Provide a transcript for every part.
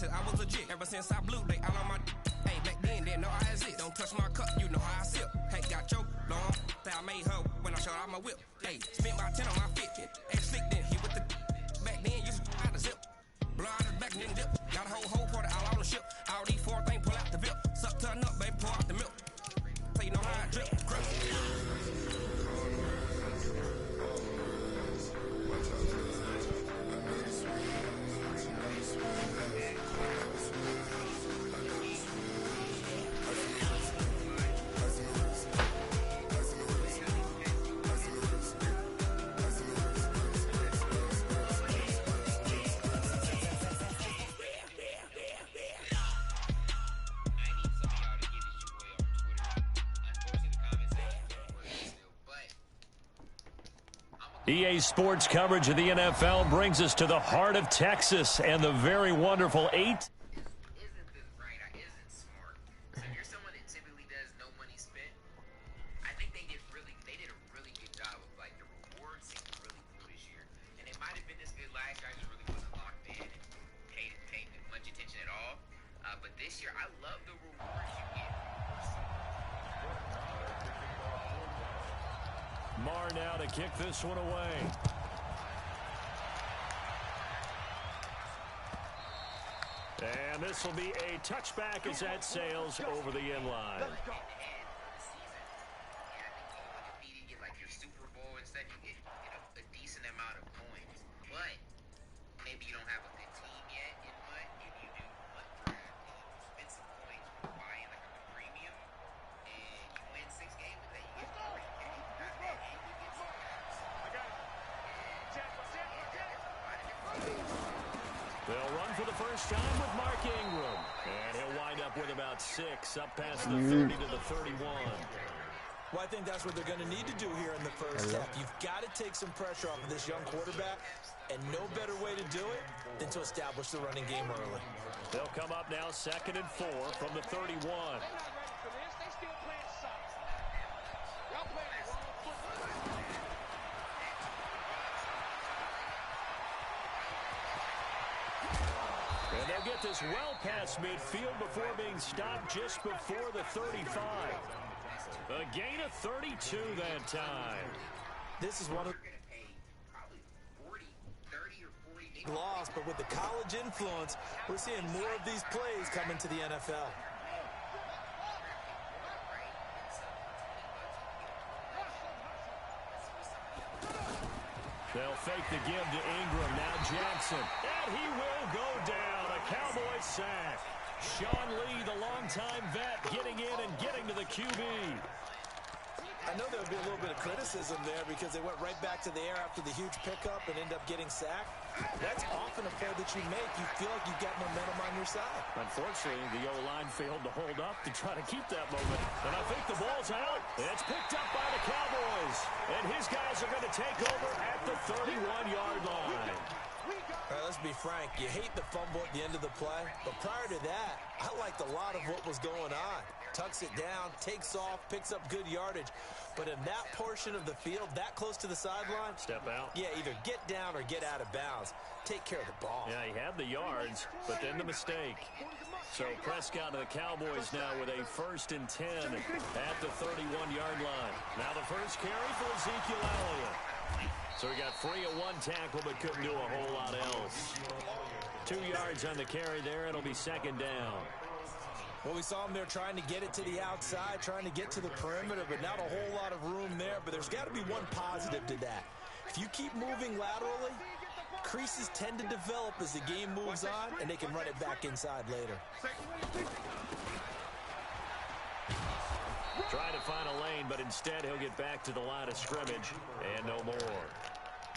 said I was legit. Ever since I blew, they all on my hey, back then, didn't know I exist. Don't touch my cup, you know how I sip. Hey, got your long, that I made her when I showed out my whip. Hey, spent my 10 on my fit. Hey, slick then, he with the back then, used to out the zip. Blow out his back and then dip. Got a whole party all on the ship. All these four things, pull out the VIP. Suck, turn up, baby, pour out the milk. So you know how I drip. EA Sports coverage of the NFL brings us to the heart of Texas and the very wonderful 8. Isn't this right? Isn't smart. So if you're someone that typically does no money spent, I think they did a really good job of like the rewards seemed really cool this year. And it might have been this good last year. I just really wasn't locked in and paid much attention at all. But this year, I love the rewards you get. Marr now to kick this one away. And this will be a touchback as that sails over the end line. You get like your Super Bowl and stuff, you get a decent amount of points. But maybe you don't have a good team yet in MUT. If you do MUT draft and you spend some points buying like a premium and you win 6 games, then you get 3K. Not bad. And you get some caps. They'll run for the first time with Mark Ingram. And he'll wind up with about 6 up past the 30 to the 31. Well, I think that's what they're going to need to do here in the first half. You've got to take some pressure off of this young quarterback, and no better way to do it than to establish the running game early. They'll come up now 2nd and 4 from the 31. And they'll get this well past midfield before being stopped just before the 35. A gain of 32 that time. This is one of loss, but with the college influence, we're seeing more of these plays come into the NFL. They'll fake the give to Ingram. Now Jackson. And he will go down. A Cowboy sack. Sean Lee, the longtime vet, getting in and getting to the QB. I know there'll be a little bit of criticism there because they went right back to the air after the huge pickup and end up getting sacked. That's often a play that you make. You feel like you've got momentum on your side. Unfortunately, the O-line failed to hold up to try to keep that momentum. And I think the ball's out. It's picked up by the Cowboys. And his guys are going to take over at the 31-yard line. All right, let's be frank. You hate the fumble at the end of the play, but prior to that, I liked a lot of what was going on. Tucks it down, takes off, picks up good yardage. But in that portion of the field, that close to the sideline, step out. Yeah, either get down or get out of bounds. Take care of the ball. Yeah, he had the yards, but then the mistake. So Prescott and the Cowboys now with a 1st and 10 at the 31-yard line. Now the first carry for Ezekiel Elliott. So he got free of 1 tackle, but couldn't do a whole lot else. 2 yards on the carry there. It'll be 2nd down. Well, we saw him there trying to get it to the outside, trying to get to the perimeter, but not a whole lot of room there. But there's got to be one positive to that. If you keep moving laterally, creases tend to develop as the game moves on, and they can run it back inside later. Trying to find a lane, but instead he'll get back to the line of scrimmage, and no more.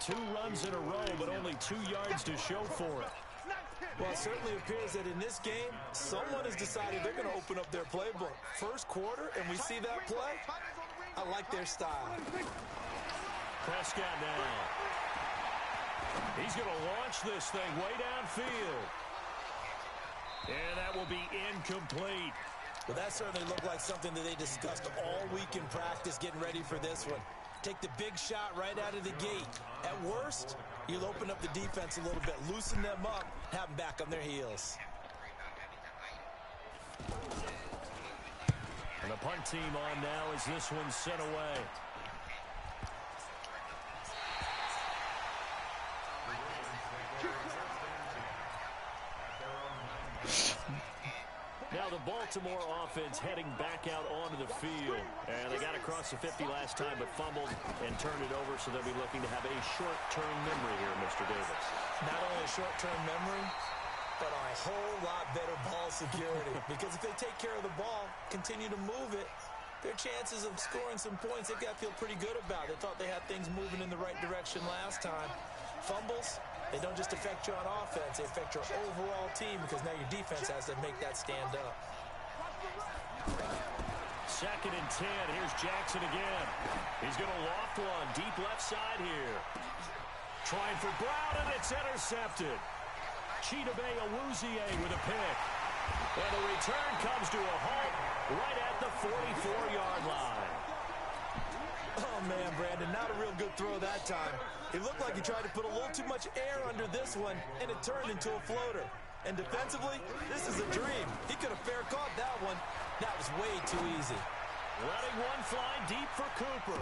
2 runs in a row, but only 2 yards to show for it. Well, it certainly appears that in this game, someone has decided they're going to open up their playbook. First quarter, and we see that play. I like their style. Prescott now. He's going to launch this thing way downfield. And that will be incomplete. Well, that certainly looked like something that they discussed all week in practice, getting ready for this one. Take the big shot right out of the gate. At worst, you'll open up the defense a little bit, loosen them up, have them back on their heels. And the punt team on now as this one's sent away. Now the Baltimore offense heading back out onto the field. And they got across the 50 last time but fumbled and turned it over, so they'll be looking to have a short-term memory here, Mr. Davis. Not only a short-term memory, but a whole lot better ball security. Because if they take care of the ball, continue to move it, their chances of scoring some points, they've got to feel pretty good about. They thought they had things moving in the right direction last time. Fumbles, they don't just affect you on offense, they affect your overall team because now your defense has to make that stand up. 2nd and 10. Here's Jackson again. He's going to loft one deep left side here. Trying for Brown, and it's intercepted. Chidobe Awuzie with a pick. And the return comes to a halt right at the 44-yard line. Oh, man, Brandon, not a real good throw that time. It looked like he tried to put a little too much air under this one, and it turned into a floater. And defensively, this is a dream. He could have fair caught that one. That was way too easy. Letting one fly deep for Cooper.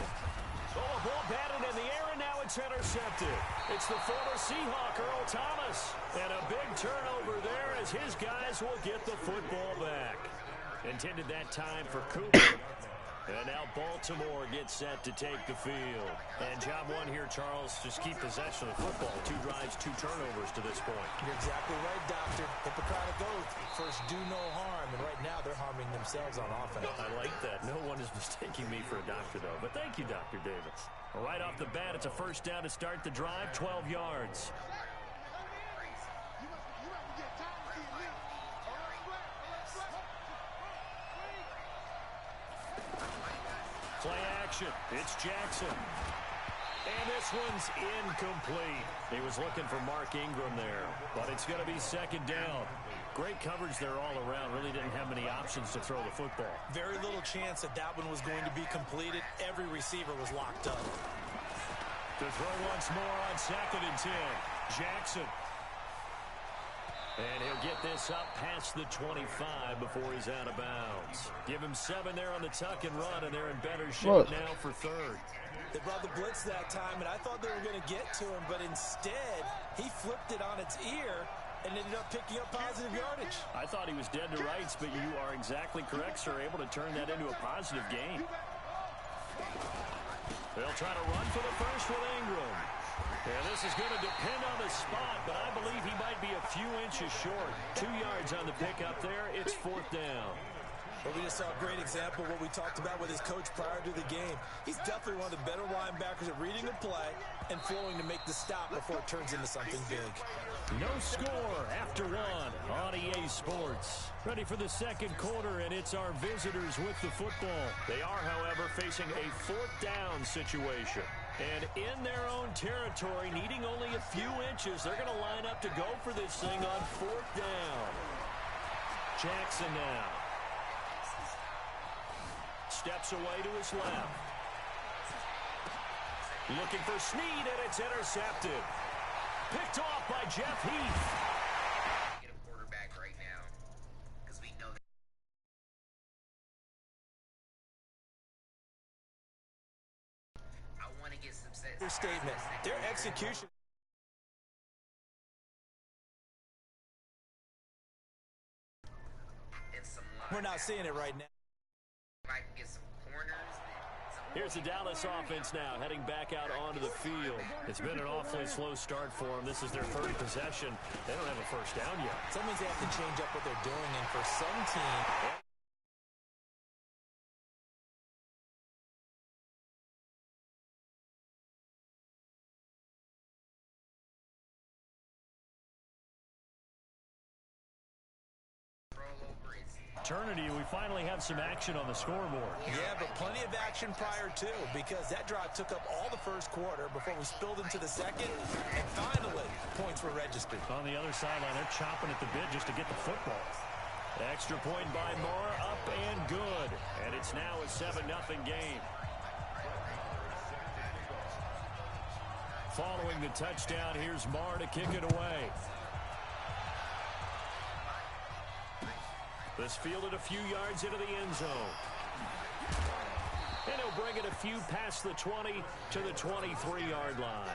Oh, a ball batted in the air, and now it's intercepted. It's the former Seahawk, Earl Thomas. And a big turnover there as his guys will get the football back. Intended that time for Cooper. And now Baltimore gets set to take the field. And job one here, Charles, just keep possession of the football. 2 drives, 2 turnovers to this point. You're exactly right, Doctor. Hippocratic oath. First, do no harm. And right now, they're harming themselves on offense. I like that. No one is mistaking me for a doctor, though. But thank you, Dr. Davis. Right off the bat, it's a first down to start the drive, 12 yards. Play action. It's Jackson. And this one's incomplete. He was looking for Mark Ingram there, but it's going to be 2nd down. Great coverage there all around. Really didn't have many options to throw the football. Very little chance that that one was going to be completed. Every receiver was locked up. To throw once more on 2nd and 10. Jackson. And he'll get this up past the 25 before he's out of bounds. Give him 7 there on the tuck and run, and they're in better shape now for 3rd. They brought the blitz that time, and I thought they were going to get to him, but instead, he flipped it on its ear and ended up picking up positive yardage. I thought he was dead to rights, but you are exactly correct, sir. Able to turn that into a positive gain. They'll try to run for the first with Ingram. And this is going to depend on the spot, but I believe he might be a few inches short. 2 yards on the pickup there. It's 4th down. But we just saw a great example of what we talked about with his coach prior to the game. He's definitely one of the better linebackers at reading the play and flowing to make the stop before it turns into something big. No score after 1 on EA Sports. Ready for the 2nd quarter, and it's our visitors with the football. They are, however, facing a 4th down situation. And in their own territory, needing only a few inches, they're going to line up to go for this thing on 4th down. Jackson now. Steps away to his left. Looking for Snead, and it's intercepted. Picked off by Jeff Heath. Get a quarterback right now because we know that. I want to get some sense. Their statement, their execution. We're not seeing it right now. If I can get some corners. Here's the Dallas offense now, heading back out onto the field. It's been an awfully slow start for them. This is their 3rd possession. They don't have a first down yet. So that means they have to change up what they're doing, and for some team... Eternity, we finally have some action on the scoreboard. Yeah, but plenty of action prior to, because that drive took up all the first quarter before we spilled into the 2nd, and finally, points were registered. On the other sideline, they're chomping at the bit just to get the football. Extra point by Marr, up and good. And it's now a 7-0 game. Following the touchdown, here's Marr to kick it away. This fielded a few yards into the end zone. And he'll bring it a few past the 20 to the 23-yard line.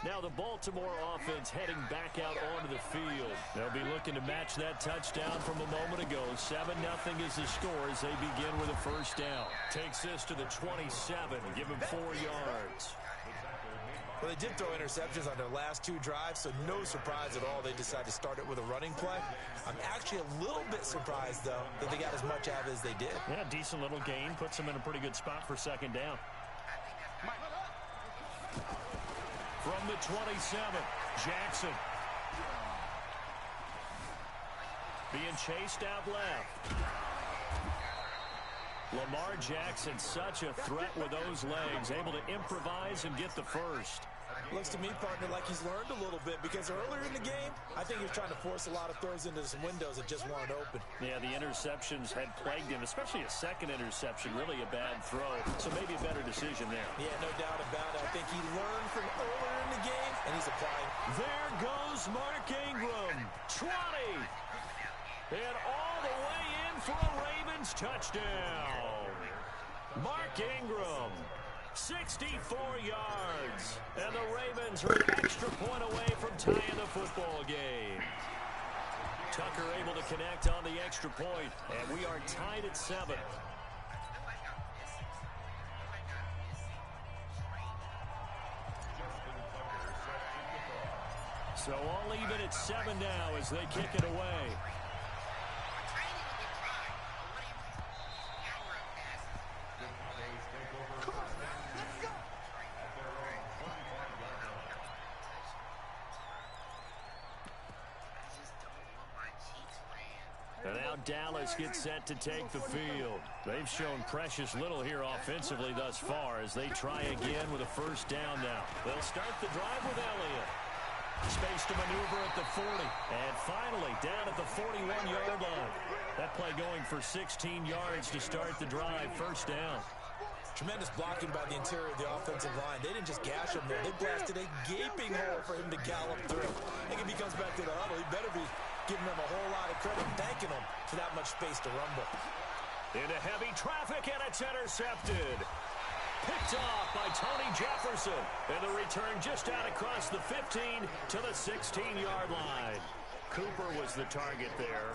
Now the Baltimore offense heading back out onto the field. They'll be looking to match that touchdown from a moment ago. 7-0 is the score as they begin with a first down. Takes this to the 27, give him 4 yards. Well, they did throw interceptions on their last 2 drives, so no surprise at all they decided to start it with a running play. I'm actually a little bit surprised, though, that they got as much out as they did. Yeah, decent little gain. Puts them in a pretty good spot for second down. From the 27, Jackson. Being chased out left. Lamar Jackson, such a threat with those legs, able to improvise and get the first. Looks to me, partner, like he's learned a little bit because earlier in the game, I think he was trying to force a lot of throws into some windows that just weren't open. Yeah, the interceptions had plagued him, especially a second interception, really a bad throw. So maybe a better decision there. Yeah, no doubt about it. I think he learned from earlier in the game, and he's applying. There goes Mark Ingram, 20. And all the way in for a Ravens touchdown. Mark Ingram. 64 yards. And the Ravens are an extra point away from tying the football game. Tucker able to connect on the extra point, and we are tied at 7. So all even at 7 now as they kick it away. And now Dallas gets set to take the field. They've shown precious little here offensively thus far as they try again with a first down now. They'll start the drive with Elliott. Space to maneuver at the 40. And finally down at the 41-yard line. That play going for 16 yards to start the drive. First down. Tremendous blocking by the interior of the offensive line. They didn't just gash him there. They blasted a gaping hole for him to gallop through. I think if he comes back to the huddle, he better be giving them a whole lot of credit, thanking them for that much space to rumble. Into heavy traffic, and it's intercepted. Picked off by Tony Jefferson. And the return just out across the 15 to the 16-yard line. Cooper was the target there.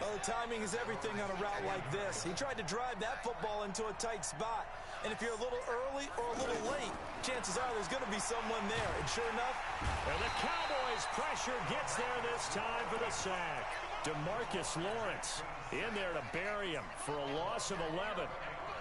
Well, the timing is everything on a route like this. He tried to drive that football into a tight spot. And if you're a little early or a little late, chances are there's going to be someone there. And sure enough, and the Cowboys' pressure gets there this time for the sack. DeMarcus Lawrence in there to bury him for a loss of 11.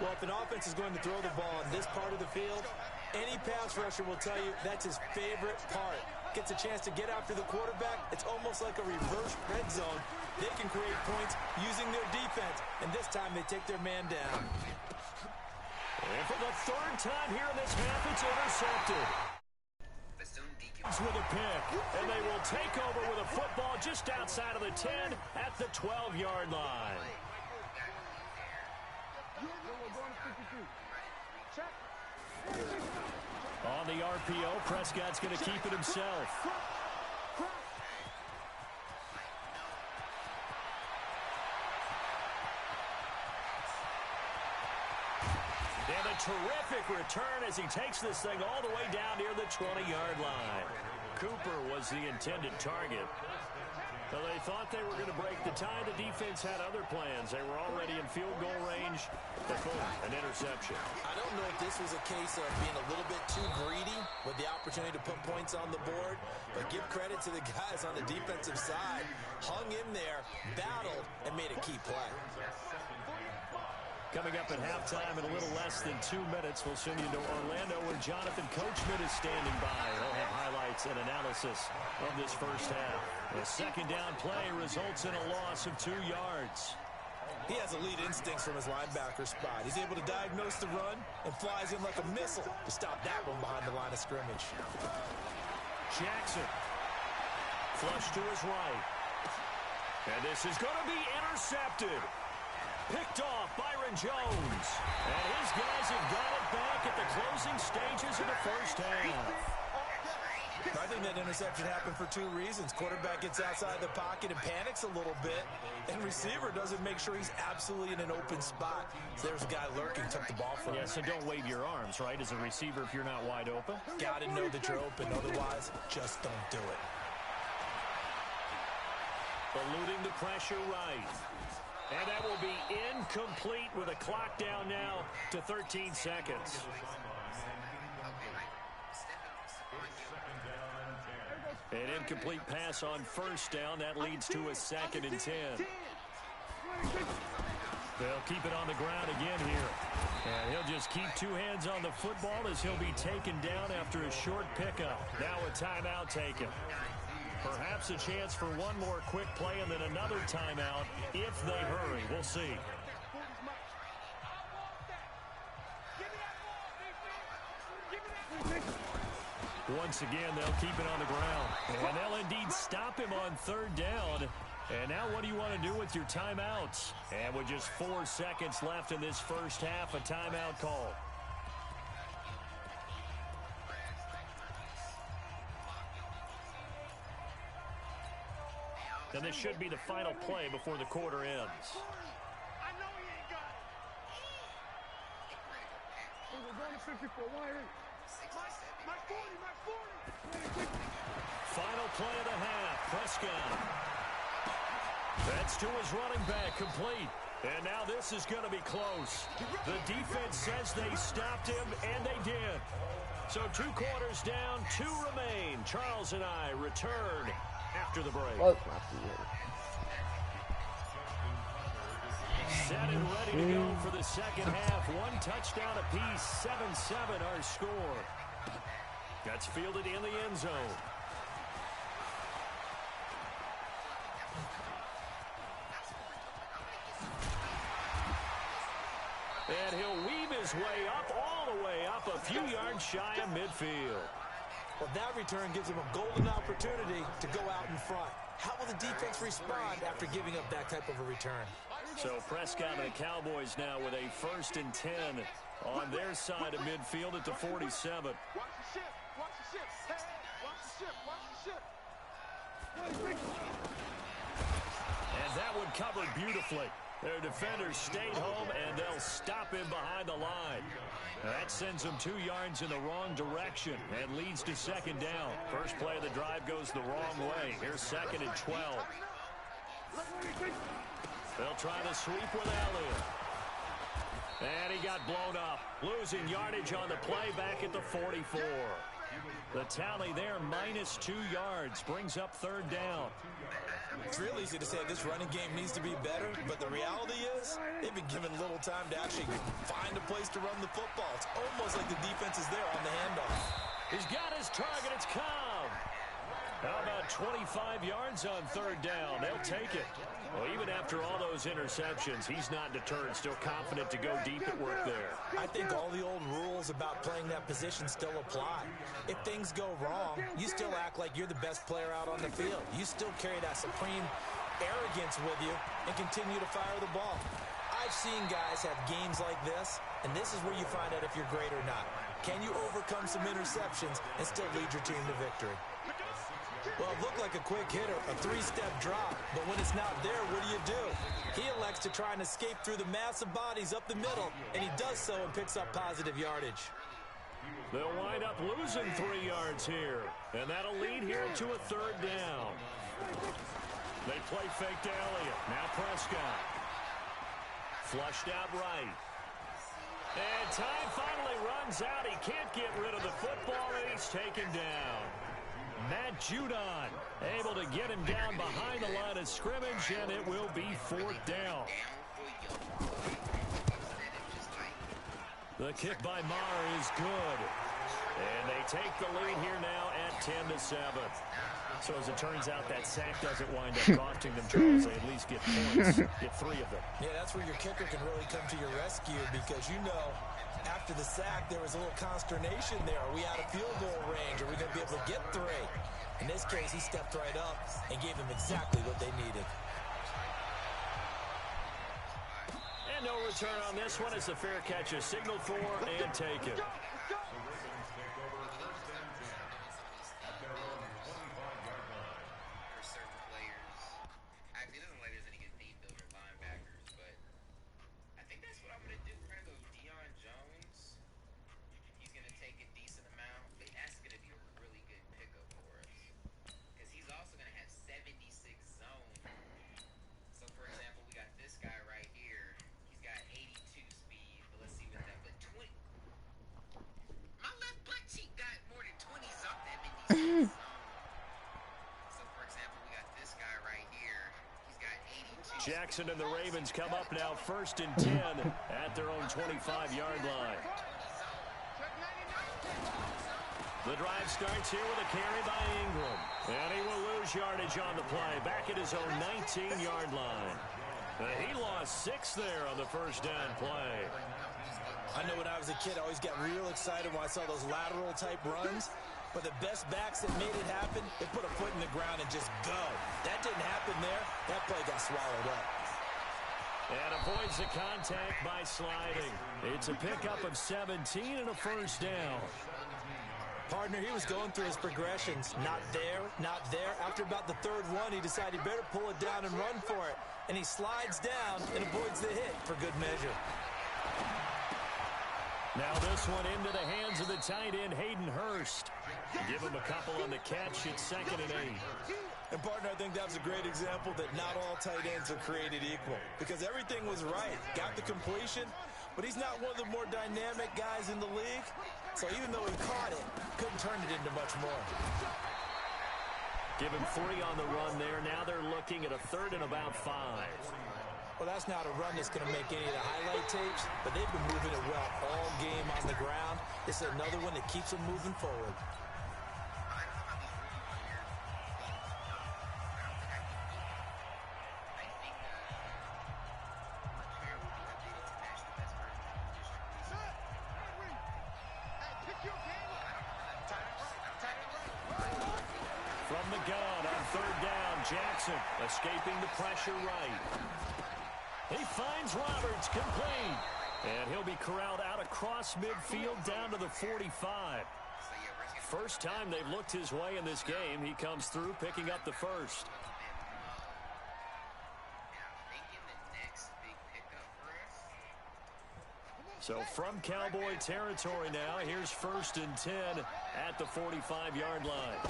Well, if an offense is going to throw the ball in this part of the field, any pass rusher will tell you that's his favorite part. Gets a chance to get after the quarterback. It's almost like a reverse red zone. They can create points using their defense, and this time they take their man down. And for the third time here in this half, it's intercepted. With a pick, and they will take over with a football just outside of the 10 at the 12-yard line. On the RPO, Prescott's going to keep it himself. And a terrific return as he takes this thing all the way down near the 20-yard line. Cooper was the intended target. Well, they thought they were going to break the tie. The defense had other plans. They were already in field goal range. But boom, an interception. I don't know if this was a case of being a little bit too greedy with the opportunity to put points on the board, but give credit to the guys on the defensive side. Hung in there, battled, and made a key play. Coming up at halftime in a little less than 2 minutes, we'll send you to Orlando where Jonathan Coachman is standing by. He'll have highlights and analysis of this first half. The second down play results in a loss of 2 yards. He has elite instincts from his linebacker spot. He's able to diagnose the run and flies in like a missile to stop that one behind the line of scrimmage. Jackson. Flush to his right. And this is going to be intercepted. Picked off Byron Jones. And his guys have got it back at the closing stages of the first half. I think that interception happened for two reasons. Quarterback gets outside the pocket and panics a little bit, and receiver doesn't make sure he's absolutely in an open spot. So there's a guy lurking, took the ball from him. Yeah, so don't wave your arms, right, as a receiver if you're not wide open. Got to know that you're open. Otherwise, just don't do it. Eluding the pressure right. And that will be incomplete with a clock down now to 13 seconds. An incomplete pass on first down. That leads to a 2nd and 10. They'll keep it on the ground again here. And he'll just keep two hands on the football as he'll be taken down after a short pickup. Now a timeout taken. Perhaps a chance for one more quick play and then another timeout if they hurry. We'll see. Once again, they'll keep it on the ground. And they'll indeed stop him on 3rd down. And now what do you want to do with your timeouts? And with just 4 seconds left in this first half, a timeout call. And this should be the final play before the quarter ends. Final play of the half. Prescott. That's to his running back, complete. And now this is going to be close. The defense says they stopped him, and they did. So 2 quarters down, 2 remain. Charles and I return after the break. Set and ready to go for the second half. 1 touchdown apiece, 7-7 our score. That's fielded in the end zone. And he'll weave his way up, all the way up, a few yards shy of midfield. Well, that return gives him a golden opportunity to go out in front. How will the defense respond after giving up that type of a return? So Prescott and the Cowboys now with a 1st and 10 on their side of midfield at the 47. Watch the ship. Watch the ship. Hey, watch the ship. Watch the ship. And that one covered beautifully. Their defenders stayed home, and they'll stop him behind the line. That sends them 2 yards in the wrong direction and leads to 2nd down. First play of the drive goes the wrong way. Here's 2nd and 12. They'll try to sweep with Elliott. And he got blown up. Losing yardage on the play back at the 44. The tally there, -2 yards, brings up 3rd down. It's real easy to say this running game needs to be better, but the reality is they've been given little time to actually find a place to run the football. It's almost like the defense is there on the handoff. He's got his target. It's Cobb. How about 25 yards on 3rd down? They'll take it. Well, even after all those interceptions, he's not deterred, still confident to go deep at work there. I think all the old rules about playing that position still apply. If things go wrong, you still act like you're the best player out on the field. You still carry that supreme arrogance with you and continue to fire the ball. I've seen guys have games like this, and this is where you find out if you're great or not. Can you overcome some interceptions and still lead your team to victory? Well, it looked like a quick hitter, a 3-step drop, but when it's not there, what do? He elects to try and escape through the massive bodies up the middle, and he does so and picks up positive yardage. They'll wind up losing 3 yards here, and that'll lead here to a 3rd down. They play fake to Elliott. Now Prescott. Flushed out right. And time finally runs out. He can't get rid of the football, and he's taken down. Matt Judon able to get him down behind the line of scrimmage, and it will be 4th down. The kick by Maher is good. And they take the lead here now at 10-7. So as it turns out, that sack doesn't wind up costing them, Charles. They at least get points, get 3 of them. Yeah, that's where your kicker can really come to your rescue because, you know, after the sack, there was a little consternation there. Are we out of field goal range? Are we going to be able to get 3? In this case, he stepped right up and gave them exactly what they needed. return on this one. It's a fair catch, a signal for, and take it. Jackson and the Ravens come up now 1st and 10 at their own 25-yard line. The drive starts here with a carry by Ingram. And he will lose yardage on the play. Back at his own 19-yard line. He lost 6 there on the first down play. I know when I was a kid, I always got real excited when I saw those lateral-type runs. But the best backs that made it happen, they put a foot in the ground and just go. That didn't happen there. That play got swallowed up. And avoids the contact by sliding. It's a pickup of 17 and a first down. Partner, he was going through his progressions. Not there, not there. After about the 3rd one, he decided he better pull it down and run for it. And he slides down and avoids the hit for good measure. Now this one into the hands of the tight end, Hayden Hurst. Give him a couple on the catch. It's 2nd and 8. And, partner, I think that was a great example that not all tight ends are created equal. Because everything was right. Got the completion, but he's not one of the more dynamic guys in the league. So even though he caught it, couldn't turn it into much more. Give him 3 on the run there. Now they're looking at a 3rd and about 5. Well, that's not a run that's going to make any of the highlight tapes, but they've been moving it well all game on the ground. This is another one that keeps them moving forward. From the gun on 3rd down, Jackson escaping the pressure right. He finds Roberts complete. And he'll be corralled out across midfield down to the 45. First time they've looked his way in this game. He comes through picking up the first. So from Cowboy territory now, here's 1st and 10 at the 45-yard line.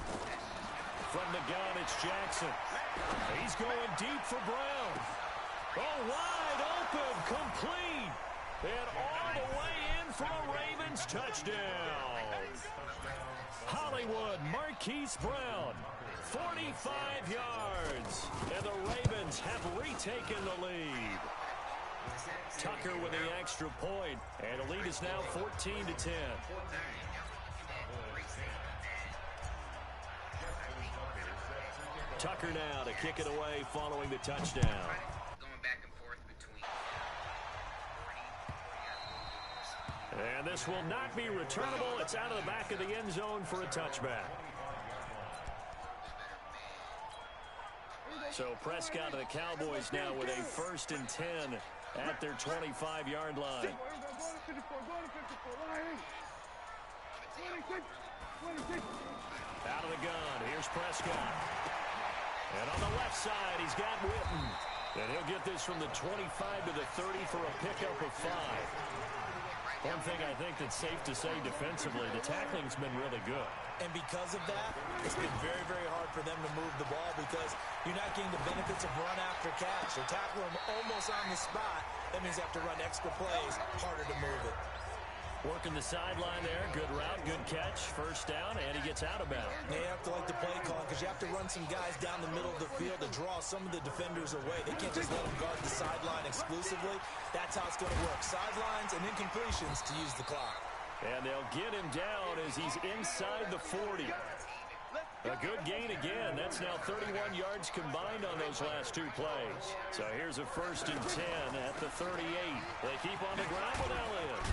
From the gun, it's Jackson. He's going deep for Brown. Oh, wide open, complete. And all the way in for a Ravens touchdown. Hollywood Marquise Brown, 45 yards. And the Ravens have retaken the lead. Tucker with the extra point, and the lead is now 14-10. Tucker now to kick it away following the touchdown. Going back and forth between 40. And this will not be returnable. It's out of the back of the end zone for a touchback. So Prescott and the Cowboys now with a 1st and 10 at their 25-yard line. Out of the gun, here's Prescott. And on the left side, he's got Witten. And he'll get this from the 25 to the 30 for a pickup of 5. One thing I think that's safe to say defensively, the tackling's been really good. And because of that, it's been very, very hard for them to move the ball because you're not getting the benefits of run after catch. They tackle them almost on the spot. That means they have to run extra plays, harder to move it. Working the sideline there. Good route, good catch. First down, and he gets out of bounds. They have to like the play call because you have to run some guys down the middle of the field to draw some of the defenders away. They can't just let them guard the sideline exclusively. That's how it's going to work. Sidelines and incompletions to use the clock. And they'll get him down as he's inside the 40. A good gain again. That's now 31 yards combined on those last 2 plays. So here's a 1st and 10 at the 38. They keep on the ground with Elliott.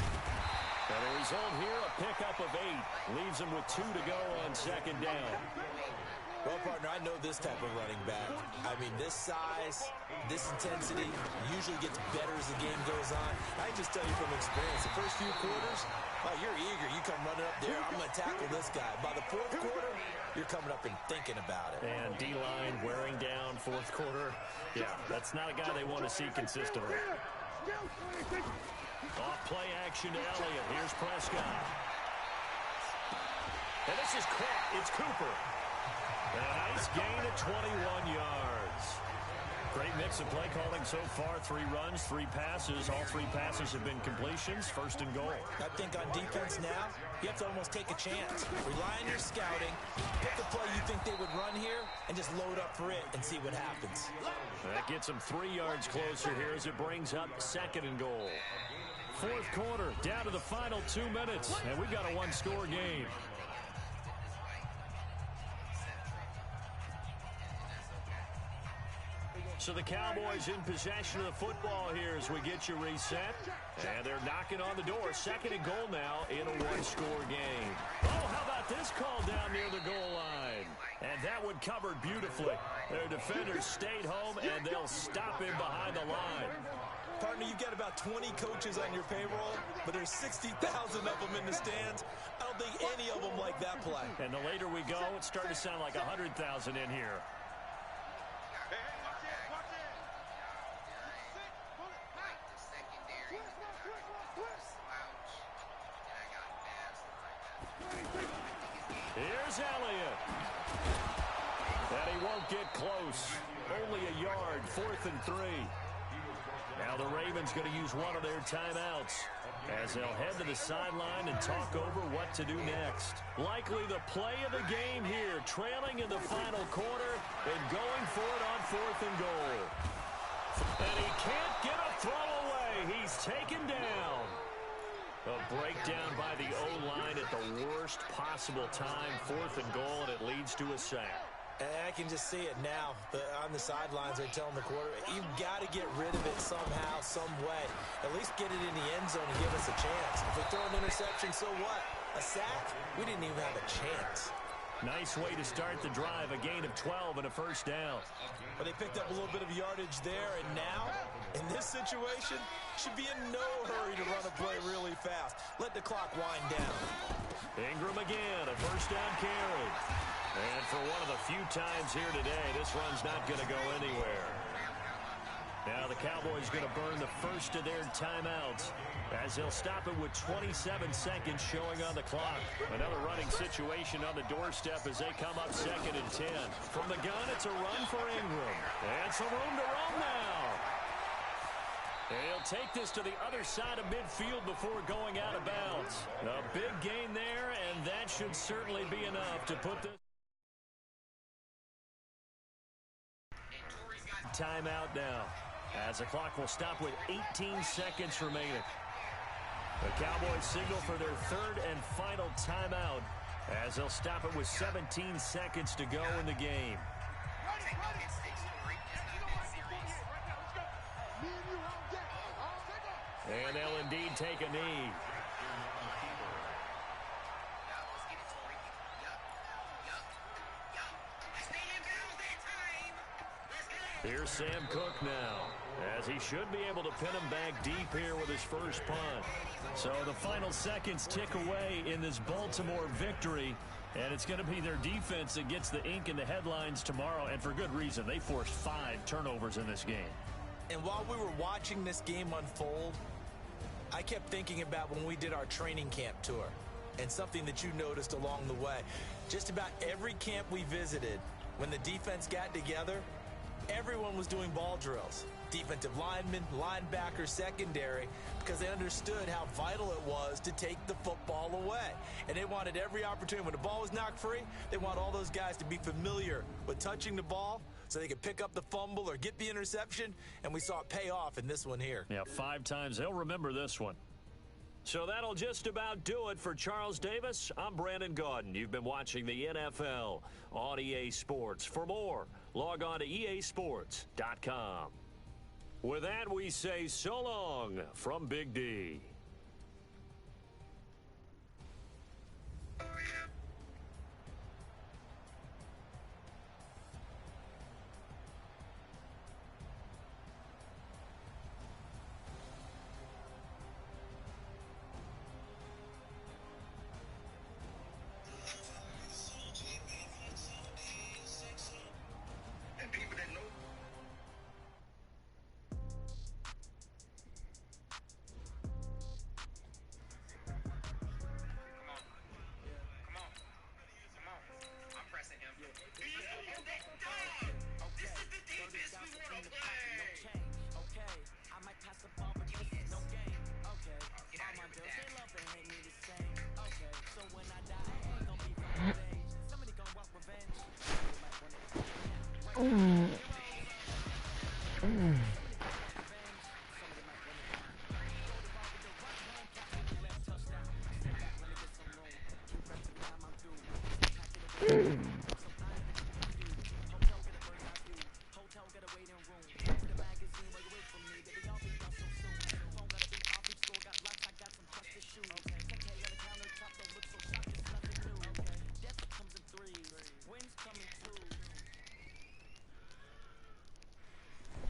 And the result here, a pickup of 8. Leaves them with 2 to go on 2nd down. Well, partner, I know this type of running back. I mean, this size, this intensity usually gets better as the game goes on. I can just tell you from experience, the first few quarters, you're eager. You come running up there, I'm going to tackle this guy. By the fourth quarter, you're coming up and thinking about it. And D-line wearing down fourth quarter. Yeah, that's not a guy they want to see consistently. Off play action to Elliott. Here's Prescott. And this is caught. It's Cooper. And a nice gain of 21 yards. Great mix of play calling so far. 3 runs, 3 passes. All 3 passes have been completions. First and goal. I think on defense now, you have to almost take a chance. Rely on your scouting. Pick the play you think they would run here and just load up for it and see what happens. That gets them 3 yards closer here as it brings up second and goal. Fourth quarter, down to the final 2 minutes, and we've got a 1-score game. So the Cowboys in possession of the football here as we get you reset. And they're knocking on the door. Second and goal now in a 1-score game. Oh, how about this call down near the goal line? And that one covered beautifully. Their defenders stayed home, and they'll stop him behind the line. Partner, you've got about 20 coaches on your payroll, but there's 60,000 of them in the stands. I don't think any of them like that play. And the later we go, it's starting to sound like 100,000 in here. Here's Elliott. And he won't get close. Only a yard, 4th and 3. Now the Ravens going to use one of their timeouts as they'll head to the sideline and talk over what to do next. Likely the play of the game here, trailing in the final quarter and going for it on 4th and goal. And he can't get a throw away. He's taken down. A breakdown by the O-line at the worst possible time. 4th and goal, and it leads to a sack. And I can just see it now. On the sidelines, they're telling the quarterback, you've got to get rid of it somehow, some way. At least get it in the end zone and give us a chance. If we throw an interception, so what? A sack? We didn't even have a chance. Nice way to start the drive. A gain of 12 and a first down. But they picked up a little bit of yardage there, and now, in this situation, should be in no hurry to run a play really fast. Let the clock wind down. Ingram again, a first down carry. And for one of the few times here today, this run's not going to go anywhere. Now the Cowboys going to burn the first of their timeouts as they'll stop it with 27 seconds showing on the clock. Another running situation on the doorstep as they come up 2nd and 10. From the gun, it's a run for Ingram. And some room to roam now. He'll take this to the other side of midfield before going out of bounds. A big gain there, and that should certainly be enough to put this. Timeout now as the clock will stop with 18 seconds remaining. The Cowboys signal for their 3rd and final timeout as they'll stop it with 17 seconds to go in the game. And they'll indeed take a knee. Here's Sam Cook now, as he should be able to pin him back deep here with his first punt. So the final seconds tick away in this Baltimore victory, and it's going to be their defense that gets the ink in the headlines tomorrow, and for good reason. They forced 5 turnovers in this game. And while we were watching this game unfold, I kept thinking about when we did our training camp tour and something that you noticed along the way. Just about every camp we visited, when the defense got together, everyone was doing ball drills. Defensive linemen, linebackers, secondary, because they understood how vital it was to take the football away. And they wanted every opportunity. When the ball was knocked free, they want all those guys to be familiar with touching the ball so they could pick up the fumble or get the interception, and we saw it pay off in this one here. Yeah, 5 times. They'll remember this one. So that'll just about do it for Charles Davis. I'm Brandon Gaudin. You've been watching the NFL on EA Sports. For more, log on to easports.com. With that, we say so long from Big D.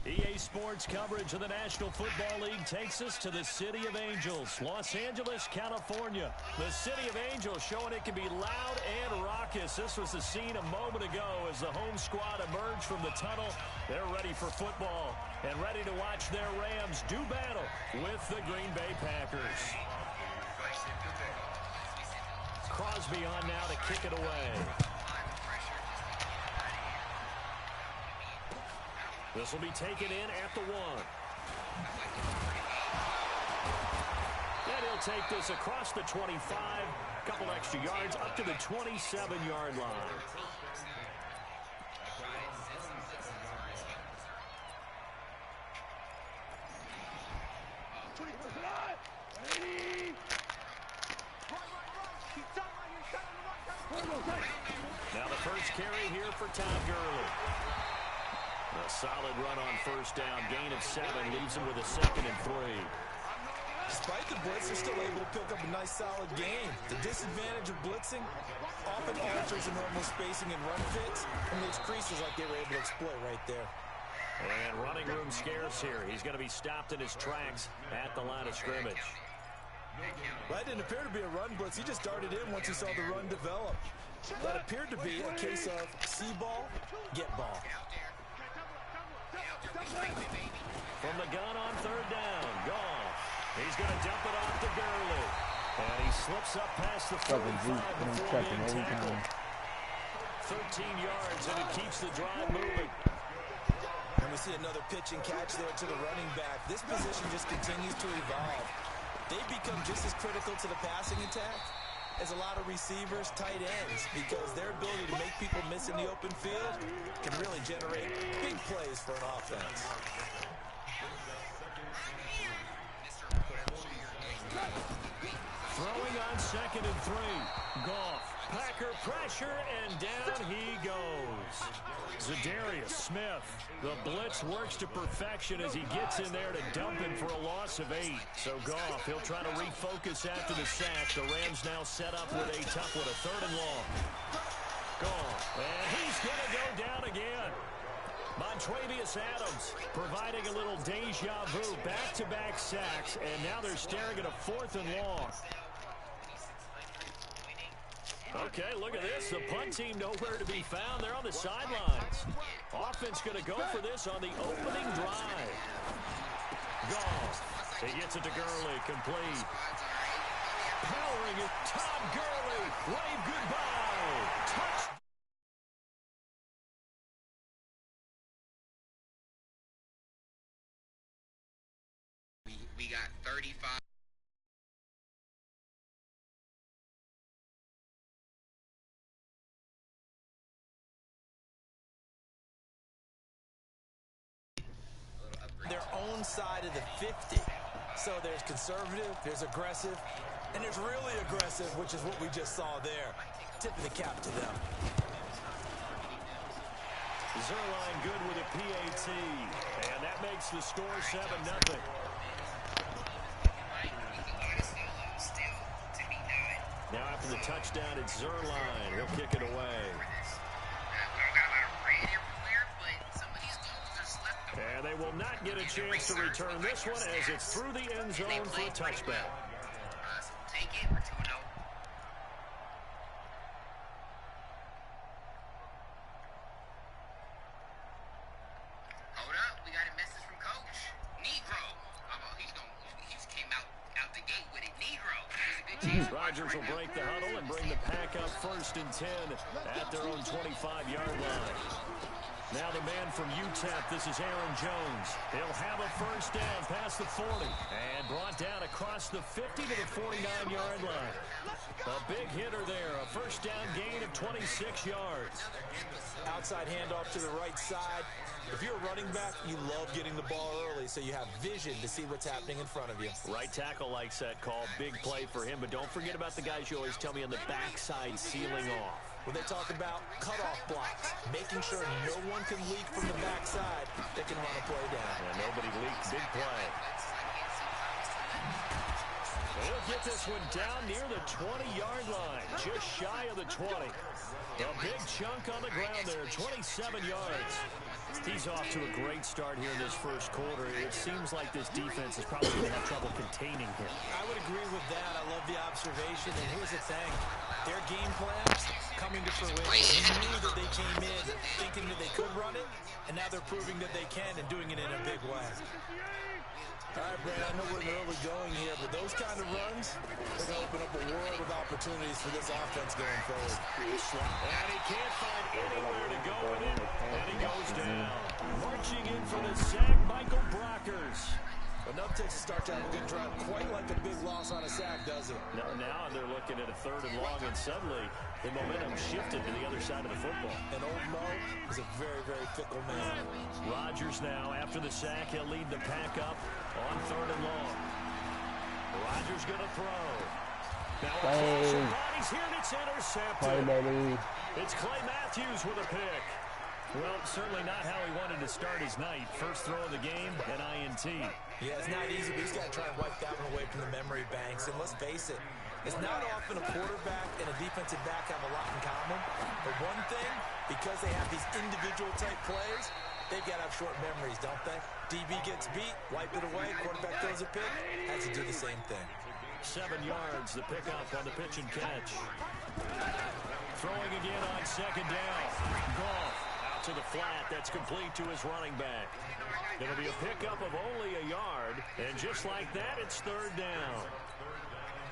EA Sports coverage of the National Football League takes us to the City of Angels, Los Angeles, California. The City of Angels showing it can be loud and raucous. This was the scene a moment ago as the home squad emerged from the tunnel. They're ready for football and ready to watch their Rams do battle with the Green Bay Packers. Crosby on now to kick it away. This will be taken in at the 1. And he'll take this across the 25, couple extra yards up to the 27-yard line. Now the first carry here for Todd Gurley. A solid run on first down. Gain of 7 leaves him with a 2nd and 3. Despite the blitz, they're still able to pick up a nice, solid gain. The disadvantage of blitzing often alters the normal spacing and run fits and makes creases like they were able to exploit right there. And running room scarce here. He's going to be stopped in his tracks at the line of scrimmage. That didn't appear to be a run blitz. He just darted in once he saw the run develop. That appeared to be a case of see ball, get ball. From the gun on third down, Goff. He's going to dump it off to Gurley. And he slips up past the 45 before being tackled. 13 yards, and it keeps the drive moving. And we see another pitch and catch there to the running back. This position just continues to evolve. They become just as critical to the passing attack as a lot of receivers, tight ends, because their ability to make people miss in the open field can really generate big plays for an offense. Throwing on 2nd and 3. Goff. Packer pressure, and down he goes. Za'Darius Smith. The blitz works to perfection as he gets in there to dump him for a loss of 8. So Goff, he'll try to refocus after the sack. The Rams now set up with a tough one, a 3rd and long. Goff, and he's going to go down again. Montravius Adams providing a little deja vu, back-to-back sacks, and now they're staring at a 4th and long. Okay, look at this. The punt team nowhere to be found. They're on the sidelines. Offense going to go for this on the opening drive. Goff. He gets it to Gurley. Complete. Powering it. Todd Gurley. Wave goodbye. Touch. We got 35. Their own side of the 50. So there's conservative, there's aggressive, and there's really aggressive, which is what we just saw there. Tip of the cap to them. Zerline good with a PAT, and that makes the score 7-0. Now after the touchdown, it's Zerline. He'll kick it away. And they will not get a chance to return this one as it's through the end zone for a touchback. Take it for 2-0. Hold up, we got a message from Coach. Negro. He just came out the gate with it. Negro. There's a good chance. Rodgers will break the huddle and bring the pack up 1st and 10 at their own 25-yard line. Now the man from UTEP, this is Aaron Jones. He'll have a 1st down past the 40 and brought down across the 50 to the 49-yard line. The A big hitter there, a first down gain of 26 yards. Outside handoff to the right side. If you're a running back, you love getting the ball early so you have vision to see what's happening in front of you. Right tackle likes that call. Big play for him, but don't forget about the guys you always tell me on the backside sealing off. When they talk about cutoff blocks, making sure no one can leak from the backside, they can run a play down. And nobody leaked. Big play. He'll get this one down near the 20-yard line, just shy of the 20. A big chunk on the ground there, 27 yards. He's off to a great start here in this first quarter. It seems like this defense is probably going to have trouble containing him. I would agree with that. I love the observation. And here's the thing. Their game plans coming to fruition. You knew that they came in thinking that they could run it, and now they're proving that they can and doing it in a big way. All right, Brad, I know we're in early going here, but those kind of runs are going to open up a world of opportunities for this offense going forward. And he can't find anywhere to go with it, and he goes down. Marching in for the sack, Michael Brockers. Enough takes a start to have a good drive. Quite like a big loss on a sack, does it? Now they're looking at a 3rd and long, and suddenly the momentum shifted to the other side of the football. And old Mo is a very, very fickle man. Rodgers now, after the sack, he'll lead the pack up on 3rd and long. Rodgers going to throw. Now a cross of bodies here, and it's intercepted. It's Clay Matthews with a pick. Well, certainly not how he wanted to start his night. First throw of the game, an INT. Yeah, it's not easy, but he's got to try and wipe that one away from the memory banks. And let's face it, it's not often a quarterback and a defensive back have a lot in common. But one thing, because they have these individual type plays, they've got to have short memories, don't they? DB gets beat, wipe it away, quarterback throws a pick, has to do the same thing. 7 yards, the pickup on the pitch and catch. Throwing again on 2nd down. Goff out to the flat. That's complete to his running back. It'll be a pickup of only a yard. And just like that, it's 3rd down.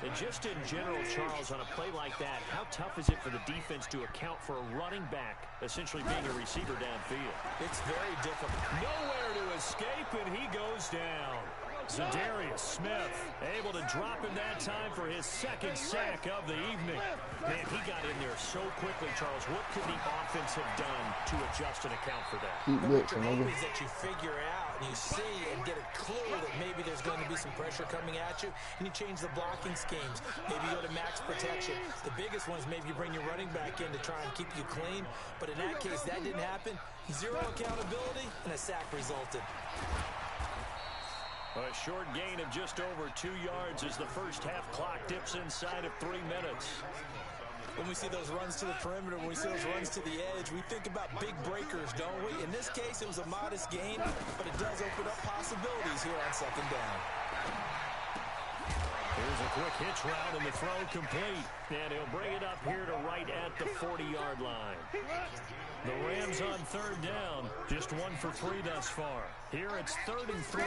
And just in general, Charles, on a play like that, how tough is it for the defense to account for a running back essentially being a receiver downfield? It's very difficult. Nowhere to escape, and he goes down. Zadarius Smith able to drop him that time for his 2nd sack of the evening. Man, he got in there so quickly, Charles. What could the offense have done to adjust and account for that? What you're hoping is that you figure out and you see and get a clue that maybe there's going to be some pressure coming at you, and you change the blocking schemes. Maybe you go to max protection. The biggest one is maybe you bring your running back in to try and keep you clean. But in that case, that didn't happen. 0 accountability, and a sack resulted. A short gain of just over 2 yards as the first half clock dips inside of 3 minutes. When we see those runs to the perimeter, when we see those runs to the edge, we think about big breakers, don't we? In this case, it was a modest gain, but it does open up possibilities here on 2nd down. Here's a quick hitch route, and the throw complete. And he'll bring it up here to right at the 40-yard line. The Rams on 3rd down, just 1 for 3 thus far. Here it's 3rd and 3.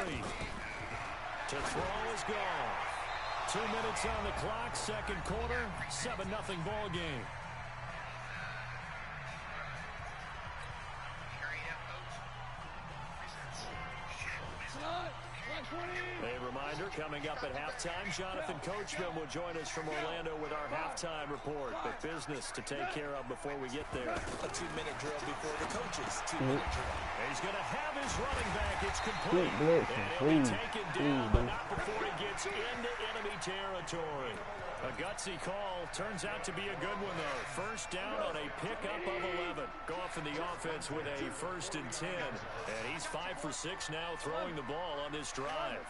To throw is gone. 2 minutes on the clock, 2nd quarter, 7-0 ball game. A reminder, coming up at halftime, Jonathan Coachman will join us from Orlando with our halftime report. But business to take care of before we get there. A 2-minute drill before the coaches. 2-minute drill. He's going to have his running back. It's complete. And he'll be taken down, but not before he gets into enemy territory. A gutsy call. Turns out to be a good one, though. First down on a pickup of 11. Goff in the offense with a 1st and 10. And he's 5 for 6 now throwing the ball on this drive.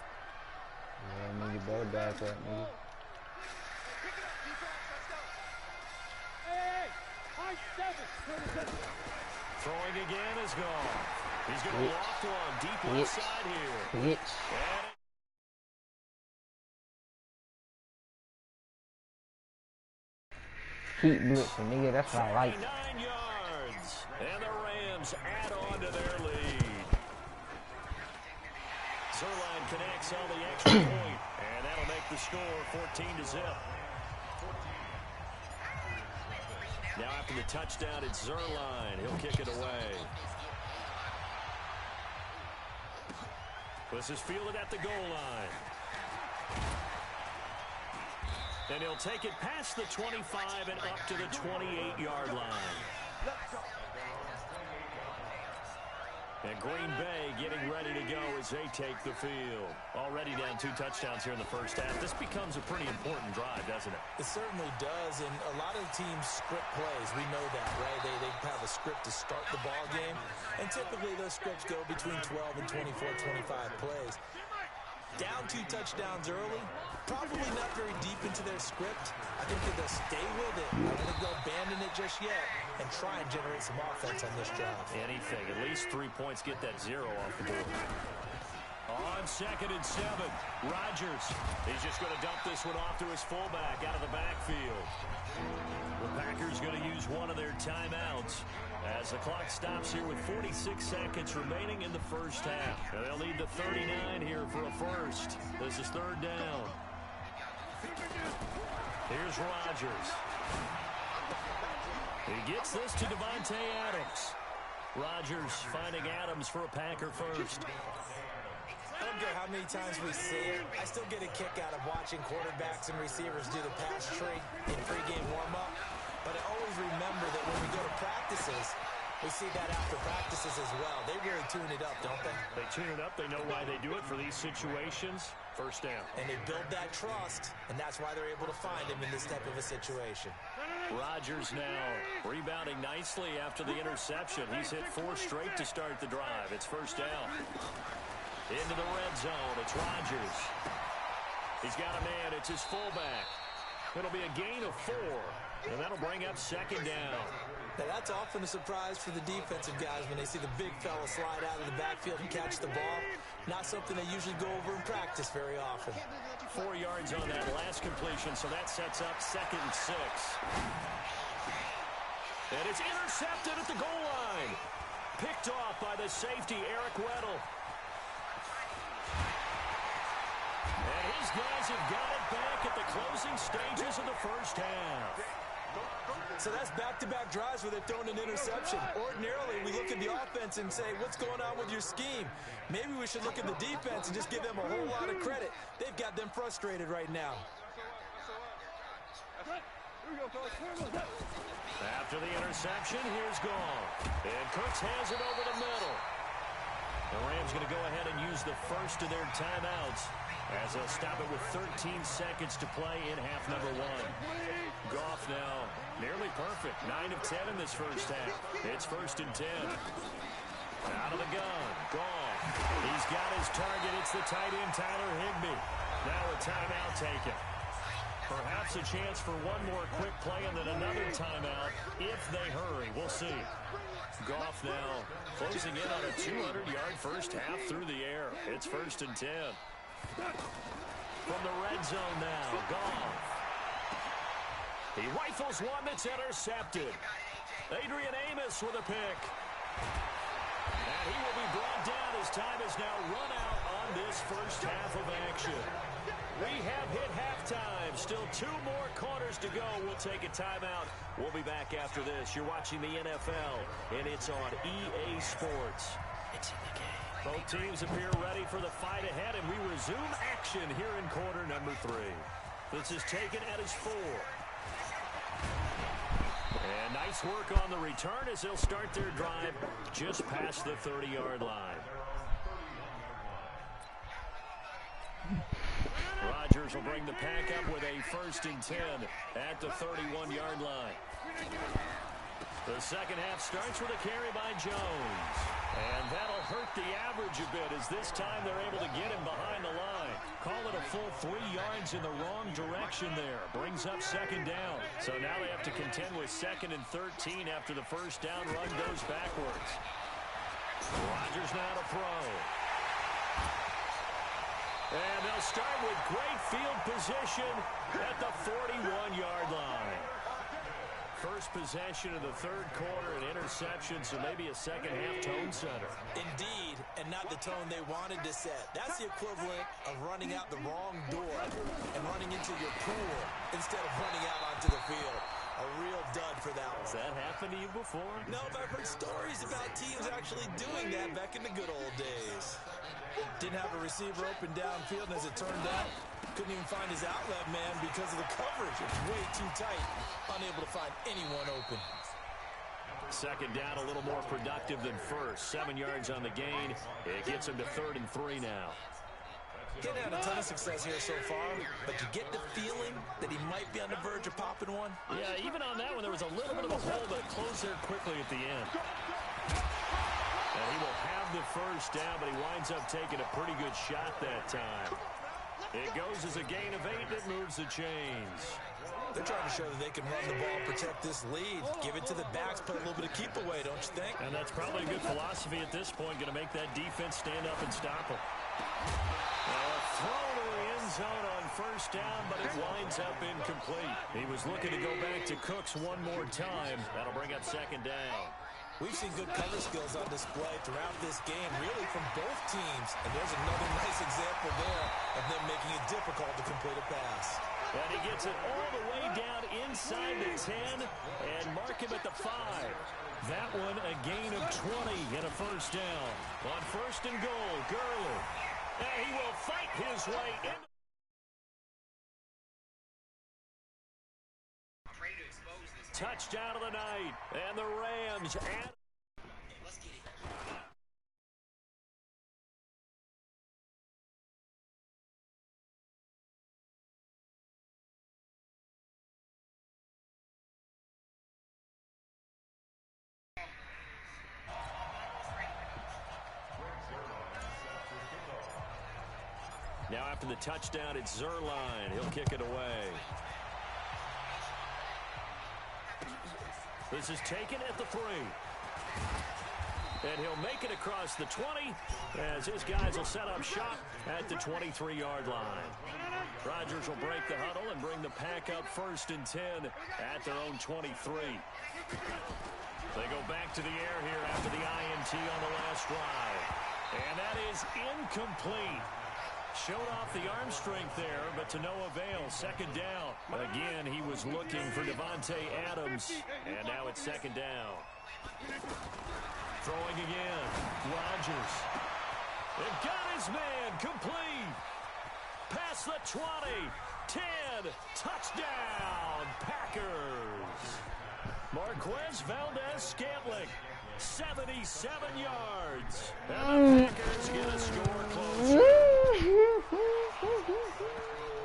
Yeah, nigga, better back up, nigga. Throwing again is gone. He's going to loft one deep left side here. Keep blitzing, nigga. That's what I like. 9 yards. And the Rams add on to their lead. Zerline connects on the extra point, and that'll make the score 14-0. Now after the touchdown, it's Zerline. He'll kick it away. This is fielded at the goal line. And he'll take it past the 25 and up to the 28-yard line. And Green Bay getting ready to go as they take the field. Already down 2 touchdowns here in the first half. This becomes a pretty important drive, doesn't it? It certainly does, and a lot of teams script plays. We know that, right? They have a script to start the ball game, and typically those scripts go between 12 and 24, 25 plays. Down 2 touchdowns early, probably not very deep into their script. I think that they'll stay with it. I don't think they'll abandon it just yet and try and generate some offense on this drive. Anything. At least 3 points, get that 0 off the board. On 2nd and 7, Rodgers. He's just going to dump this one off to his fullback out of the backfield. The Packers going to use one of their timeouts as the clock stops here with 46 seconds remaining in the first half. Now they'll need the 39 here for a first. This is 3rd down. Here's Rodgers. He gets this to Devontae Adams. Rodgers finding Adams for a Packer first. I don't care how many times we see it. I still get a kick out of watching quarterbacks and receivers do the pass tree in pregame warm-up. But I always remember that when we go to practices, we see that after practices as well. They really tune it up, don't they? They tune it up. They know why they do it for these situations. First down. And they build that trust, and that's why they're able to find him in this type of a situation. Rodgers now rebounding nicely after the interception. He's hit 4 straight to start the drive. It's first down. Into the red zone. It's Rodgers. He's got a man. It's his fullback. It'll be a gain of 4. And that'll bring up 2nd down. Now that's often a surprise for the defensive guys when they see the big fella slide out of the backfield and catch the ball. Not something they usually go over in practice very often. 4 yards on that last completion, so that sets up 2nd and 6. And it's intercepted at the goal line. Picked off by the safety, Eric Weddle. And his guys have got it back at the closing stages of the first half. So that's back-to-back drives where they're throwing an interception. Ordinarily, we look at the offense and say, what's going on with your scheme? Maybe we should look at the defense and just give them a whole lot of credit. They've got them frustrated right now. After the interception, here's Gone. And Cooks has it over the middle. The Rams going to go ahead and use the first of their timeouts as they'll stop it with 13 seconds to play in half number 1. Goff now nearly perfect. 9 of 10 in this first half. It's 1st and 10. Out of the gun. Goff. He's got his target. It's the tight end, Tyler Higbee. Now a timeout taken. Perhaps a chance for one more quick play and then another timeout if they hurry. We'll see. Goff now closing in on a 200-yard first half through the air. It's 1st and 10. From the red zone now, Goff. He rifles one that's intercepted. Adrian Amos with a pick. And he will be brought down as time is now run out on this first half of action. We have hit halftime. Still 2 more quarters to go. We'll take a timeout. We'll be back after this. You're watching the NFL, and it's on EA Sports. It's in the game. Both teams appear ready for the fight ahead, and we resume action here in quarter number 3. This is taken at his 4. And nice work on the return as they'll start their drive just past the 30-yard line. Rodgers will bring the pack up with a 1st and 10 at the 31-yard line. The second half starts with a carry by Jones. And that'll hurt the average a bit as this time they're able to get him behind the line. Call it a full 3 yards in the wrong direction there. Brings up 2nd down. So now they have to contend with 2nd and 13 after the first down run goes backwards. Rodgers now to throw. And they'll start with great field position at the 41-yard line. First possession of the 3rd quarter, an interception, so maybe a second-half tone setter. Indeed, and not the tone they wanted to set. That's the equivalent of running out the wrong door and running into your pool instead of running out onto the field. A real dud for that one. Has that happened to you before? No, but I've heard stories about teams actually doing that back in the good old days. Didn't have a receiver open downfield, and as it turned out, Couldn't even find his outlet man because of the coverage. It's way too tight. Unable to find anyone open. Second down, a little more productive than first. 7 yards on the gain. It gets him to 3rd and 3 now. Getting had a ton of success here so far, but you get the feeling that he might be on the verge of popping one. Yeah, even on that one, there was a little bit of a hole, but it closed there quickly at the end. And he will have the first down, but he winds up taking a pretty good shot that time. It goes as a gain of 8 that moves the chains. They're trying to show that they can run the ball, protect this lead, give it to the backs, play a little bit of keep away, don't you think? And that's probably a good philosophy at this point, going to make that defense stand up and stop him. Now a throw to the end zone on first down, but it winds up incomplete. He was looking to go back to Cooks one more time. That'll bring up 2nd down. We've seen good cover skills on display throughout this game, really from both teams. And there's another nice example there of them making it difficult to complete a pass. And he gets it all the way down inside the 10 and mark him at the 5. That one a gain of 20 and a first down. On 1st and goal, Gurley. And he will fight his way in. Touchdown of the night. And the Rams add. Let's get it. Now after the touchdown, it's Zerline. He'll kick it away. This is taken at the 3. And he'll make it across the 20 as his guys will set up shop at the 23-yard line. Rodgers will break the huddle and bring the pack up 1st and 10 at their own 23. They go back to the air here after the INT on the last drive. And that is incomplete. Showed off the arm strength there, but to no avail. 2nd down. Again, he was looking for Devontae Adams. And now it's 2nd down. Throwing again. Rodgers. They've got his man. Complete. Past the 20. 10. Touchdown. Packers. Marquez Valdez-Scantling. 77 yards. And the Packers get a score closer.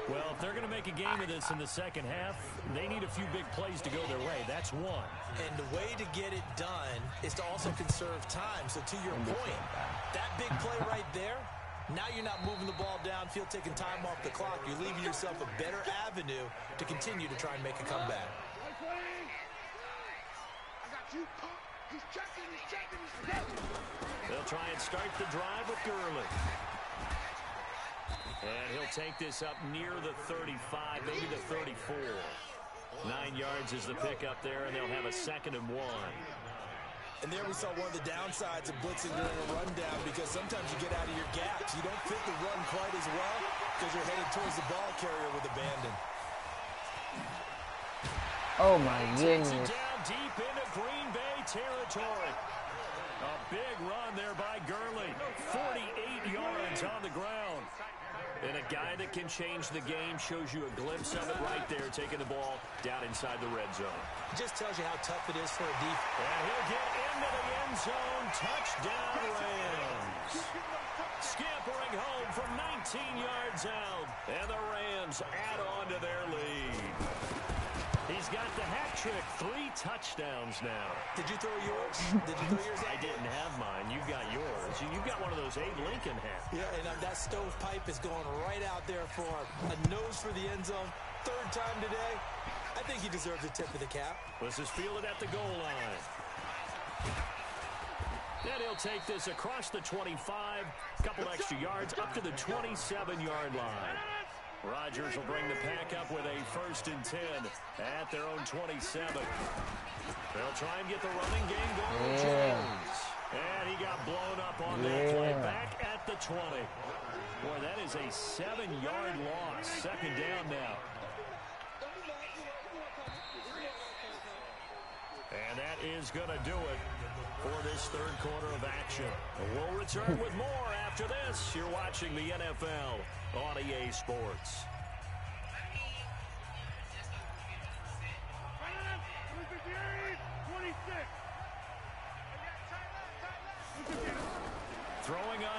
Well, if they're going to make a game of this in the second half, they need a few big plays to go their way. That's one. And the way to get it done is to also conserve time. So to your point, that big play right there, now you're not moving the ball downfield, taking time off the clock. You're leaving yourself a better avenue to continue to try and make a comeback. I got you. He's checking, he's checking, he's checking. They'll try and start the drive with Gurley. And he'll take this up near the 35, maybe the 34. 9 yards is the pickup there, and they'll have a 2nd and 1. And there we saw one of the downsides of blitzing during a rundown, because sometimes you get out of your gaps. You don't fit the run quite as well because you're headed towards the ball carrier with abandon. Oh my goodness. Down deep into Green Bay territory. A big run there by Gurley. 48 yards on the ground. And a guy that can change the game, shows you a glimpse of it right there, taking the ball down inside the red zone. It just tells you how tough it is for a defense. And he'll get into the end zone. Touchdown Rams. Scampering home from 19 yards out. And the Rams add on to their lead. He's got the hat trick. 3 touchdowns now. Did you throw yours? Did you throw yours? I didn't have mine. You got yours. You've got one of those Abe Lincoln hats. Yeah, and that stovepipe is going right out there for a nose for the end zone. 3rd time today. I think he deserves a tip of the cap. This is fielded at the goal line. Then he'll take this across the 25. Couple extra yards up to the 27-yard line. Rodgers will bring the pack up with a 1st and 10 at their own 27. They'll try and get the running game going with Jones. And he got blown up on that play back at the 20. Boy, that is a 7-yard loss. 2nd down now. And that is going to do it for this 3rd quarter of action. We'll return with more after this. You're watching the NFL on EA Sports.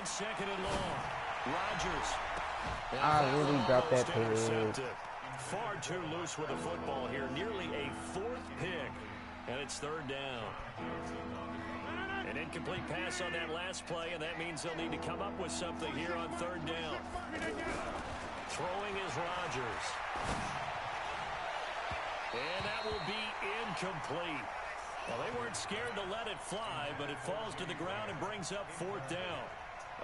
it's 2nd and long. Rodgers. I really dropped that pick. Intercepted. Far too loose with the football here. Nearly a 4th pick. And it's 3rd down. An incomplete pass on that last play, and that means they'll need to come up with something here on 3rd down. Throwing is Rodgers. And that will be incomplete. Well, they weren't scared to let it fly, but it falls to the ground and brings up 4th down.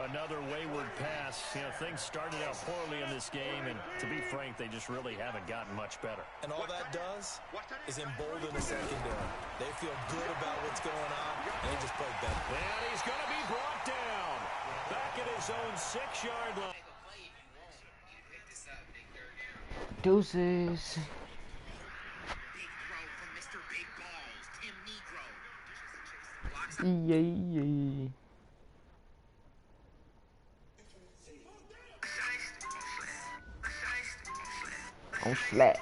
Another wayward pass. You know, things started out poorly in this game, and to be frank, they just really haven't gotten much better. And all that does is embolden the secondary. They feel good about what's going on, and they just play better. And he's going to be brought down. Back at his own 6-yard line. Deuces. Yeah. I'm flat.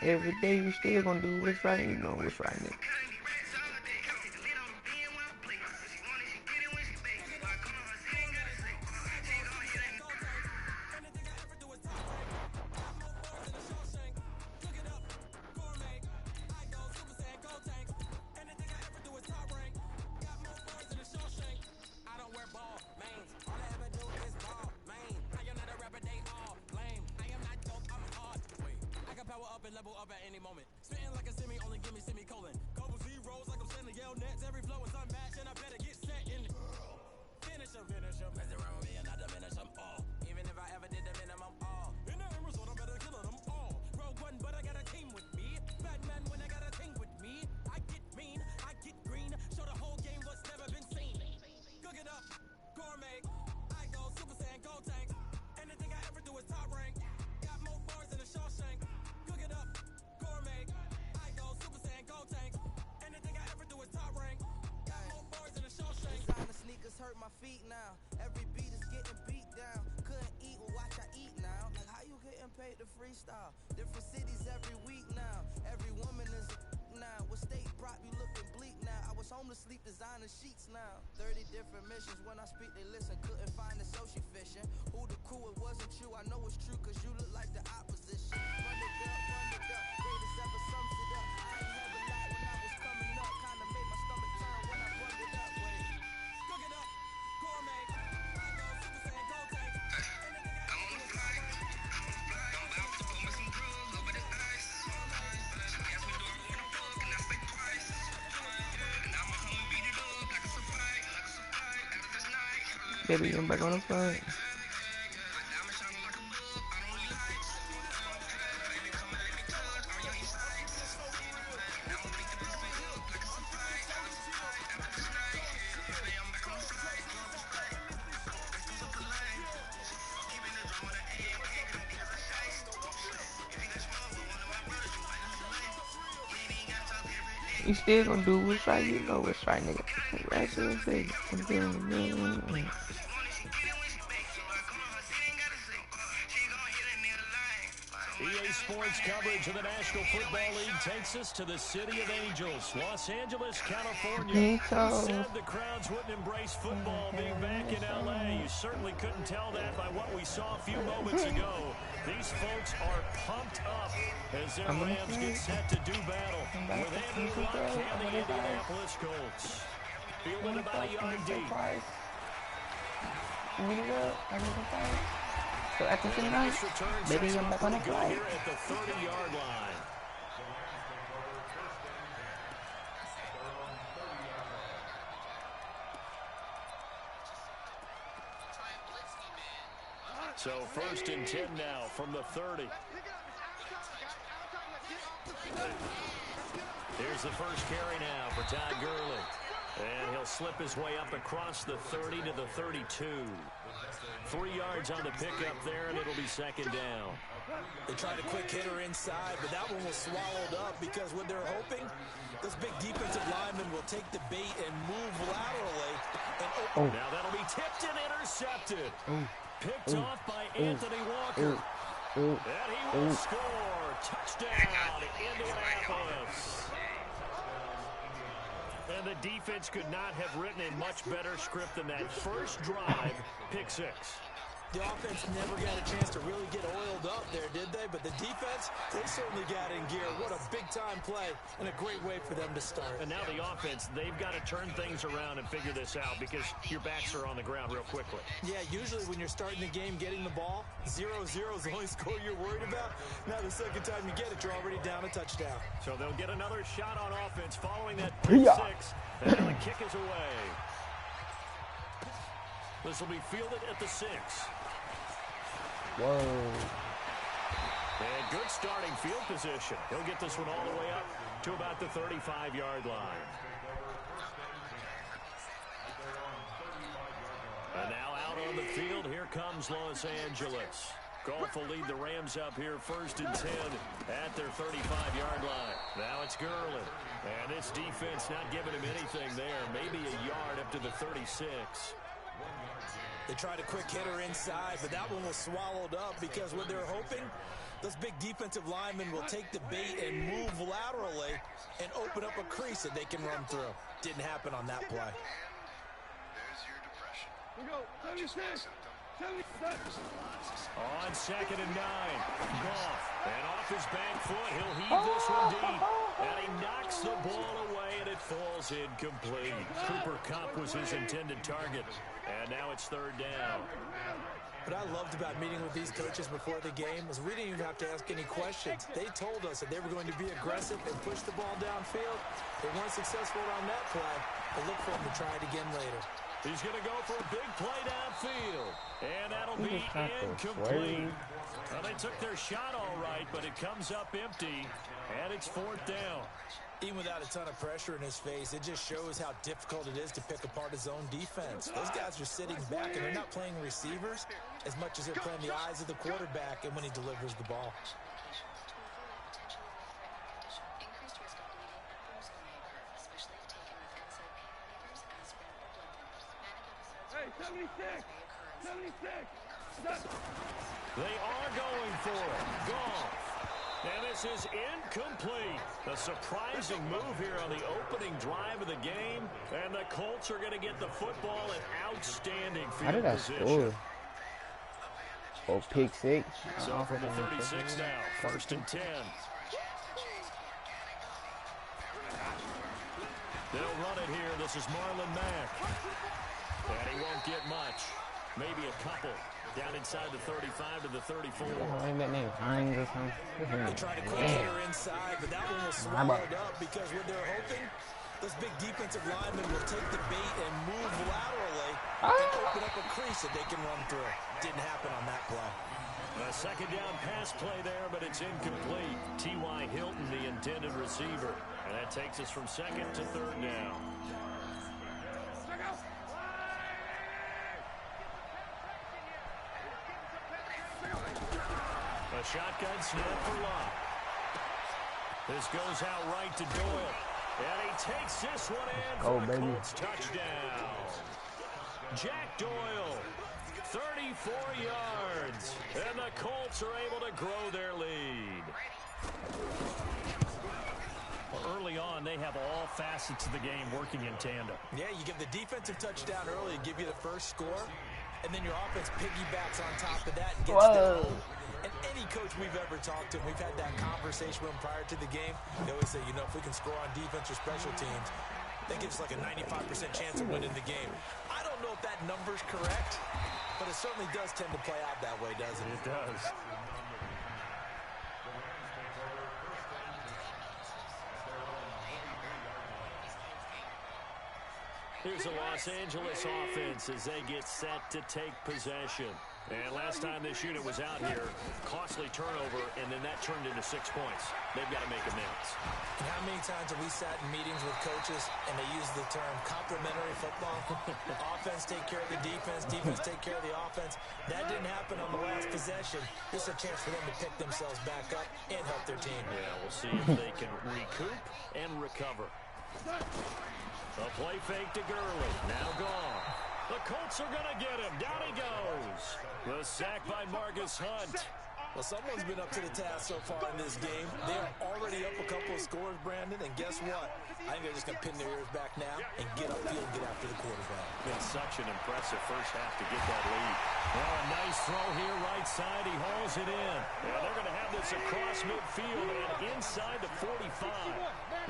Every day you still gonna do what's right, and you know what's right, nigga. Hurt my feet now. Every beat is getting beat down. Couldn't eat, well watch I eat now. Like how you getting paid to freestyle? Different cities every week now. Every woman is a now. With state prop you looking bleak now. I was home to sleep designer sheets now. 30 different missions. When I speak they listen. Couldn't find it so she fishing. Who the crew, it wasn't you. I know it's true cause you look like the opposition. Run it up. Greatest ever sums it up. I ain't have a lot when I was coming up. Kinda made my stomach turn when I run it up. Baby, I'm back on the front. You still gonna do what's right, you know what's right, nigga. That's what it is. EA Sports coverage of the National Football League takes us to the City of Angels, Los Angeles, California. Who said the crowds wouldn't embrace football being back in LA? You certainly couldn't tell that by what we saw a few moments ago. These folks are pumped up as their Rams get set to do battle with Andrew Luck and the Indianapolis Colts. Fielded about a yard deep. So at the same time, maybe I'm back on the flight. Here at the 30-yard line. So 1st and 10 now from the 30. Here's the first carry now for Todd Gurley. And he'll slip his way up across the 30 to the 32. 3 yards on the pickup there, and it'll be 2nd down. They tried a quick hitter inside, but that one was swallowed up because what they're hoping, this big defensive lineman will take the bait and move laterally. And Now that'll be tipped and intercepted. Picked off by Anthony Walker. And he will score. Touchdown, Indianapolis. And the defense could not have written a much better script than that. First drive, pick 6. The offense never got a chance to really get oiled up there, did they? But the defense, they certainly got in gear. What a big-time play and a great way for them to start. And now the offense, they've got to turn things around and figure this out because your backs are on the ground real quickly. Yeah, usually when you're starting the game getting the ball, 0-0 is the only score you're worried about. Now the second time you get it, you're already down a touchdown. So they'll get another shot on offense following that pick 6. And then the kick is away. This will be fielded at the 6. Whoa. And good starting field position. He'll get this one all the way up to about the 35-yard line. And now out on the field, here comes Los Angeles. Goff will lead the Rams up here 1st and 10 at their 35-yard line. Now it's Gurley. And this defense not giving him anything there. Maybe a yard up to the 36. They tried a quick hitter inside, but that one was swallowed up because what they're hoping, those big defensive linemen will take the bait and move laterally and open up a crease that they can run through. Didn't happen on that play. We go. 76. 76. On 2nd and 9. Goff. And off his back foot, he'll heave this one deep. And he knocks the ball away, and it falls incomplete. Cooper Kupp was his intended target. And now it's 3rd down. What I loved about meeting with these coaches before the game was we didn't even have to ask any questions. They told us that they were going to be aggressive and push the ball downfield. They weren't successful on that play, but look for them to try it again later. He's going to go for a big play downfield. And that'll be incomplete. Well, they took their shot all right, but it comes up empty, and it's 4th down. Even without a ton of pressure in his face, it just shows how difficult it is to pick apart his own defense. Those guys are sitting back, and they're not playing receivers as much as they're playing the eyes of the quarterback and when he delivers the ball. Hey, 76. 76. They are going for it. Goff. And this is incomplete. A surprising move here on the opening drive of the game. And the Colts are going to get the football in outstanding field position. How did I score? Oh, pick 6. So from the 36 now, 1st and 10. They'll run it here. This is Marlon Mack. And he won't get much. Maybe a couple. Down inside the 35 to the 34. They tried a quick hitter inside, but that one was swallowed up because what they're hoping, those big defensive linemen will take the bait and move laterally and open up a crease that they can run through. Didn't happen on that play. A 2nd down pass play there, but it's incomplete. T.Y. Hilton, the intended receiver. And that takes us from 2nd to 3rd down. A shotgun snap for Locke. This goes out right to Doyle. And he takes this one in for the Colts touchdown. Jack Doyle, 34 yards. And the Colts are able to grow their lead. Well, early on, they have all facets of the game working in tandem. Yeah, you give the defensive touchdown early, give you the first score, and then your offense piggybacks on top of that and gets their own. And any coach we've ever talked to, we've had that conversation with them prior to the game. They always say, you know, if we can score on defense or special teams, that gives us like a 95% chance of winning the game. I don't know if that number's correct, but it certainly does tend to play out that way, doesn't it? It does. Here's the Los Angeles offense as they get set to take possession. And last time this unit was out here, costly turnover, and then that turned into 6 points. They've got to make amends. And how many times have we sat in meetings with coaches and they use the term complementary football? Offense take care of the defense, defense take care of the offense. That didn't happen on the last possession. This is a chance for them to pick themselves back up and help their team. Yeah, we'll see if they can recoup and recover. A play fake to Gurley. Now gone. The Colts are going to get him. Down he goes. The sack by Marcus Hunt. Well, someone's been up to the task so far in this game. They're already up a couple of scores, Brandon, and guess what? I think they're just going to pin their ears back now and get upfield and get after the quarterback. Been such an impressive first half to get that lead. Well, a nice throw here, right side. He hauls it in. Yeah, they're going to have this across midfield and inside the 45.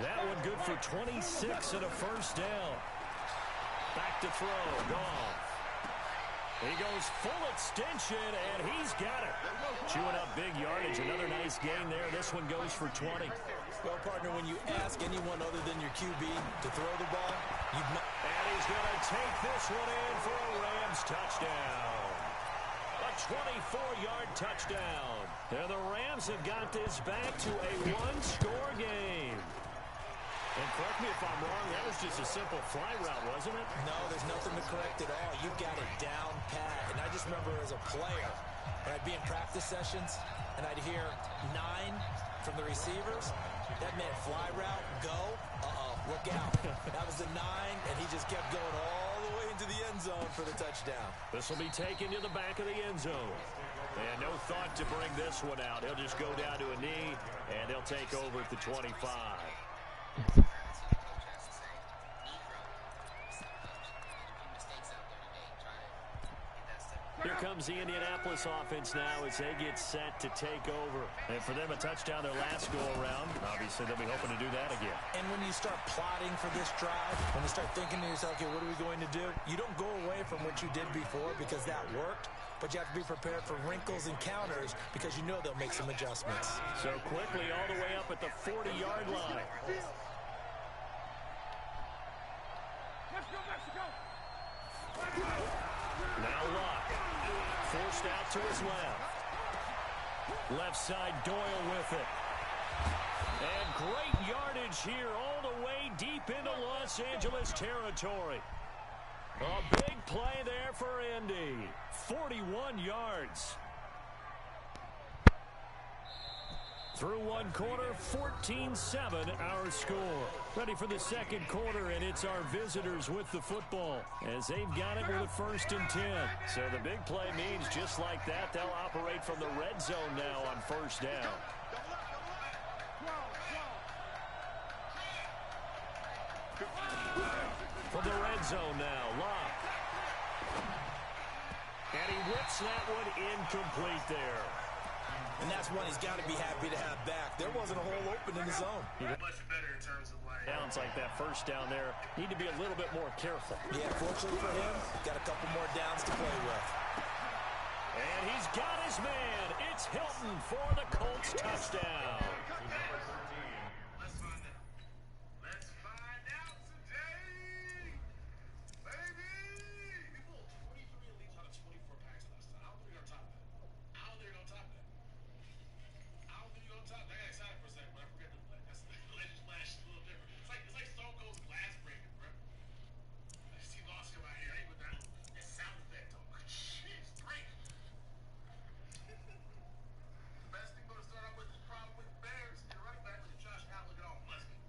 That one good for 26 and a first down. Back to throw. Goff. He goes full extension, and he's got it. Chewing up big yardage. Another nice gain there. This one goes for 20. Well, partner, when you ask anyone other than your QB to throw the ball, and he's going to take this one in for a Rams touchdown. A 24-yard touchdown. And the Rams have got this back to a one-score game. And correct me if I'm wrong, that was just a simple fly route, wasn't it? No, there's nothing to correct at all. You got it down pat. And I just remember as a player, when I'd be in practice sessions, and I'd hear 9 from the receivers. That meant fly route, go, look out. That was the 9, and he just kept going all the way into the end zone for the touchdown. This will be taken to the back of the end zone. And no thought to bring this one out. He'll just go down to a knee, and he'll take over at the 25. Here comes the Indianapolis offense now as they get set to take over. And for them, a touchdown their last go-around. Obviously, they'll be hoping to do that again. And when you start plotting for this drive, when you start thinking to yourself, okay, what are we going to do? You don't go away from what you did before because that worked, but you have to be prepared for wrinkles and counters because you know they'll make some adjustments. So quickly all the way up at the 40-yard line. Let's go, Mexico! Now Luck. Forced out to his left. Left side, Doyle with it. And great yardage here all the way deep into Los Angeles territory. A big play there for Indy. 41 yards. Through one quarter, 14-7 our score. Ready for the second quarter, and it's our visitors with the football as they've got it with a 1st and 10. So the big play means just like that, they'll operate from the red zone now on 1st down. From the red zone now, Locke. And he whips that one incomplete there. And that's one he's got to be happy to have back. There wasn't a hole open in the zone. Much better in terms of like Downs like that first down there, need to be a little bit more careful. Yeah, fortunately for him, got a couple more downs to play with. And he's got his man. It's Hilton for the Colts touchdown. Let's find out. Let's find out today, baby. We pulled 23 elites out of 24 packs last time. I don't think we're gonna top that. I don't think we're gonna top that. I don't think we're gonna top that. I got excited for a second, but I forgot to play. That's the legend flash is a little different. It's like Stone Cold's glass breaking, bro. I see Lost come out here. I ain't with that sound effect on. Shit, it's breaking. The best thing we're gonna start out with is problem with the Bears. You're right back with Josh Allen looking all musky.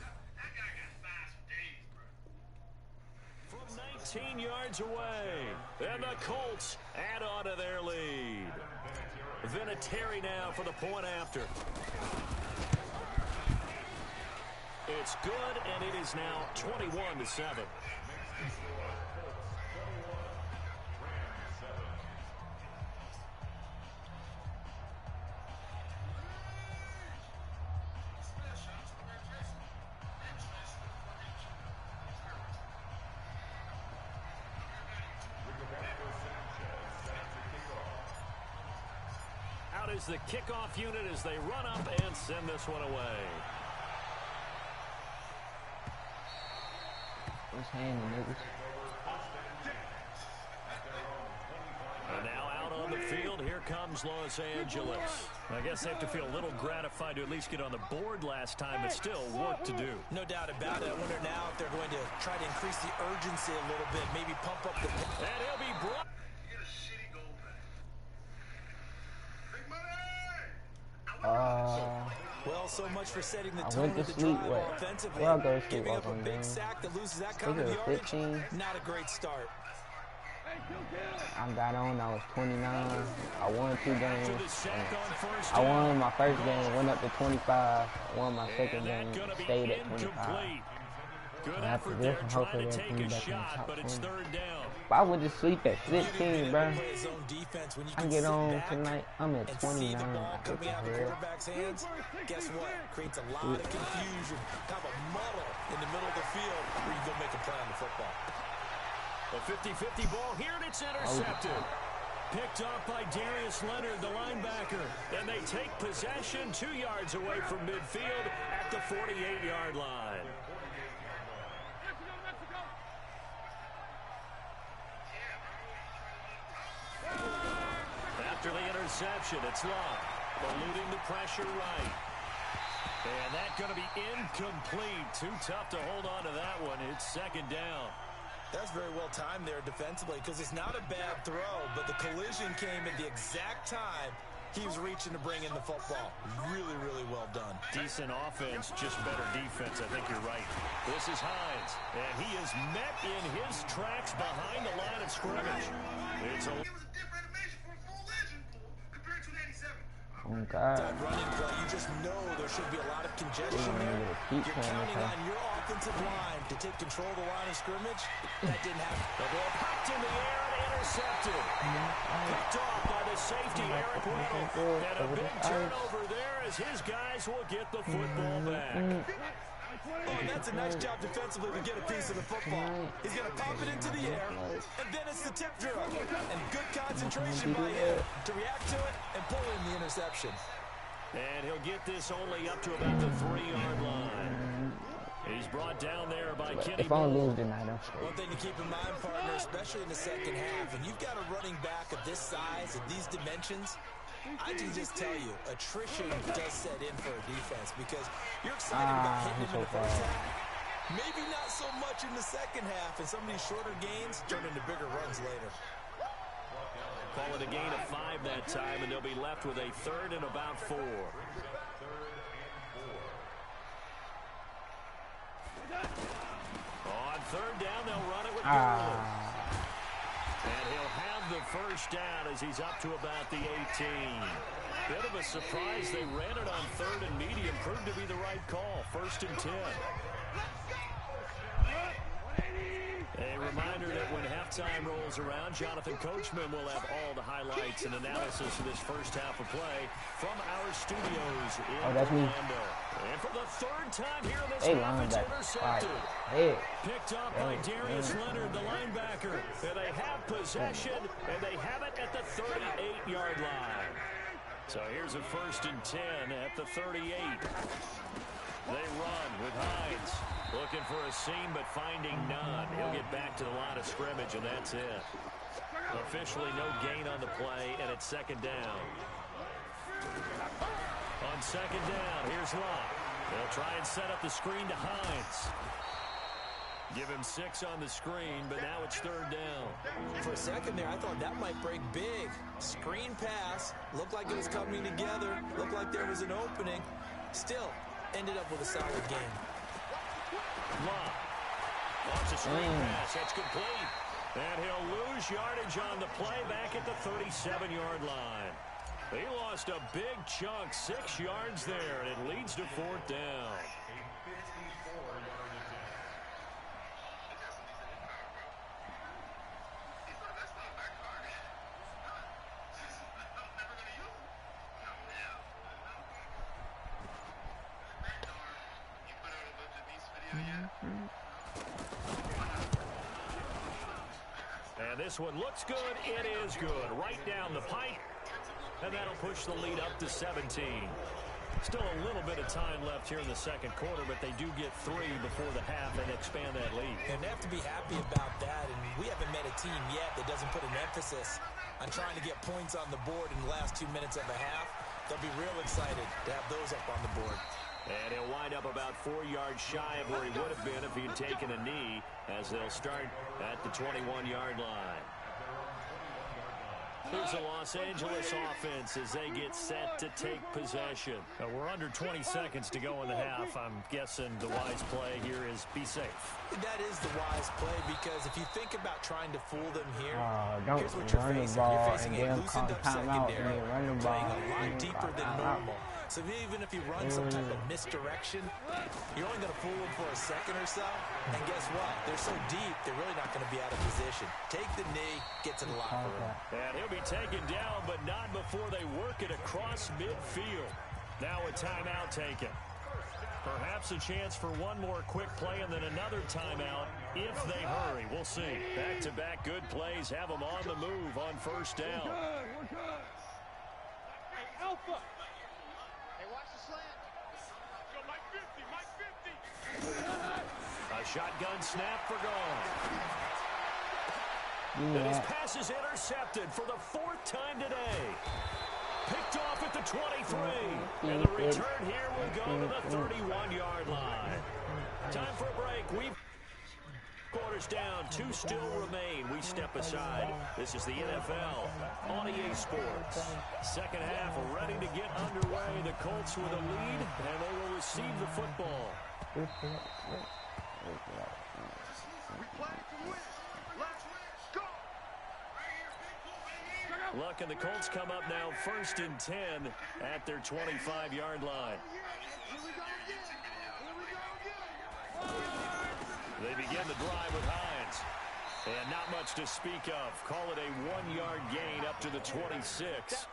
That guy got thighs for days, bro. From 19 yards away, and the Colts add on to their lead. Vinatieri now for the point after. It's good, and it is now 21-7. Out is the kickoff unit as they run up and send this one away. What's happening, niggas? And now out on the field, here comes Los Angeles. I guess they have to feel a little gratified to at least get on the board last time, but still work to do. No doubt about it. I wonder now if they're going to try to increase the urgency a little bit, maybe pump up the... And he'll be brought... Get a shitty goal back. Big money! Well, so much for setting the I tone went to of the sleep, drive wait. offensively. Well, I'll go to sleep Giving while up a I'm big doing. sack that loses that kind of Figure yardage, 15. not a great start. I got on, I was 29. I won 2 games. After the sack on first I down. won my first game, went up to 25. I won my second And game, gonna be stayed at 25. incomplete. Good And after effort this there one, trying hopefully to they'll take be a back in the shot, top but it's 20. third down. If I went to sleep at 15, bro, I get on tonight, I'm at 29. What the hell? Quarterback's hands, guess what? Creates a lot of confusion, kind of a muddle in the middle of the field where you go make a play on the football. A 50-50 ball here, and it's intercepted. Picked off by Darius Leonard, the linebacker. And they take possession 2 yards away from midfield at the 48-yard line. After the interception, it's Locke, eluding the pressure right. And that's going to be incomplete. Too tough to hold on to that one. It's second down. That's very well timed there defensively because it's not a bad throw, but the collision came at the exact time he was reaching to bring in the football. Really, really well done. Decent offense, just better defense. I think you're right. This is Hines, and he is met in his tracks behind the line of scrimmage. It's a... Oh, God. That running play, you just know there should be a lot of congestion there. You're counting on your offensive line to take control of the line of scrimmage. That didn't happen. The ball popped in the air and intercepted. Picked off by the safety, Eric Weddle. And a big turnover there as his guys will get the football back. Oh, and that's a nice job defensively to get a piece of the football. He's going to pop it into the air, and then it's the tip drill. And good concentration by him to react to it and pull in the interception. And he'll get this only up to about the 3-yard line. He's brought down there by Kenny If I Moore. lose tonight, I'm straight. One thing to keep in mind, partner, especially in the second half, and you've got a running back of this size and these dimensions, I can just tell you, attrition does set in for a defense because you're excited about hitting him in the first half. Maybe not so much in the second half, and some of these shorter gains turn into bigger runs later. Call it a gain of 5 that time, and they'll be left with a 3rd and about 4. On 3rd down, they'll run it with Garland. And he'll have the first down as he's up to about the 18. Bit of a surprise. They ran it on 3rd and medium. Proved to be the right call. 1st and 10. A reminder that when halftime rolls around, Jonathan Coachman will have all the highlights and analysis of this first half of play from our studios in Orlando. And for the 3rd time here in this half, it's intercepted. Picked up by Darius Leonard, the linebacker. And they have possession, and they have it at the 38-yard line. So here's a 1st and 10 at the 38. They run with Hines. Looking for a seam, but finding none. He'll get back to the line of scrimmage, and that's it. Officially no gain on the play, and it's 2nd down. On 2nd down, here's Locke. They'll try and set up the screen to Hines. Give him 6 on the screen, but now it's 3rd down. For a second there, I thought that might break big. Screen pass. Looked like it was coming together. Looked like there was an opening. Still, ended up with a solid game. Locke. Wants a screen pass. That's complete. And he'll lose yardage on the play back at the 37-yard line. He lost a big chunk, 6 yards there, and it leads to 4th down. And this one looks good. It is good. Right down the pipe. And that'll push the lead up to 17. Still a little bit of time left here in the 2nd quarter, but they do get 3 before the half and expand that lead. And they have to be happy about that. And we haven't met a team yet that doesn't put an emphasis on trying to get points on the board in the last 2 minutes of the half. They'll be real excited to have those up on the board. And he'll wind up about 4 yards shy of where he would have been if he'd taken a knee, as they'll start at the 21-yard line. Here's the Los Angeles offense as they get set to take possession. We're under 20 seconds to go in the half. I'm guessing the wise play here is be safe. That is the wise play because if you think about trying to fool them here, here's what run you're the facing. ball You're facing and a then loosened up secondary run the playing ball, a lot deeper than normal. So even if you run some type of misdirection, you're only going to fool them for a second or so. And guess what? They're so deep, they're really not going to be out of position. Take the knee, get to the locker room. And he'll be taken down, but not before they work it across midfield. Now a timeout taken. Perhaps a chance for one more quick play and then another timeout if they hurry. We'll see. Back-to-back good plays have them on the move on first down. Hey, Alpha. Hey, watch the slant. Go, Mike 50, Mike 50. A shotgun snap for gone. And his pass is intercepted for the 4th time today. Picked off at the 23. And the return here will go to the 31-yard line. Time for a break. We've quarters down. 2 still remain. We step aside. This is the NFL on EA Sports. Second half ready to get underway. The Colts with a lead, and they will receive the football. We play to win. Let's go. Luck, and the Colts come up now 1st and 10 at their 25-yard line. Here we go again. Here we go again. They begin the drive with Hines. And not much to speak of. Call it a 1-yard gain up to the 26.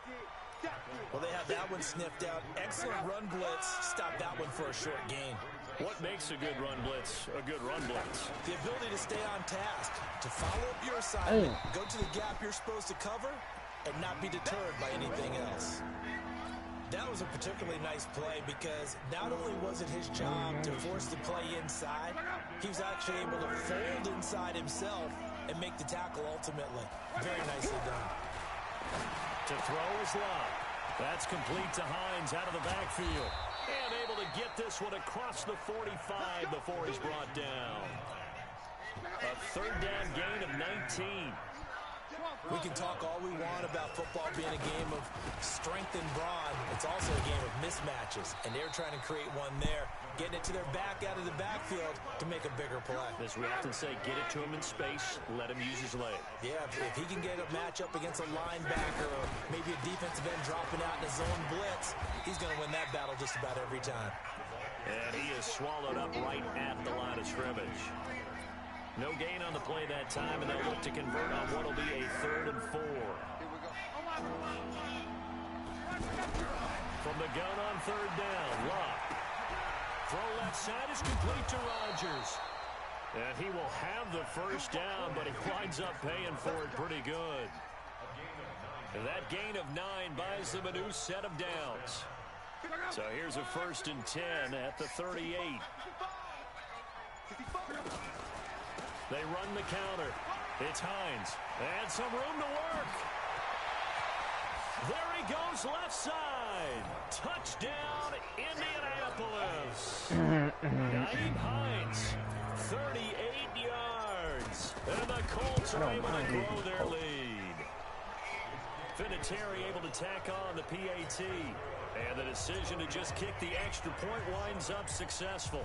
Well, they have that one sniffed out. Excellent run blitz. Stop that one for a short gain. What makes a good run blitz a good run blitz? The ability to stay on task, to follow up your assignment, go to the gap you're supposed to cover, and not be deterred by anything else. That was a particularly nice play because not only was it his job to force the play inside, he was actually able to fold inside himself and make the tackle ultimately. Very nicely done. To throw is Love. That's complete to Hines out of the backfield. And able to get this one across the 45 before he's brought down. A 3rd down gain of 19. We can talk all we want about football being a game of strength and brawn. It's also a game of mismatches, and they're trying to create one there, getting it to their back out of the backfield to make a bigger play. As we often say, get it to him in space, let him use his leg. Yeah, if he can get a matchup against a linebacker or maybe a defensive end dropping out in a zone blitz, he's going to win that battle just about every time. And he is swallowed up right at the line of scrimmage. No gain on the play that time, and they'll look to convert on what will be a 3rd and 4. From the gun on 3rd down, Luck. Throw left side is complete to Rodgers. And he will have the 1st down, but he winds up paying for it pretty good. And that gain of 9 buys them a new set of downs. So here's a 1st and 10 at the 38. They run the counter. It's Hines. And some room to work. There he goes left side. Touchdown, Indianapolis. Naeem Hines, 38 yards. And the Colts are able to grow their lead. Vinatieri able to tack on the PAT. And the decision to just kick the extra point winds up successful.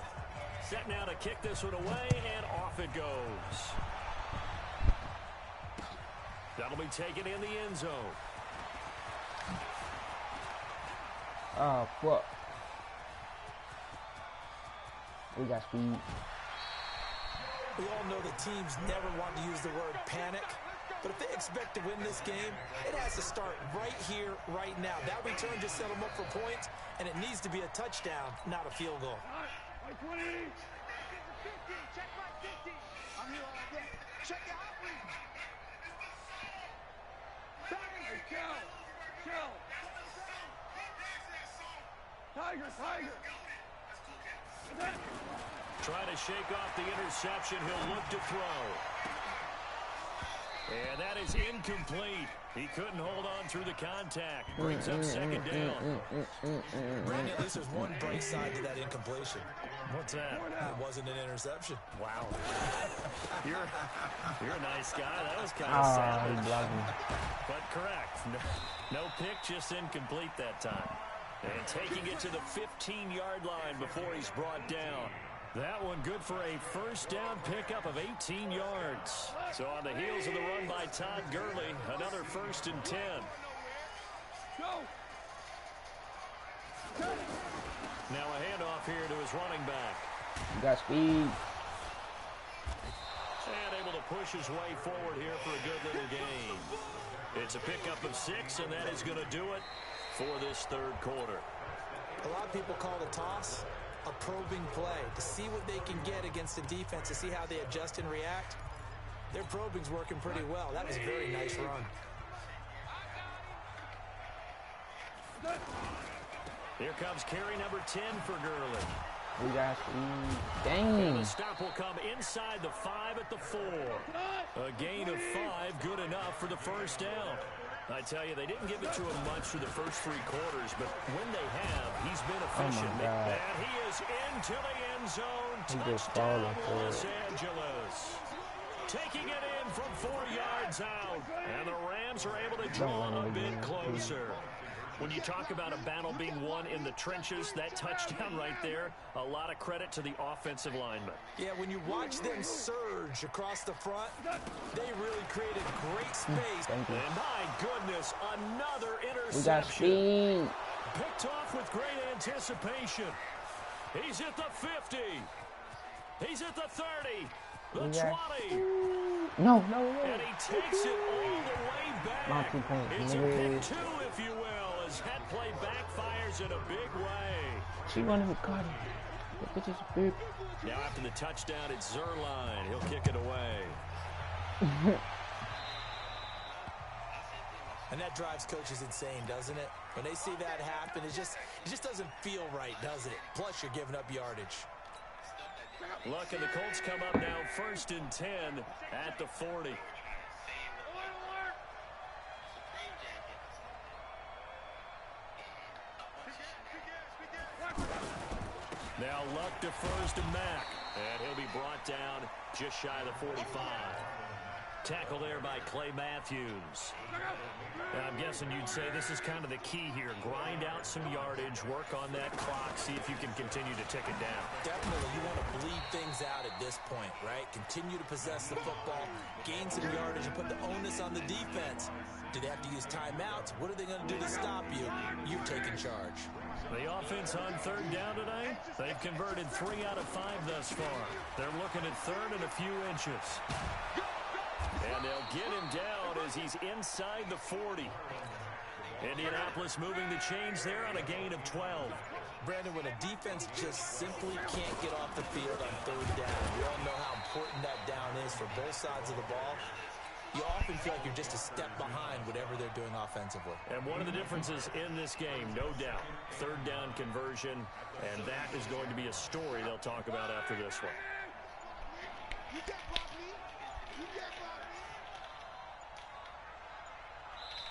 Set now to kick this one away, and off it goes. That'll be taken in the end zone. Oh, fuck. We got speed. We all know that teams never want to use the word panic, but if they expect to win this game, it has to start right here, right now. That return just set them up for points, and it needs to be a touchdown, not a field goal. 20. Check my 50. I'm here all day. Check your hot read. Hey, kill. Tiger. Trying to shake off the interception. He'll look to throw. And that is incomplete. He couldn't hold on through the contact. Brings up second down. Brandon, at least there's one bright side to that incompletion. What's that? It wasn't an interception. Wow. You're a nice guy. That was kind of sad. But correct. No pick, just incomplete that time. And taking it to the 15-yard line before he's brought down. That one good for a first down pickup of 18 yards. So on the heels of the run by Todd Gurley, another 1st and 10. Now a handoff here to his running back. You got speed. And able to push his way forward here for a good little gain. It's a pickup of 6, and that is going to do it for this third quarter. A lot of people call the toss a probing play to see what they can get against the defense, to see how they adjust and react. Their probing's working pretty well. That was a very nice run. Here comes carry number 10 for Gurley. We got speed. Dang. The stop will come inside the 5 at the 4. A gain of 5, good enough for the first down. I tell you, they didn't give it to him much through the first 3 quarters, but when they have, he's been efficient. And he is into the end zone. Touchdown, Los Angeles. Taking it in from 4 yards out. And the Rams are able to draw a bit closer. When you talk about a battle being won in the trenches, that touchdown right there, a lot of credit to the offensive linemen. Yeah, when you watch them surge across the front, they really created great space. And my goodness, another interception. We got speed. Picked off with great anticipation. He's at the 50. He's at the 30. The 20. No. And he takes it all the way back. It's a pick 2, if you will. That play backfires in a big way. She won't even cut it. Look at this big. Now after the touchdown, it's Zerline. He'll kick it away. And that drives coaches insane, doesn't it? When they see that happen, it just doesn't feel right, does it? Plus, you're giving up yardage. Look, and the Colts come up now 1st and 10 at the 40. Now Luck defers to Mack, and he'll be brought down just shy of the 45. Tackle there by Clay Matthews. And I'm guessing you'd say this is kind of the key here. Grind out some yardage, work on that clock, see if you can continue to tick it down. Definitely, you want to bleed things out at this point, right? Continue to possess the football, gain some yardage, and put the onus on the defense. Do they have to use timeouts? What are they going to do to stop you? You've taken charge. The offense on 3rd down tonight, they've converted 3 out of 5 thus far. They're looking at 3rd and a few inches. And they'll get him down as he's inside the 40. Indianapolis moving the chains there on a gain of 12. Brandon, when a defense just simply can't get off the field on 3rd down, we all know how important that down is for both sides of the ball. You often feel like you're just a step behind whatever they're doing offensively. And one of the differences in this game, no doubt, 3rd down conversion, and that is going to be a story they'll talk about after this one.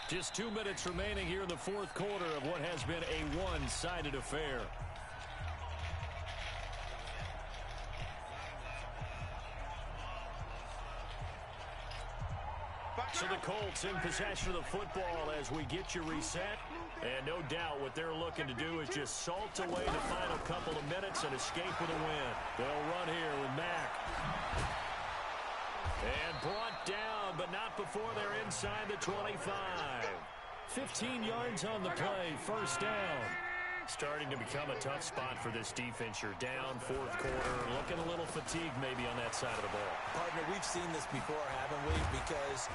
Just 2 minutes remaining here in the 4th quarter of what has been a one-sided affair. So the Colts in possession of the football as we get you reset. And no doubt what they're looking to do is just salt away the final couple of minutes and escape with a win. They'll run here with Mack. And brought down, but not before they're inside the 25. 15 yards on the play, 1st down. Starting to become a tough spot for this defense. You're down 4th quarter, looking a little fatigued maybe on that side of the ball. Partner, we've seen this before, haven't we? Because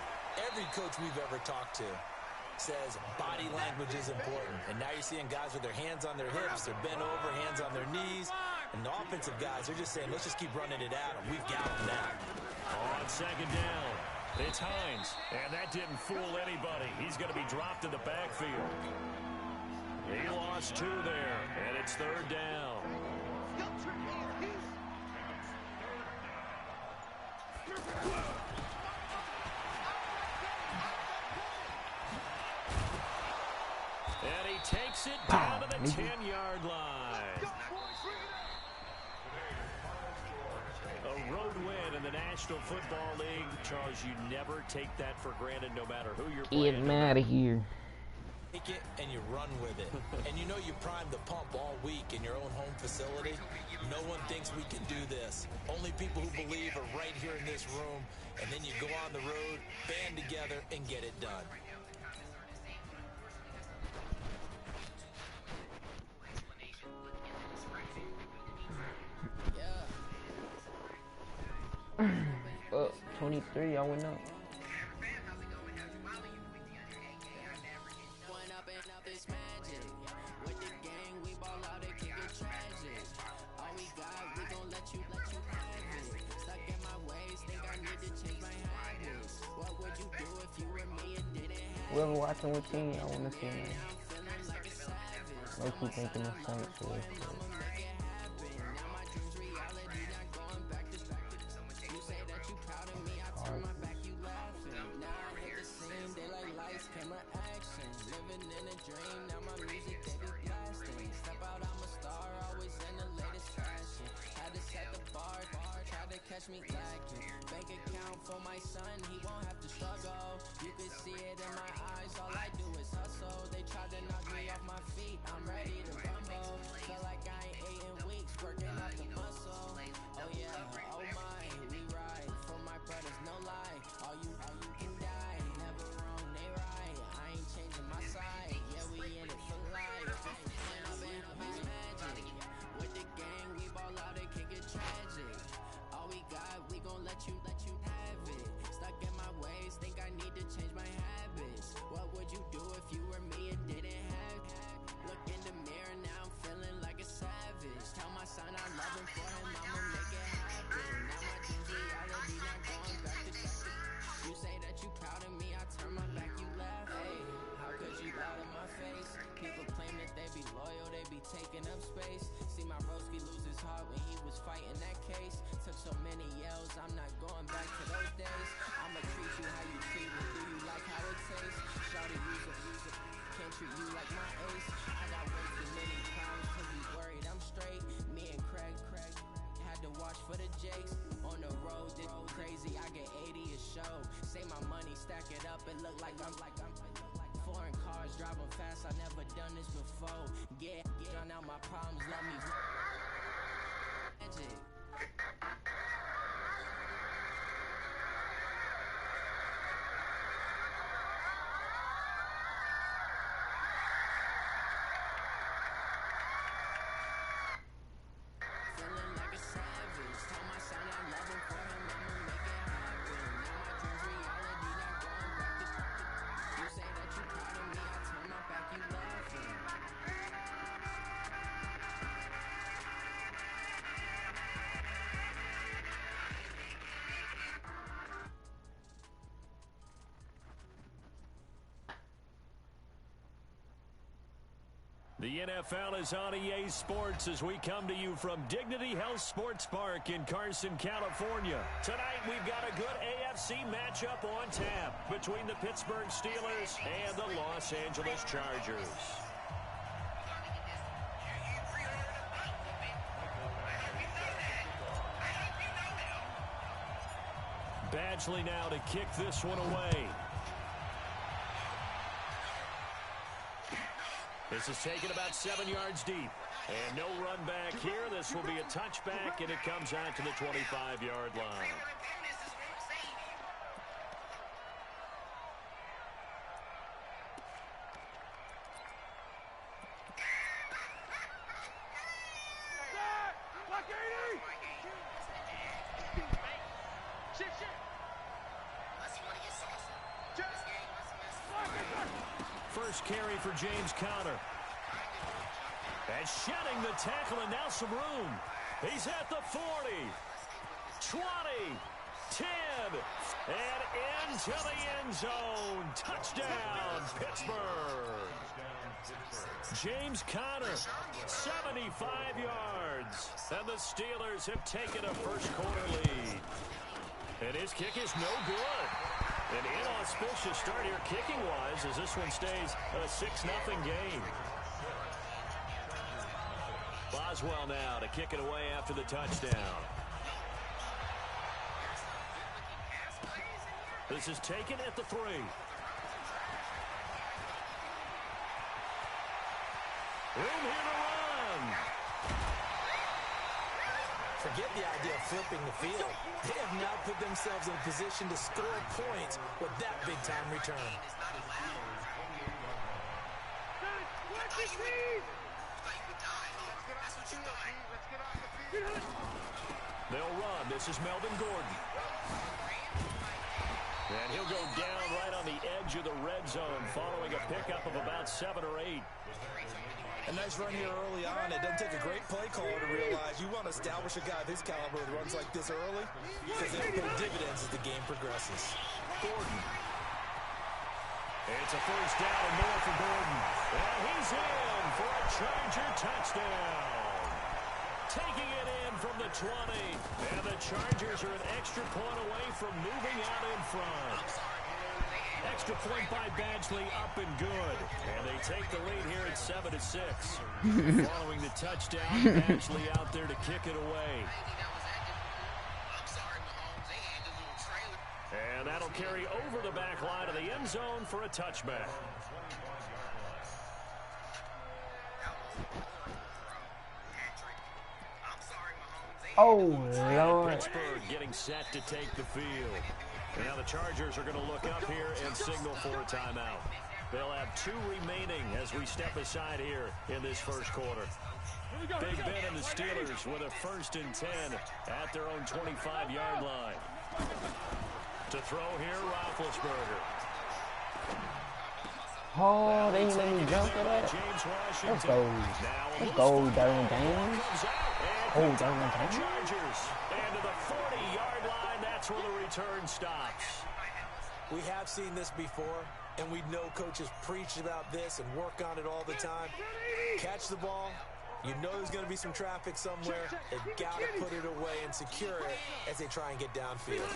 every coach we've ever talked to says body language is important. And now you're seeing guys with their hands on their hips, they're bent over, hands on their knees. And the offensive guys are just saying, let's just keep running it out, and we've got them now. On 2nd down, it's Hines, and that didn't fool anybody. He's going to be dropped in the backfield. He lost 2 there, and it's 3rd down. 10-yard line. A road win in the National Football League. Charles, you never take that for granted no matter who you're playing. Get him out of here. Take it and you run with it. And you know you primed the pump all week in your own home facility. No one thinks we can do this. Only people who believe are right here in this room. And then you go on the road, band together, and get it done. Well, 23, I went up. Whoever watching what team I want to see now. Low-key thinking the Saints real quick. Catch me lacking. Bank account for my son, he won't have to struggle. You can see it in my eyes, all I do is hustle. They tried to knock me off my feet, I'm ready to rumble. Feel like I ain't ate in weeks, working off the muscle. Oh yeah, oh my, we ride for my brothers, no lie. All you can die, never wrong, they right. I ain't changing my side, yeah we in it for life. Magic. With the gang, we ball out, it can get tragic. We got, we gon' let you have it. Stuck in my ways, think I need to change my habits. What would you do if you were me and didn't have? Look in the mirror, now I'm feeling like a savage. Tell my son I love him for him, I'ma make it happen. Now my dreams reality, not going back to check. You say that you proud of me, I turn my back, you laugh. Hey, how could you lie to my face? People claim that they be loyal, they be taking up space. See my broski lose his heart when he was fighting that case. Took so many yells, I'm not going back to those days. I'ma treat you how you treat me, do you like how it tastes? Shawty, use it, can't treat you like my ace. I got way too many problems to be worried I'm straight. Me and Craig had to watch for the Jakes. On the road, did crazy, I get 80 a show. Say my money, stack it up, it look like I'm foreign cars, driving fast, I never done this before. Get drown out my problems, let me magic. Feeling like a savage, tell my son I love him for him, I'ma make it happen. Now my dreams reality, not going back to you say that you proud of me, I turn my back, you laughing. The NFL is on EA Sports as we come to you from Dignity Health Sports Park in Carson, California. Tonight we've got a good AFC matchup on tap between the Pittsburgh Steelers and the Los Angeles Chargers. Badgley now to kick this one away. This is taken about 7 yards deep. And no run back here. This will be a touchback, and it comes out to the 25-yard line. First carry for James Conner. And shedding the tackle, and now some room. He's at the 40, 20, 10, and into the end zone. Touchdown, Pittsburgh. James Conner, 75 yards. And the Steelers have taken a first-quarter lead. And his kick is no good. An inauspicious start here kicking-wise as this one stays a 6-0 game. Boswell now to kick it away after the touchdown. This is taken at the 3. Room here to run. Forget the idea of flipping the field. They have now put themselves in a position to score points with that big-time return. They'll run. This is Melvin Gordon. And he'll go down right on the edge of the red zone following a pickup of about 7 or 8. A nice run here early on. It doesn't take a great play caller to realize you want to establish a guy of his caliber with runs like this early because they'll pay dividends as the game progresses. Gordon. It's a first down and more for Gordon. And he's in for a Charger touchdown. Taking it in from the 20. And the Chargers are an extra point away from moving out in front. Extra point by Badgley up and good. And they take the lead here at 7-6. Following the touchdown, Badgley out there to kick it away. And that'll carry over the back line of the end zone for a touchback. Oh, Lord. Pittsburgh getting set to take the field. And now the Chargers are going to look up here and signal for a timeout. They'll have 2 remaining as we step aside here in this first quarter. Big Ben and the Steelers with a 1st and 10 at their own 25-yard line. To throw here, Roethlisberger. Oh, they let me jump for that. Let's go. Let's go, Darren Daniels. Oh, Darren Daniels. Chargers. And to the 40-yard line, that's where the return stops. We have seen this before, and we know coaches preach about this and work on it all the time. Catch the ball. You know there's going to be some traffic somewhere. They've got to put it away and secure it as they try and get downfield.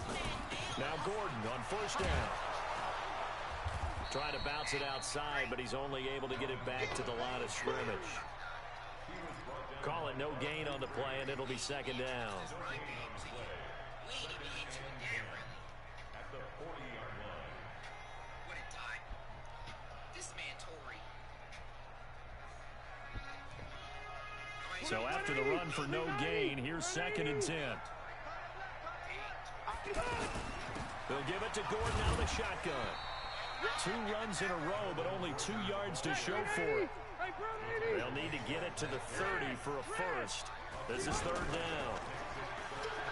Now Gordon on first down. Trying to bounce it outside, but he's only able to get it back to the line of scrimmage. Call it no gain on the play, and it'll be 2nd down. So after the run for no gain, here's 2nd and 10. They'll give it to Gordon out of the shotgun. 2 runs in a row, but only 2 yards to show for it. They'll need to get it to the 30 for a first. This is 3rd down.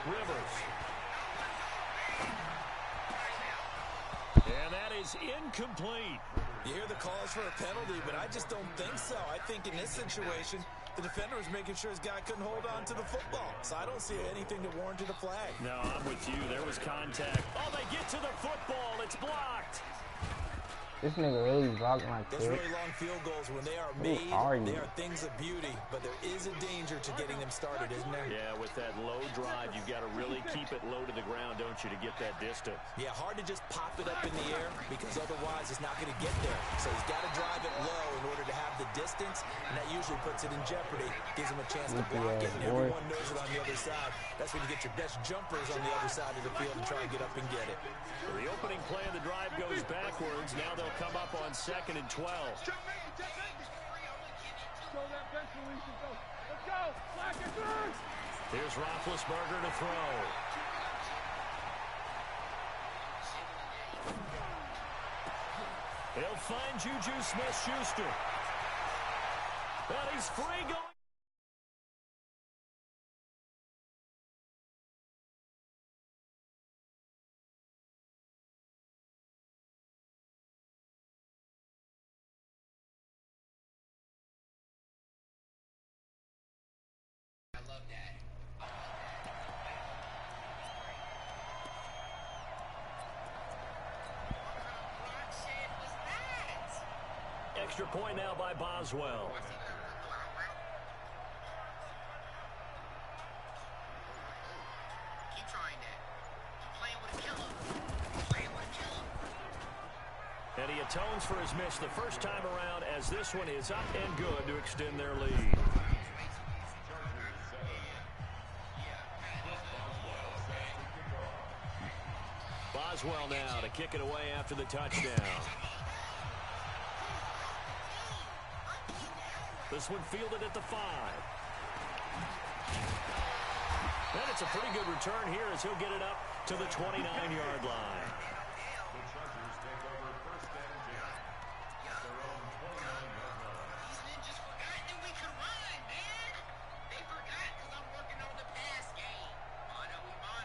Rivers. And that is incomplete. You hear the calls for a penalty, but I just don't think so. I think in this situation, the defender was making sure his guy couldn't hold on to the football. So I don't see anything that warranted a flag. No, I'm with you. There was contact. Oh, they get to the football. It's blocked. This nigga really blocked my Those kid. really long field goals, when they are made, they are things of beauty, but there is a danger to getting them started, isn't there? Yeah, with that low drive, you've got to really keep it low to the ground, don't you, to get that distance. Yeah, hard to just pop it up in the air because otherwise it's not going to get there. So he's got to drive it low in order to have the distance, and that usually puts it in jeopardy, gives him a chance to block it, and everyone knows it on the other side. That's when you get your best jumpers on the other side of the field and try and get up and get it. So the opening play of the drive goes backwards. Now they'll come up on 2nd and 12. Here's Roethlisberger to throw. He'll find Juju Smith-Schuster. And he's free going. Extra point now by Boswell. Keep trying that. Playing with a killer. Playing with a killer. And he atones for his miss the first time around as this one is up and good to extend their lead. Boswell now to kick it away after the touchdown. This one fielded at the 5. And it's a pretty good return here as he'll get it up to the 29-yard line.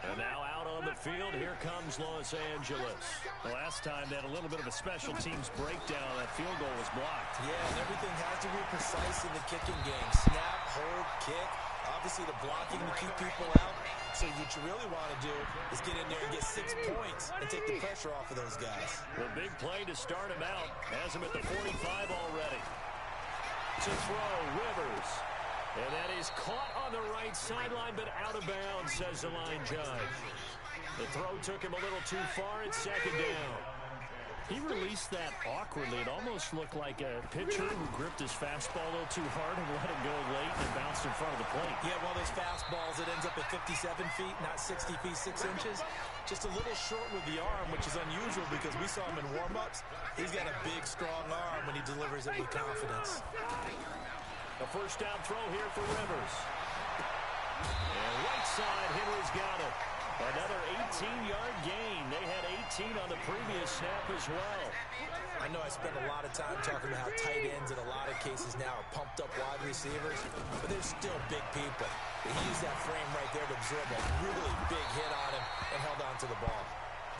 And now out on the field, here comes Los Angeles. The last time they had a little bit of a special teams breakdown. That field goal was blocked. Yeah, and everything has to be precise in the kicking game. Snap, hold, kick. Obviously, the blocking to keep people out. So what you really want to do is get in there and get 6 points and take the pressure off of those guys. The big play to start him out has him at the 45 already. To throw, Rivers. And that is caught on the right sideline, but out of bounds, says the line judge. The throw took him a little too far. It's second down. He released that awkwardly. It almost looked like a pitcher who gripped his fastball a little too hard and let it go late and bounced in front of the plate. Yeah, one of those fastballs that ends up at 57 feet, not 60 feet, 6 inches. Just a little short with the arm, which is unusual because we saw him in warm-ups. He's got a big, strong arm when he delivers it with confidence. A first down throw here for Rivers. And right side, Henry's got it. Another 18-yard gain. They had 18 on the previous snap as well. I know I spent a lot of time talking about how tight ends in a lot of cases now are pumped up wide receivers, but they're still big people. He used that frame right there to absorb a really big hit on him and held on to the ball.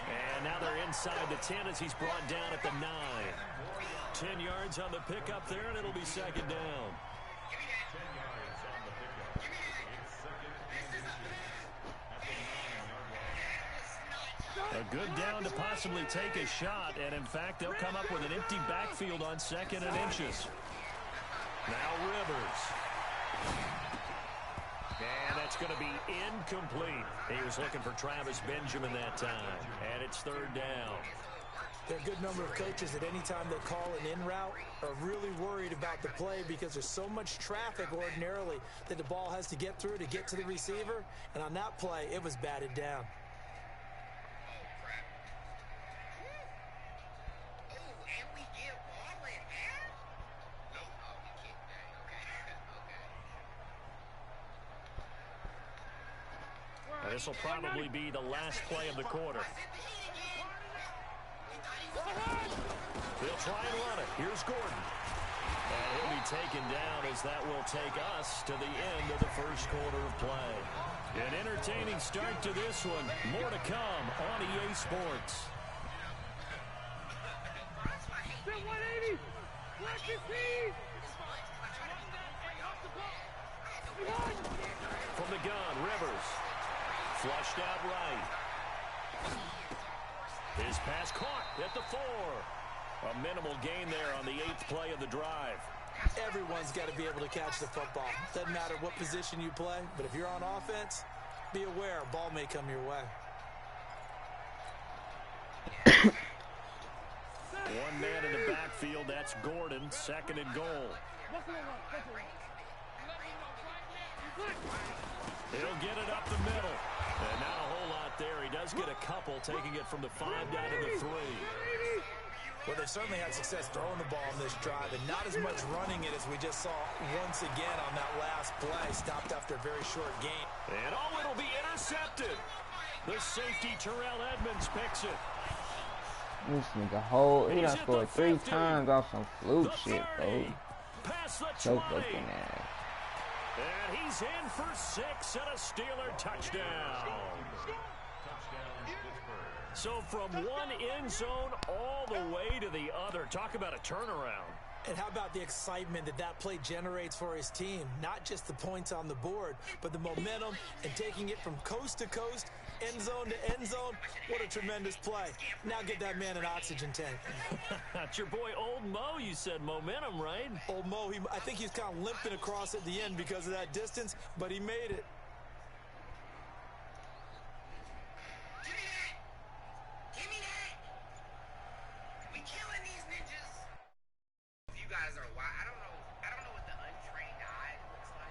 And now they're inside the 10 as he's brought down at the 9. 10 yards on the pickup there, and it'll be second down. A good down to possibly take a shot, and in fact, they'll come up with an empty backfield on 2nd and inches. Now Rivers. And that's going to be incomplete. He was looking for Travis Benjamin that time, and it's third down. There are a good number of coaches that any time they call an in route are really worried about the play because there's so much traffic ordinarily that the ball has to get through to get to the receiver, and on that play, it was batted down. This will probably be the last play of the quarter. They'll try and run it. Here's Gordon. And he'll be taken down as that will take us to the end of the first quarter of play. An entertaining start to this one. More to come on EA Sports. From the gun, Rivers. Flushed out right. His pass caught at the 4. A minimal gain there on the 8th play of the drive. Everyone's got to be able to catch the football. Doesn't matter what position you play, but if you're on offense, be aware a ball may come your way. One man in the backfield, that's Gordon, 2nd and goal. He'll get it up the middle. And not a whole lot there. He does get a couple, taking it from the 5 down to the 3. Well, they've certainly had success throwing the ball in this drive, and not as much running it as we just saw once again on that last play. Stopped after a very short gain. And it'll be intercepted. The safety, Terrell Edmonds, picks it. This nigga he done scored 3 times off some fluke shit, bro. Past the 20. So fucking ass. And he's in for 6 and a Steeler touchdown. So from one end zone all the way to the other. Talk about a turnaround. And how about the excitement that play generates for his team? Not just the points on the board, but the momentum and taking it from coast to coast, end zone to end zone. What a tremendous play. Now get that man an oxygen tank. That's your boy Old Mo, you said. Momentum, right? Old Mo, I think he's kind of limping across at the end because of that distance, but he made it.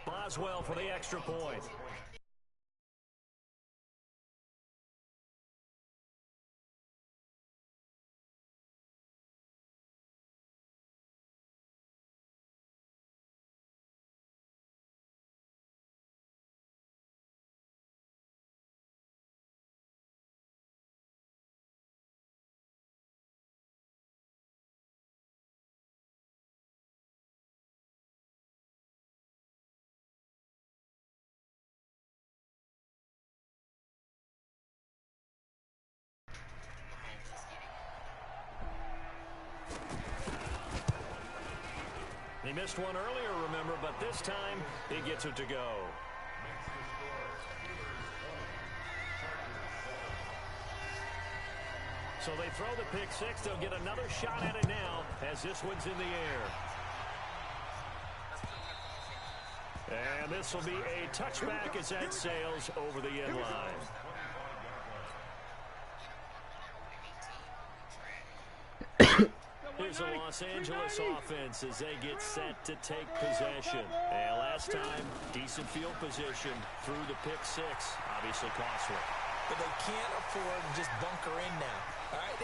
Boswell for the extra point. missed one earlier, remember, but this time he gets it to go. So they throw the pick six. They'll get another shot at it now as this one's in the air. And this will be a touchback as that sails over the end line. Here's the Los Angeles offense as they get set to take possession. And last time, decent field position through the pick six. Obviously costly. But they can't afford to just bunker in now. All right,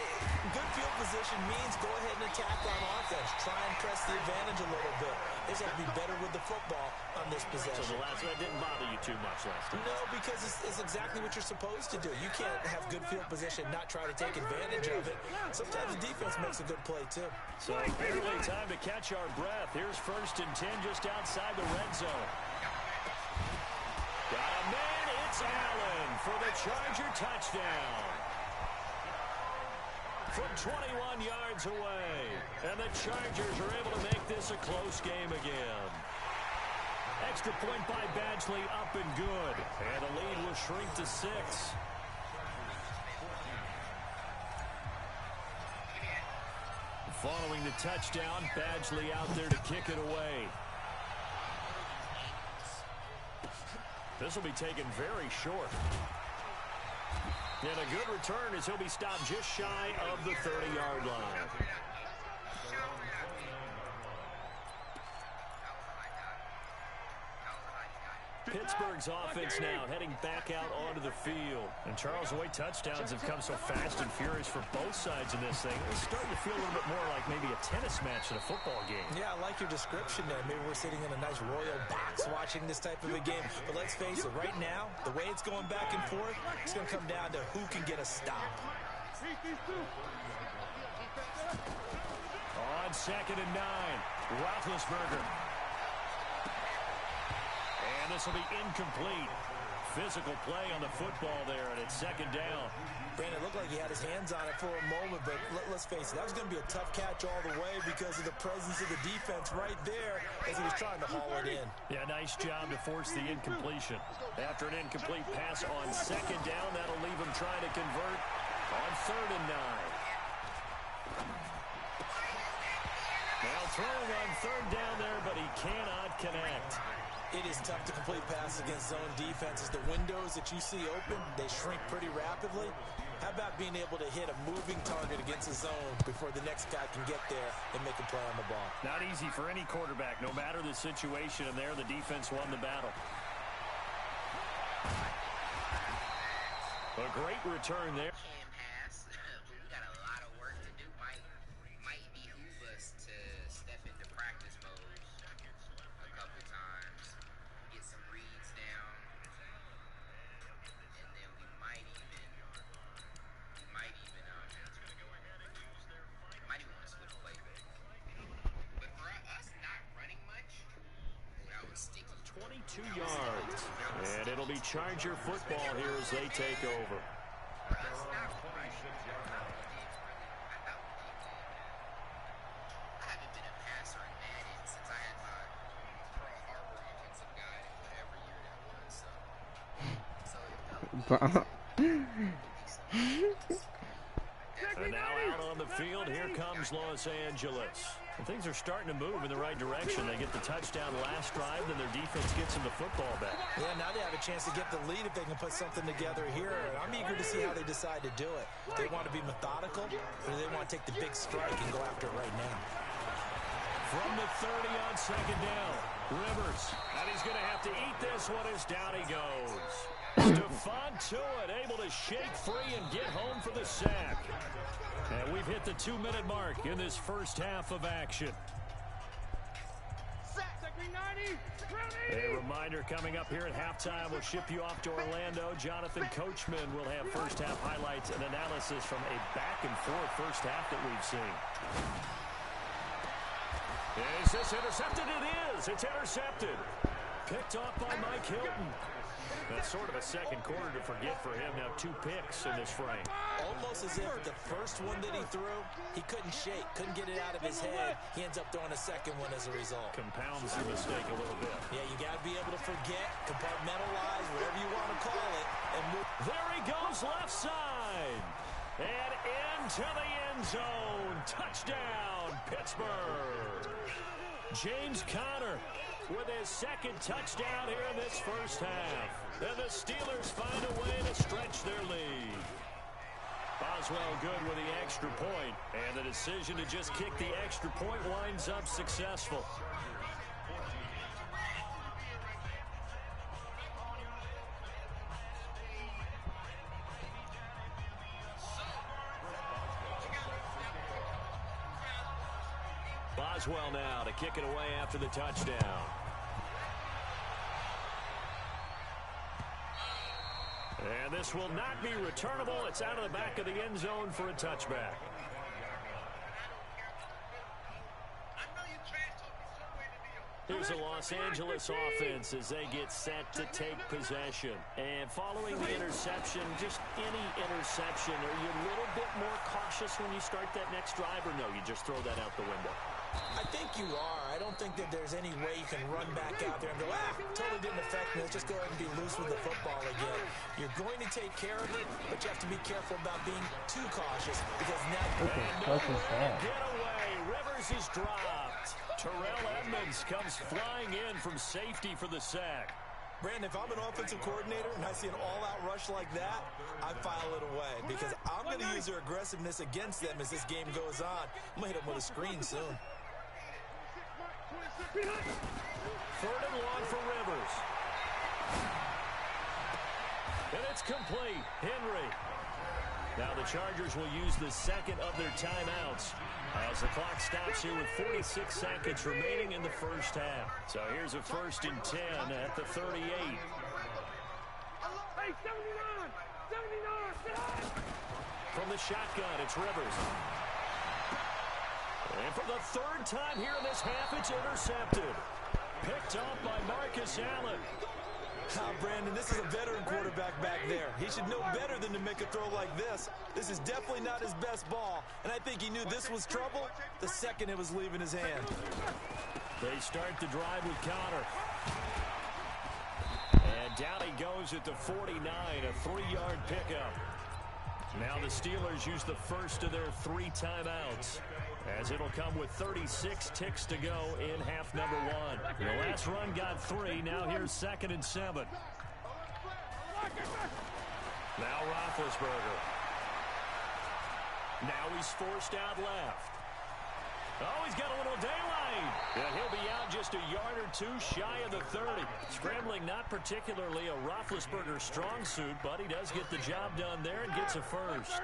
good field position means go ahead and attack on offense. Try and press the advantage a little bit. They just have to be better with the football on this possession. So the last one didn't bother you too much last time? No, because it's exactly what you're supposed to do. You can't have good field position, not try to take advantage of it. Sometimes the defense makes a good play, too. So barely time to catch our breath. Here's 1st and 10 just outside the red zone. Got a man. It's Allen for the Charger touchdown. From 21 yards away. And the Chargers are able to make this a close game again. Extra point by Badgley, up and good. And the lead will shrink to 6. Following the touchdown, Badgley out there to kick it away. This will be taken very short. And a good return as he'll be stopped just shy of the 30-yard line. Pittsburgh's offense now heading back out onto the field. And Charles, the way touchdowns have come so fast and furious for both sides in this thing, it's starting to feel a little bit more like maybe a tennis match in a football game. Yeah, I like your description there. Maybe we're sitting in a nice royal box watching this type of a game. But let's face it, right now, the way it's going back and forth, it's going to come down to who can get a stop. On 2nd and 9, Roethlisberger. And this will be incomplete. Physical play on the football there, and it's 2nd down. Brandon, it looked like he had his hands on it for a moment, but let's face it, that was going to be a tough catch all the way because of the presence of the defense right there as he was trying to haul it in. Yeah, nice job to force the incompletion. After an incomplete pass on 2nd down, that'll leave him trying to convert on 3rd and 9. Now throwing on 3rd down there, but he cannot connect. It is tough to complete passes against zone defenses. The windows that you see open, they shrink pretty rapidly. How about being able to hit a moving target against a zone before the next guy can get there and make a play on the ball? Not easy for any quarterback, no matter the situation, and there the defense won the battle. A great return there. And it'll be Charger football here as they take over. I haven't been a passer in Madden since I had my Pearl Harbor offensive guy, whatever year that was. And now out on the field, here comes Los Angeles. And things are starting to move in the right direction. They get the touchdown last drive, then their defense gets them the football back. Yeah, now they have a chance to get the lead if they can put something together here. And I'm eager to see how they decide to do it. They want to be methodical, or they want to take the big strike and go after it right now. From the 30 on 2nd down, Rivers. And he's going to have to eat this one as down he goes. Stephon Tuitt able to shake free and get home for the sack. And we've hit the 2-minute mark in this first half of action. A reminder coming up here at halftime. We'll ship you off to Orlando. Jonathan Coachman will have first half highlights and analysis from a back-and-forth first half that we've seen. Is this intercepted? It is. It's intercepted. Picked off by Mike Hilton. That's sort of a second quarter to forget for him. Now 2 picks in this frame. almost as if the first one that he threw, he couldn't shake, couldn't get it out of his head. He ends up throwing a second one as a result. Compounds the mistake a little bit. Yeah, you got to be able to forget, compartmentalize, whatever you want to call it, and move. There he goes left side. And into the end zone. Touchdown, Pittsburgh. James Conner with his second touchdown here in this first half. And the Steelers find a way to stretch their lead. Boswell good with the extra point. And the decision to just kick the extra point winds up successful. Boswell now to kick it away after the touchdown. And this will not be returnable. It's out of the back of the end zone for a touchback. Here's a Los Angeles offense as they get set to take possession. And following the interception, just any interception, are you a little bit more cautious when you start that next drive, or no, you just throw that out the window? I think you are. I don't think that there's any way you can run back out there and go, totally didn't affect me. Let's just go ahead and be loose with the football again. You're going to take care of it, but you have to be careful about being too cautious because now... Get away. Rivers is dropped. Terrell Edmonds comes flying in from safety for the sack. Brandon, if I'm an offensive coordinator and I see an all-out rush like that, I file it away because I'm going to use their aggressiveness against them as this game goes on. I'm going to hit them with a screen soon. 3rd and long for Rivers. And it's complete. Henry. Now the Chargers will use the second of their timeouts as the clock stops here with 46 seconds remaining in the first half. So here's a 1st and 10 at the 38. Hey, 79! 79! From the shotgun, it's Rivers. And for the 3rd time here in this half, it's intercepted. Picked up by Marcus Allen. Brandon, this is a veteran quarterback back there. He should know better than to make a throw like this. This is definitely not his best ball, and I think he knew this was trouble the second it was leaving his hand. They start the drive with Conner. And down he goes at the 49, a 3-yard pickup. Now the Steelers use the first of their 3 timeouts, as it'll come with 36 ticks to go in half number 1. The last run got 3. Now here's 2nd and 7. Now Roethlisberger. Now he's forced out left. Oh, he's got a little daylight. And he'll be out just a yard or 2 shy of the 30. Scrambling not particularly a Roethlisberger strong suit, but he does get the job done there and gets a first.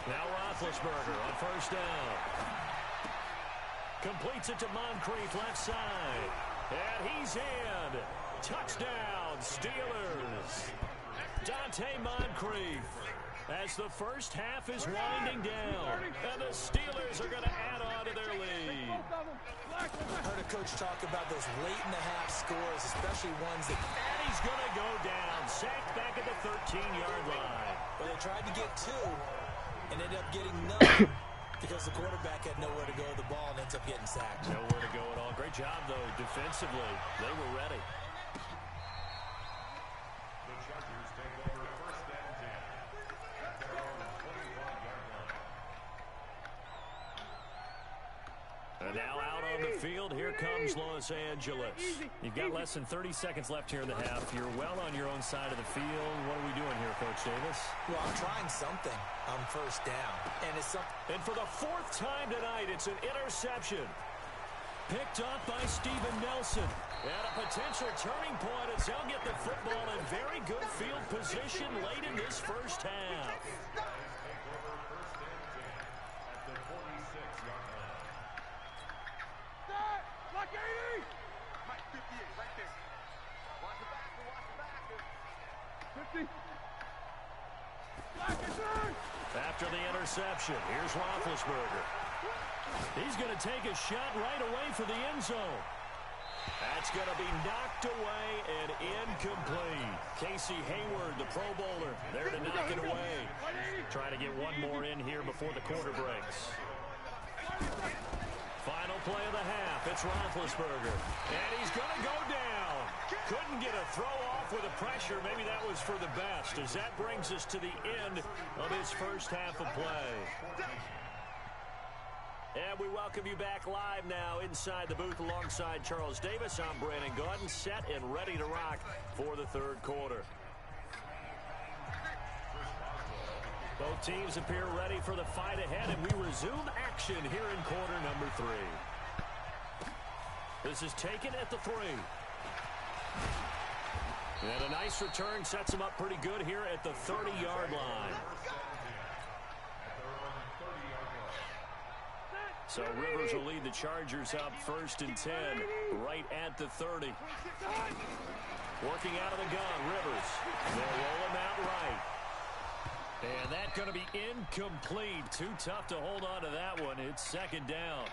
Now Roethlisberger on 1st down. Completes it to Moncrief left side. And he's in. Touchdown, Steelers. Dante Moncrief as the first half is winding down. And the Steelers are going to add on to their lead. I heard a coach talk about those late-in-the-half scores, especially ones that... And he's going to go down. Sacked back at the 13-yard line. But they tried to get 2 and ended up getting none because the quarterback had nowhere to go with the ball and ends up getting sacked. Nowhere to go at all. Great job, though, defensively. They were ready. And now out on the field, here comes Los Angeles. You've got less than 30 seconds left here in the half. You're well on your own side of the field. What are we doing here, Coach Davis? Well, I'm trying something on 1st down. And for the 4th time tonight, it's an interception. Picked up by Steven Nelson. And a potential turning point as they'll get the football in very good field position late in this first half. Like 80! Mike 58, right there. Watch the back, watch the back. 50. After the interception, here's Roethlisberger. He's going to take a shot right away for the end zone. That's going to be knocked away and incomplete. Casey Hayward, the Pro Bowler, there to knock it away. Trying to get one more in here before the quarter breaks. Final play of the half. It's Roethlisberger. And he's going to go down. Couldn't get a throw off with the pressure. Maybe that was for the best, as that brings us to the end of his first half of play. And we welcome you back live now inside the booth alongside Charles Davis. I'm Brandon Gaudin, set and ready to rock for the third quarter. Both teams appear ready for the fight ahead, and we resume action here in quarter number 3. This is taken at the 3. And a nice return sets him up pretty good here at the 30-yard line. So Rivers will lead the Chargers up 1st and 10 right at the 30. Working out of the gun, Rivers. They'll roll him out right. And that's going to be incomplete. Too tough to hold on to that one. It's 2nd down.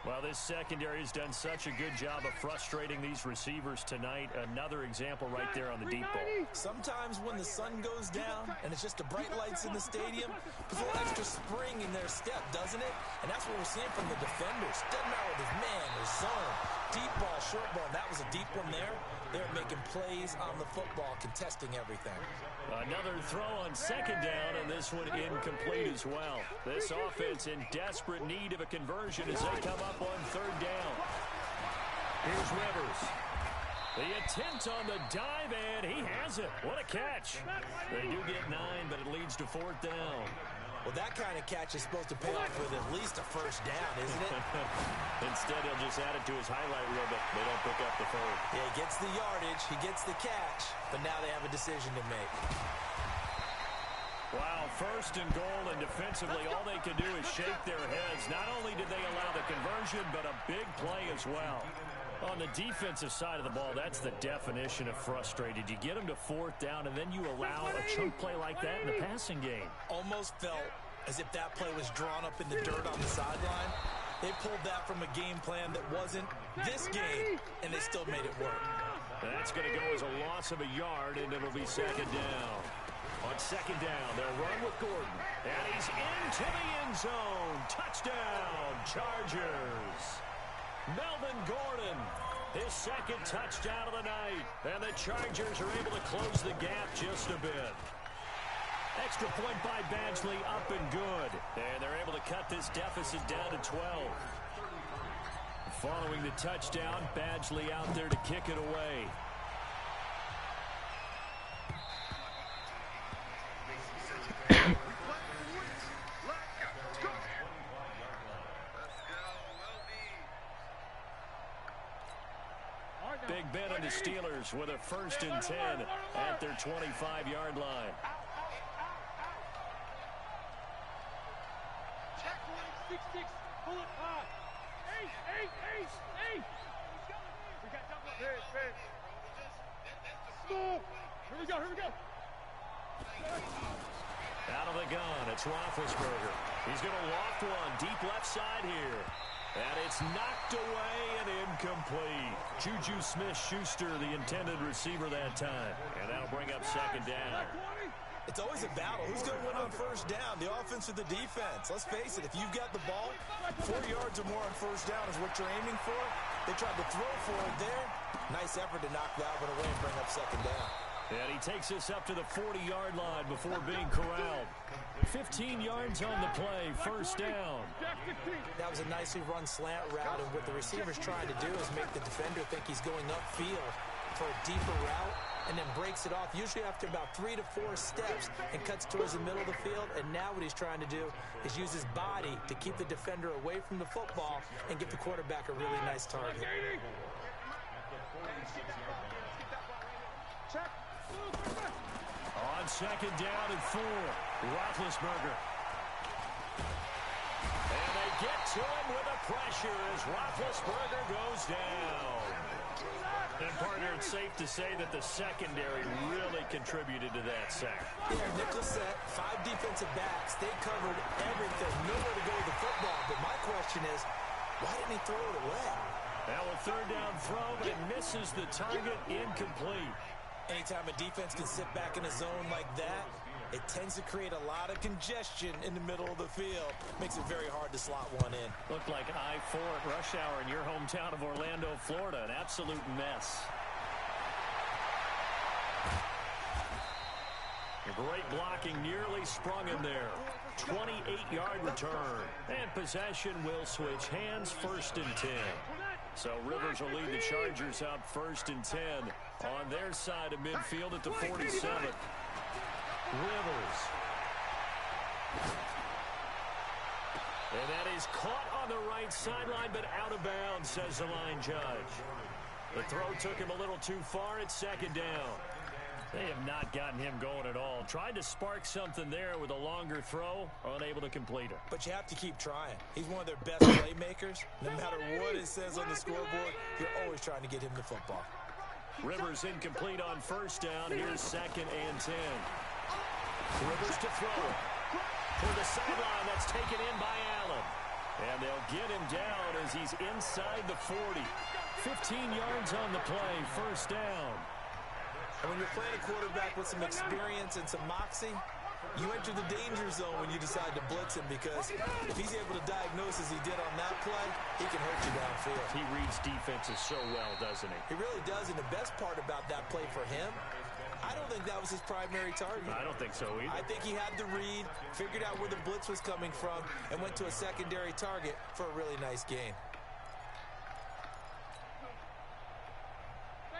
Well, this secondary has done such a good job of frustrating these receivers tonight. Another example right there on the deep ball. Sometimes when the sun goes down and it's just the bright lights in the stadium, puts a little extra spring in their step, doesn't it? And that's what we're seeing from the defenders. Doesn't matter if it's man or zone, deep ball, short ball. That was a deep one there. They're making plays on the football, contesting everything. Another throw on 2nd down, and this one incomplete as well. This offense in desperate need of a conversion as they come up on 3rd down. Here's Rivers. The attempt on the dive, and he has it. What a catch. They do get 9, but it leads to 4th down. Well, that kind of catch is supposed to pay off with at least a 1st down, isn't it? Instead, he'll just add it to his highlight reel, but they don't pick up the 3rd. Yeah, he gets the yardage, he gets the catch, but now they have a decision to make. Wow, 1st and goal, and defensively, all they can do is shake their heads. Not only did they allow the conversion, but a big play as well. On the defensive side of the ball, that's the definition of frustrated. You get them to 4th down, and then you allow a chunk play like that in the passing game. Almost felt as if that play was drawn up in the dirt on the sideline. They pulled that from a game plan that wasn't this game, and they still made it work. That's going to go as a loss of a yard, and it'll be 2nd down. On 2nd down, they'll run with Gordon. And he's into the end zone. Touchdown, Chargers. Melvin Gordon, his 2nd touchdown of the night. And the Chargers are able to close the gap just a bit. Extra point by Badgley, up and good. And they're able to cut this deficit down to 12. Following the touchdown, Badgley out there to kick it away. Big Ben and the Steelers with a 1st and 10 at their 25-yard line. Check 1, 6, 6, pull it high. 8, 8, 8, 8. We got double up. Red. Small. Here we go. Out of the gun, it's Roethlisberger. He's going to loft one deep left side here. And it's knocked away and incomplete. Juju Smith-Schuster, the intended receiver that time. And that'll bring up 2nd down. It's always a battle. Who's going to win on 1st down, the offense or the defense? Let's face it, if you've got the ball, 4 yards or more on 1st down is what you're aiming for. They tried to throw for it there. Nice effort to knock that one away and bring up 2nd down. And he takes us up to the 40-yard line before being corralled. 15 yards on the play, 1st down. That was a nicely run slant route, and what the receiver's trying to do is make the defender think he's going upfield for a deeper route, and then breaks it off, usually after about 3 to 4 steps, and cuts towards the middle of the field. And now what he's trying to do is use his body to keep the defender away from the football and give the quarterback a really nice target. On 2nd down and 4, Roethlisberger. And they get to him with the pressure as Roethlisberger goes down. And, partner, it's safe to say that the secondary really contributed to that sack. Yeah, nickel set, 5 defensive backs. They covered everything. Nowhere to go with the football. But my question is, why didn't he throw it away? Now a third down throw, but it misses the target, incomplete. Anytime a defense can sit back in a zone like that, it tends to create a lot of congestion in the middle of the field. Makes it very hard to slot one in. Looked like I-4 at rush hour in your hometown of Orlando, Florida. An absolute mess. Great blocking, nearly sprung him there. 28-yard return. And possession will switch hands, 1st and 10. So Rivers will lead the Chargers out 1st and 10 on their side of midfield at the 47. Rivers. And that is caught on the right sideline, but out of bounds, says the line judge. The throw took him a little too far. It's 2nd down. They have not gotten him going at all. Tried to spark something there with a longer throw, unable to complete it. But you have to keep trying. He's one of their best playmakers. No matter what it says on the scoreboard, you're always trying to get him the football. Rivers incomplete on 1st down. Here's 2nd and 10. Rivers to throw. For the sideline, that's taken in by Allen. And they'll get him down as he's inside the 40. 15 yards on the play, 1st down. And when you're playing a quarterback with some experience and some moxie, you enter the danger zone when you decide to blitz him, because if he's able to diagnose as he did on that play, he can hurt you downfield. He reads defenses so well, doesn't he? He really does, and the best part about that play for him, I don't think that was his primary target. I don't think so either. I think he had the read, figured out where the blitz was coming from, and went to a secondary target for a really nice gain.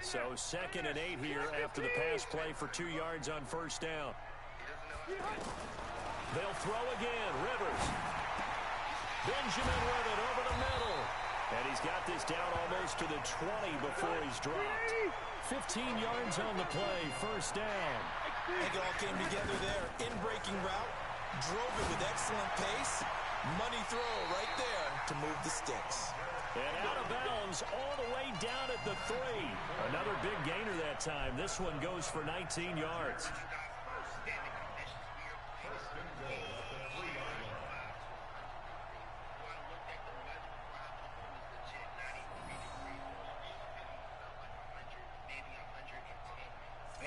So 2nd and 8 here after the pass play for 2 yards on 1st down. They'll throw again. Rivers. Benjamin with it over the middle. And he's got this down almost to the 20 before he's dropped. 15 yards on the play, 1st down. I think it all came together there. In-breaking route, drove it with excellent pace. Money throw right there to move the sticks. And out of bounds all the way down at the 3. Another big gainer that time. This one goes for 19 yards.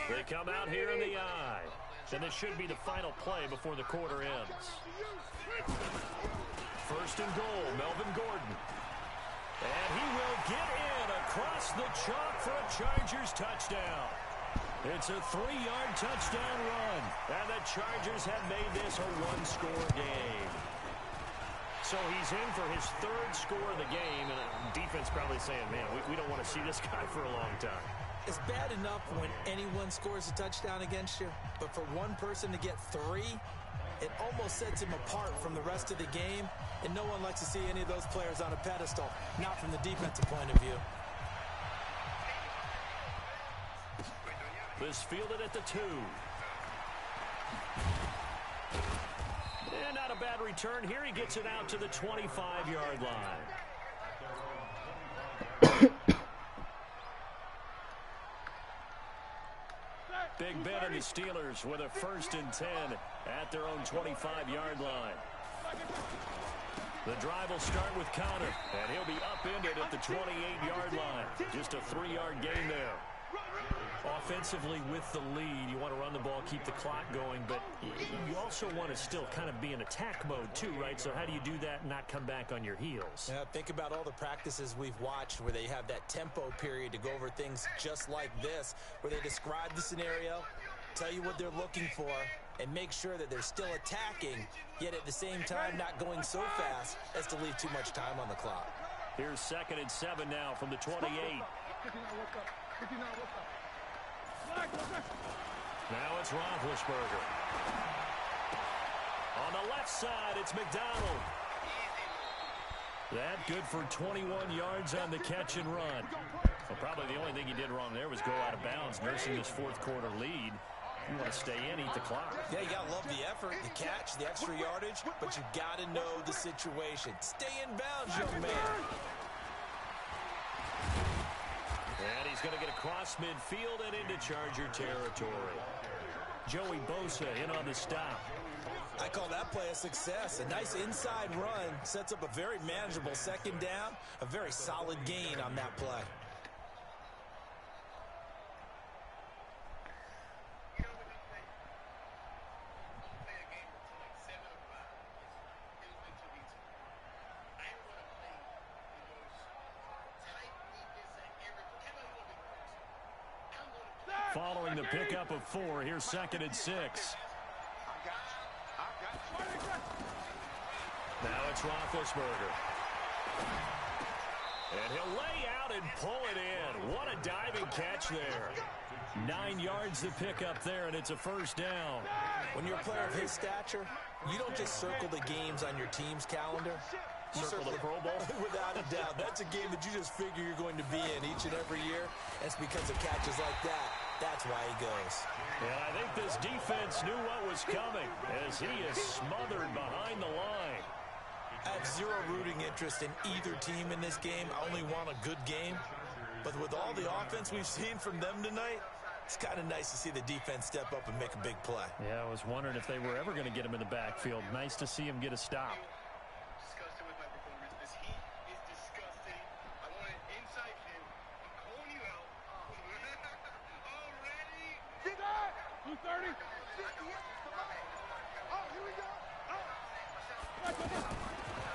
They come out here in the eye. And this should be the final play before the quarter ends. 1st and goal, Melvin Gordon. And he will get in across the chalk for a Chargers touchdown. It's a 3-yard touchdown run. And the Chargers have made this a 1-score game. So he's in for his 3rd score of the game. And the defense probably saying, man, we don't want to see this guy for a long time. It's bad enough when anyone scores a touchdown against you, but for one person to get 3, it almost sets him apart from the rest of the game, and no one likes to see any of those players on a pedestal, not from the defensive point of view. This fielded at the 2. And not a bad return. Here he gets it out to the 25-yard line. Big Ben and the Steelers with a 1st and 10 at their own 25-yard line. The drive will start with Connor, and he'll be upended at the 28-yard line. Just a 3-yard gain there. Offensively with the lead, you want to run the ball, keep the clock going, but you also want to still kind of be in attack mode too, right? So how do you do that and not come back on your heels? Yeah, think about all the practices we've watched where they have that tempo period to go over things just like this, where they describe the scenario, tell you what they're looking for, and make sure that they're still attacking, yet at the same time not going so fast as to leave too much time on the clock. Here's 2nd and 7 now from the 28. Now it's Roethlisberger. On the left side, it's McDonald. That good for 21 yards on the catch and run. Well, probably the only thing he did wrong there was go out of bounds, nursing this 4th quarter lead. You want to stay in, eat the clock. Yeah, you got to love the effort, the catch, the extra yardage, but you got to know the situation. Stay in bounds, young man. And he's going to get across midfield and into Charger territory. Joey Bosa in on the stop. I call that play a success. A nice inside run sets up a very manageable second down, a very solid gain on that play. Following the pickup of 4, here's 2nd and 6. Now it's Roethlisberger. And he'll lay out and pull it in. What a diving catch there. 9 yards to pick up there, and it's a first down. When you're a player of his stature, you don't just circle the games on your team's calendar. You circle the Pro Bowl? Without a doubt. That's a game that you just figure you're going to be in each and every year. It's because of catches like that. That's why he goes. And I think this defense knew what was coming as he is smothered behind the line. I have zero rooting interest in either team in this game. I only want a good game. But with all the offense we've seen from them tonight, it's kind of nice to see the defense step up and make a big play. Yeah, I was wondering if they were ever going to get him in the backfield. Nice to see him get a stop. Disgusted with my performance. This heat is disgusting. I want it inside him. I'm calling you out. Already? Get that! 230. Oh, here we go.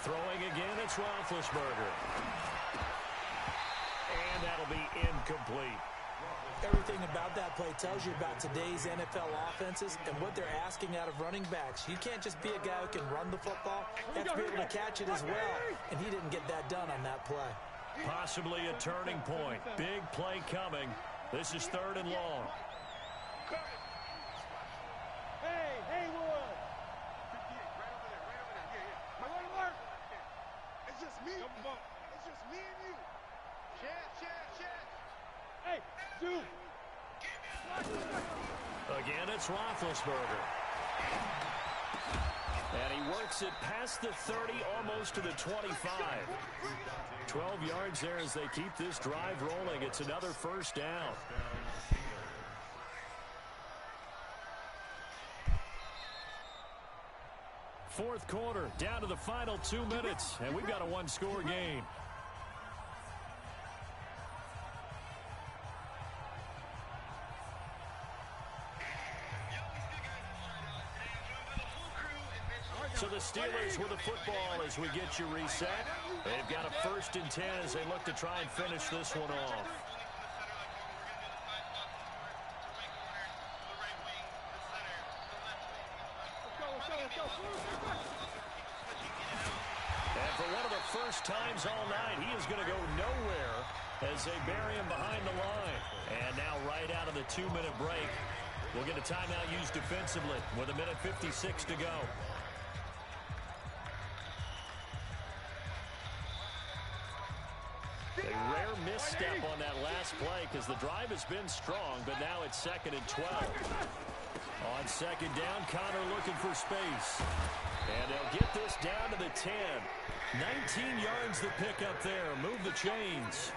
Throwing again, it's Roethlisberger. And that'll be incomplete. Everything about that play tells you about today's NFL offenses and what they're asking out of running backs. You can't just be a guy who can run the football. You have to be able to catch it as well. And he didn't get that done on that play. Possibly a turning point. Big play coming. This is 3rd and long. Hey, Haywood! 58, right over there, yeah. My one alert! It's just me. It's just me and you. Chad. Hey, dude! Again, it's Roethlisberger. And he works it past the 30, almost to the 25. 12 yards there as they keep this drive rolling. It's another first down. Fourth quarter, down to the final 2 minutes, and we've got a one-score game. So the Steelers with the football as we get you reset. They've got a 1st and 10 as they look to try and finish this one off. And for one of the first times all night, he is going to go nowhere as they bury him behind the line. And now right out of the 2-minute break, we'll get a timeout used defensively with 1:56 to go. A rare misstep on that last play because the drive has been strong, but now it's 2nd and 12. On 2nd down, Connor looking for space. And they'll get this down to the 10. 19 yards to pick up there. Move the chains.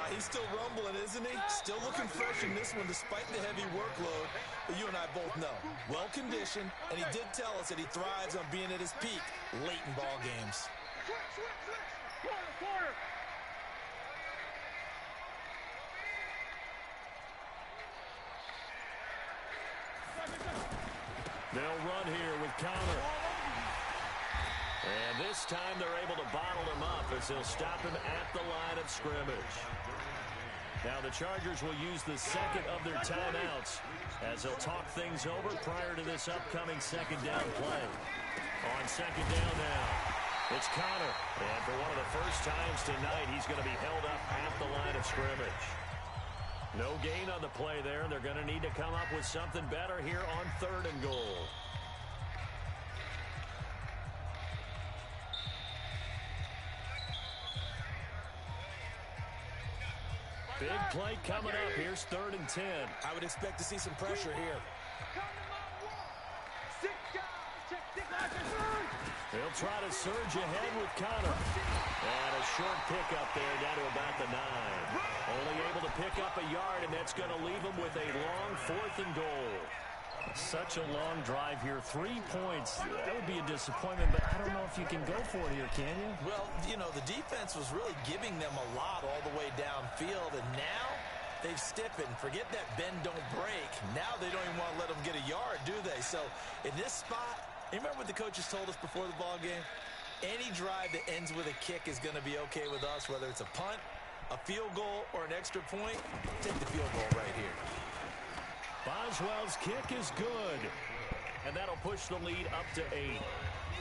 He's still rumbling, isn't he? Still looking fresh in this one despite the heavy workload. But you and I both know, well-conditioned, and he did tell us that he thrives on being at his peak late in ball games. Quarter. They'll run here with Connor. And this time they're able to bottle him up as they'll stop him at the line of scrimmage. Now the Chargers will use the 2nd of their timeouts as they'll talk things over prior to this upcoming 2nd down play. On 2nd down now, it's Connor. And for one of the first times tonight, he's going to be held up at the line of scrimmage. No gain on the play there, and they're going to need to come up with something better here on 3rd and goal. Big play coming up. Here's 3rd and 10. I would expect to see some pressure here. They'll try to surge ahead with Connor. And a short pickup there down to about the 9. Only able to pick up a yard, and that's going to leave them with a long 4th and goal. Such a long drive here. 3 points. That would be a disappointment, but I don't know if you can go for it here, can you? Well, you know, the defense was really giving them a lot all the way downfield, and now they've stiffened. Forget that bend, don't break. Now they don't even want to let them get a yard, do they? So in this spot, you remember what the coaches told us before the ball game? Any drive that ends with a kick is going to be okay with us, whether it's a punt, a field goal, or an extra point. Take the field goal right here. Boswell's kick is good, and that'll push the lead up to 8.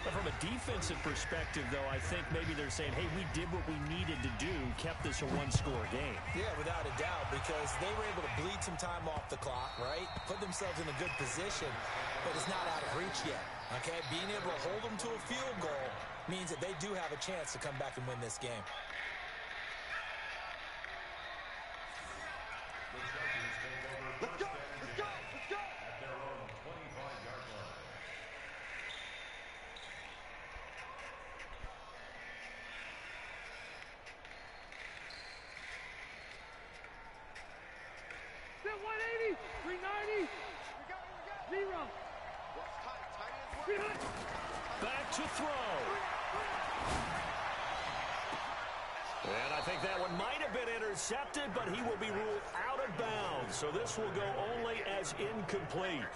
But from a defensive perspective, though, I think maybe they're saying, hey, we did what we needed to do, kept this a one-score game. Yeah, without a doubt, because they were able to bleed some time off the clock, right? Put themselves in a good position, but it's not out of reach yet, okay? Being able to hold them to a field goal means that they do have a chance to come back and win this game. Let's go! Let's go! Let's go! At their own 25-yard line. Sit 180! 390! Zero! Back to throw. And I think that one might have been intercepted, but he will be ruled out of bounds. So this will go only as incomplete.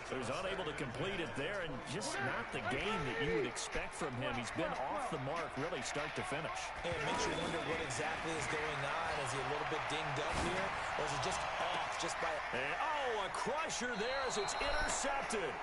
So he's unable to complete it there, and just not the game that you would expect from him. He's been off the mark really start to finish. And it makes you wonder what exactly is going on. Is he a little bit dinged up here, or is he just off just by... And, oh, a crusher there as it's intercepted.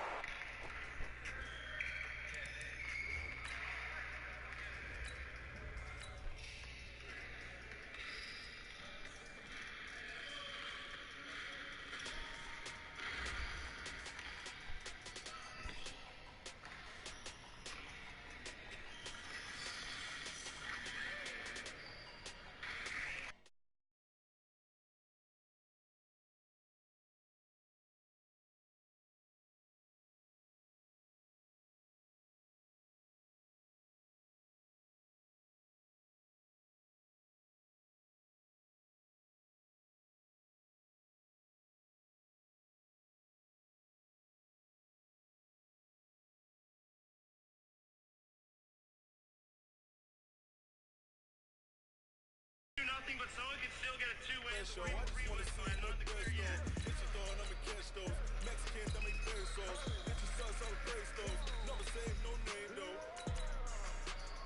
Nothing, but someone can still get a two-way free with sign on the clear yet. Bitches throwing them against those Mexicans that make pesos. Bitches sucks on the praise those. Never say no name though.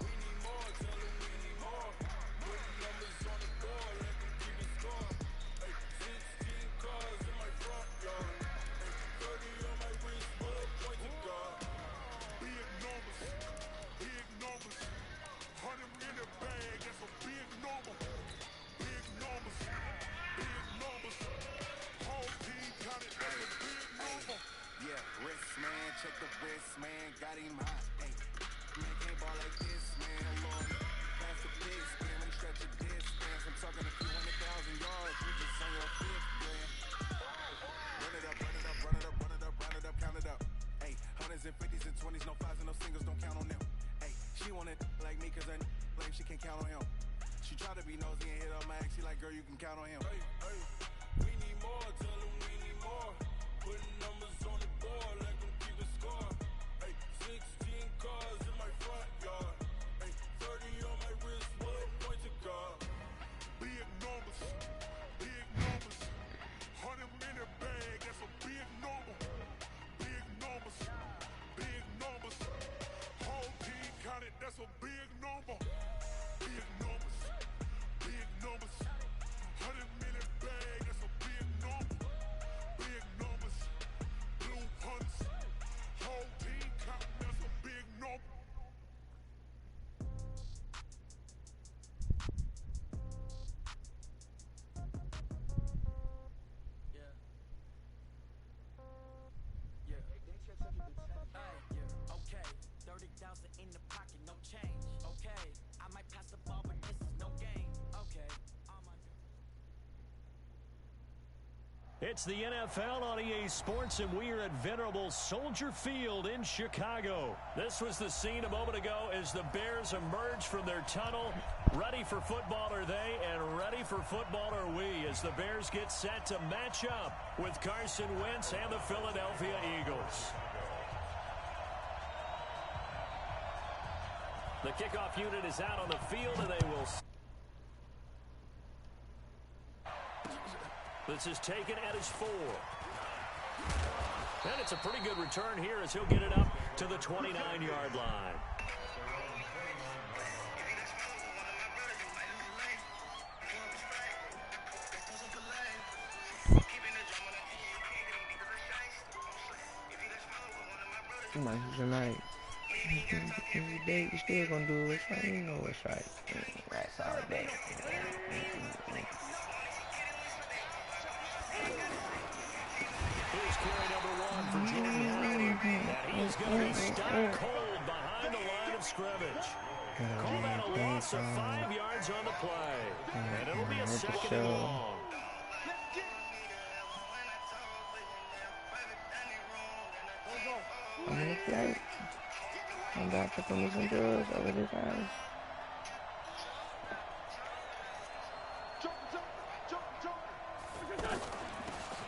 We need more, tell them we need more. Put numbers on the board, let them keep it score. Hey, 16 cars in my front yard. Hey, 30 on my wrist, bullet point to God. Big numbers, big numbers. 100 in the bag, that's a big number. Big numbers, big numbers. Whole team counted, that's a big number. Yeah, wrist man, check the wrist man, got him hot. Hey, man can't ball like this, man. Lord, pass the big spin when he stretch a distance. I'm talking a few 100,000 yards, you just on your fifth grand. Run it up, run it up, run it up, run it up, run it up, count it up. Hey, hundreds and fifties and 20s, no fives and no singles, don't count on them. Hey, she want it like me, cause her blame, she can't count on him. She try to be nosy and hit up my ex, she like, girl, you can count on him. Hey, hey, we need more, tell them we need more. Putting numbers on the board, let them keep it score. Hey, 16 cars in my front yard. Hey, 30 on my wrist, bullet point to God. Big numbers, big numbers. 100 in the bag, that's a big number. Big numbers, big numbers. Whole team counted, that's a big number. Big numbers, big numbers. 100 million bag, that's a big number. Big numbers, It's the NFL on EA Sports, and we are at venerable Soldier Field in Chicago. This was the scene a moment ago as the Bears emerged from their tunnel. Ready for football are they, and ready for football are we, as the Bears get set to match up with Carson Wentz and the Philadelphia Eagles. The kickoff unit is out on the field, and they will... This is taken at his 4. And it's a pretty good return here as he'll get it up to the 29-yard line. You might be tonight. You still gonna do what's right. You know what's right. That's all day. Here's carry number 1 for Jordan Howard. And he's going to be stopped cold behind the line of scrimmage. Call that a loss of 5 yards on the play. And it'll be a second and long. I'm in a flight. I'm about to put me some drugs over this house.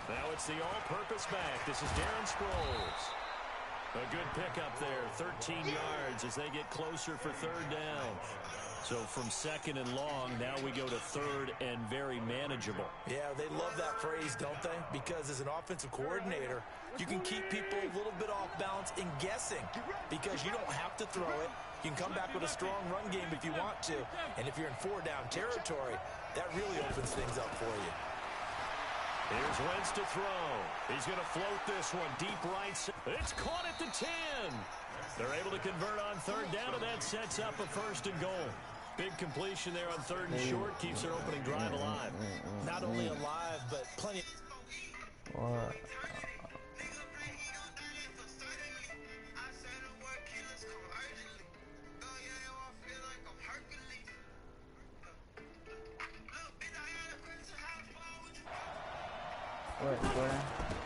Now it's the all-purpose back. This is Darren Sproles. A good pickup there, 13 yards as they get closer for third down. So from second and long, now we go to third and very manageable. Yeah, they love that phrase, don't they? Because as an offensive coordinator, you can keep people a little bit off balance and guessing because you don't have to throw it. You can come back with a strong run game if you want to. And if you're in 4-down territory, that really opens things up for you. Here's Wentz to throw. He's going to float this one deep right. It's caught at the 10. They're able to convert on third down, and that sets up a first and goal. Big completion there on third and short. Keeps their opening drive alive. Not only alive, but plenty. What? What, Jordan?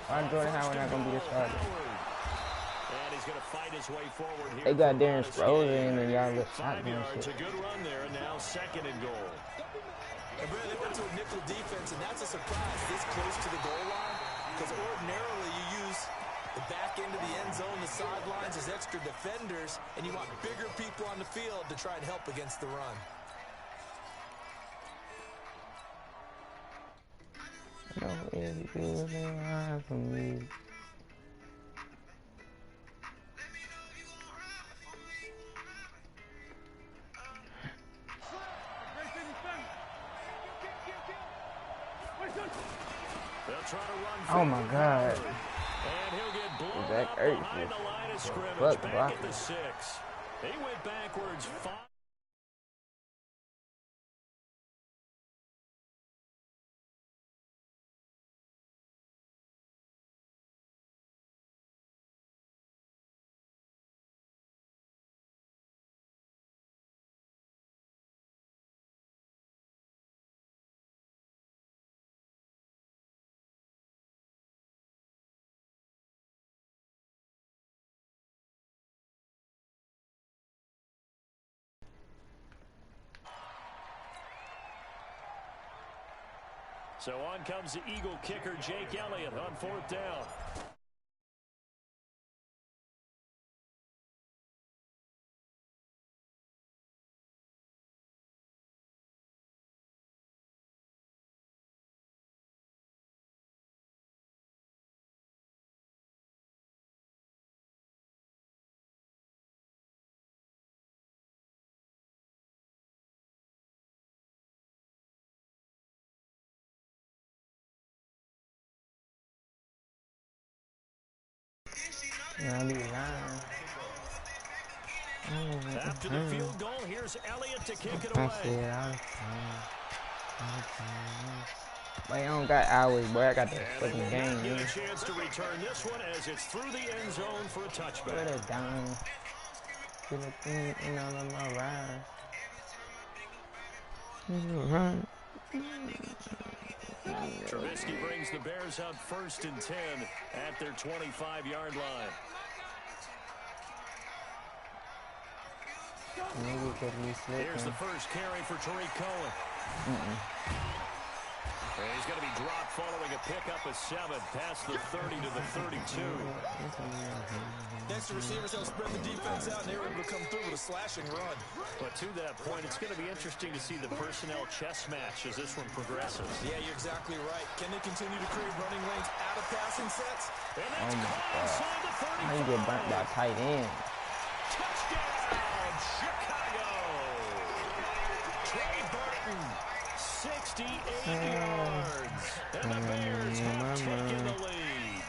Why Jordan Howard not going to be the starter? And he's going to fight his way forward here. They got Darren Sproles in and y'all look 5 yards, a good run there, and now second and goal. And Brad, they went to a nickel defense, and that's a surprise this close to the goal line because ordinarily you use the back end of the end zone, the sidelines as extra defenders, and you want bigger people on the field to try and help against the run. No, it's good for me. Oh my God. And he'll get blown Zach up Ertz behind the line of scrimmage. fuck Back blocking. at the 6. He went backwards 5. So on comes the Eagle kicker, Jake Elliott, on fourth down. Yeah, I be lying. After the field goal, here's Elliott to kick it I away. said all the time. But I don't got hours, boy. I got the fucking And game. they will Man. get a chance to return this one as it's through the end zone for a Put touchback. it down. Get a thing in all of my rides. Trubisky brings the Bears up 1st and 10 at their 25-yard line. Here's the first carry for Tariq Cohen. And he's going to be dropped following a pickup of 7 past the 30 to the 32. Next, the receivers help spread the defense out, and they were able to come through with a slashing run. But to that point, it's going to be interesting to see the personnel chess match as this one progresses. Yeah, you're exactly right. Can they continue to create running lanes out of passing sets? And that's inside the 35. How you get burnt by tight end? Touchdown, Chicago! Trey Burton, 68 yards. And the Bears have taken the lead.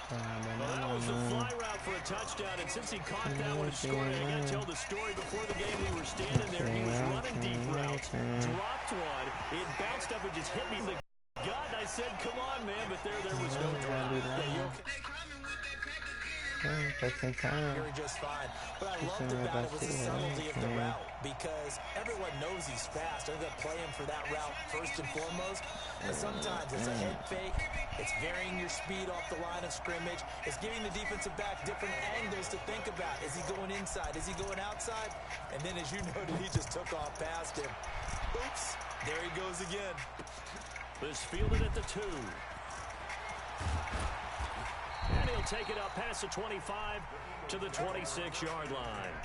Well, that was the fly route for a touchdown, and since he caught that one and scored it, I got to tell the story. Before the game, we were standing there. He was running deep routes, dropped one. It bounced up and just hit me in the gut, and I said, come on, man, but there was no drop. You're just fine. But I loved about it was the subtlety of the route, because everyone knows he's fast. They're going to play him for that route first and foremost. But sometimes it's a head fake. It's varying your speed off the line of scrimmage. It's giving the defensive back different angles to think about. Is he going inside? Is he going outside? And then, as you noted, he just took off past him. Oops. There he goes again. This fielded at the 2. And he'll take it up past the 25 to the 26-yard line.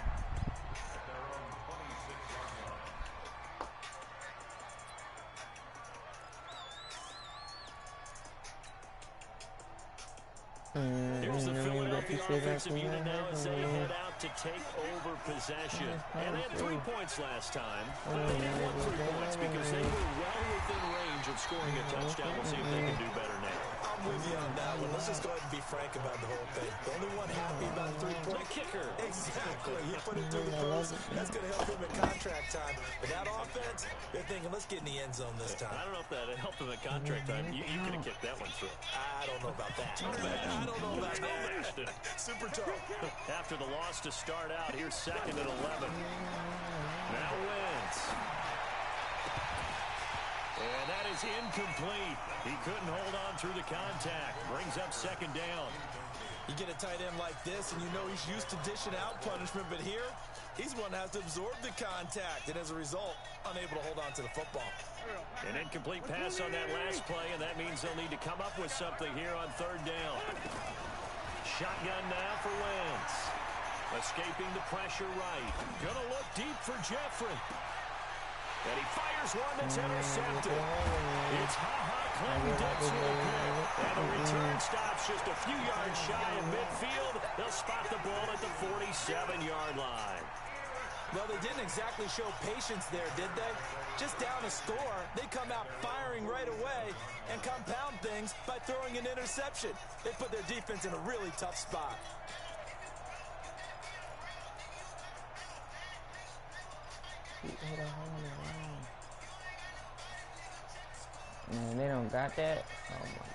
Here's the Philadelphia offensive unit now as they head out to take over possession. And they had 3 points last time, but they didn't want 3 points because they were well within range of scoring a touchdown. We'll see if they can do better now. I'm with you on that one. Let's just go ahead and be frank about the whole thing. The only one happy about 3-point kicker. Exactly. He put it through the post. That's going to help him at contract time. But that offense, they're thinking, let's get in the end zone this time. I don't know if that helped him at contract time. You could have kicked that one through. I don't know about that. I don't know about that. Super tough. After the loss to start out, here's 2nd and 11. Now Wentz. And that is incomplete. He couldn't hold on through the contact. Brings up 2nd down. You get a tight end like this, and you know he's used to dishing out punishment, but here, he's one that has to absorb the contact, and as a result, unable to hold on to the football. An incomplete pass on that last play, and that means they'll need to come up with something here on 3rd down. Shotgun now for Wentz. Escaping the pressure right. Gonna look deep for Jeffrey. And he fires one that's intercepted. It's Clinton Dix with a pick. And the return stops just a few yards shy of midfield. They'll spot the ball at the 47-yard line. Well, they didn't exactly show patience there, did they? Just down a score, they come out firing right away and compound things by throwing an interception. They put their defense in a really tough spot. Man, they don't got that. Oh my God.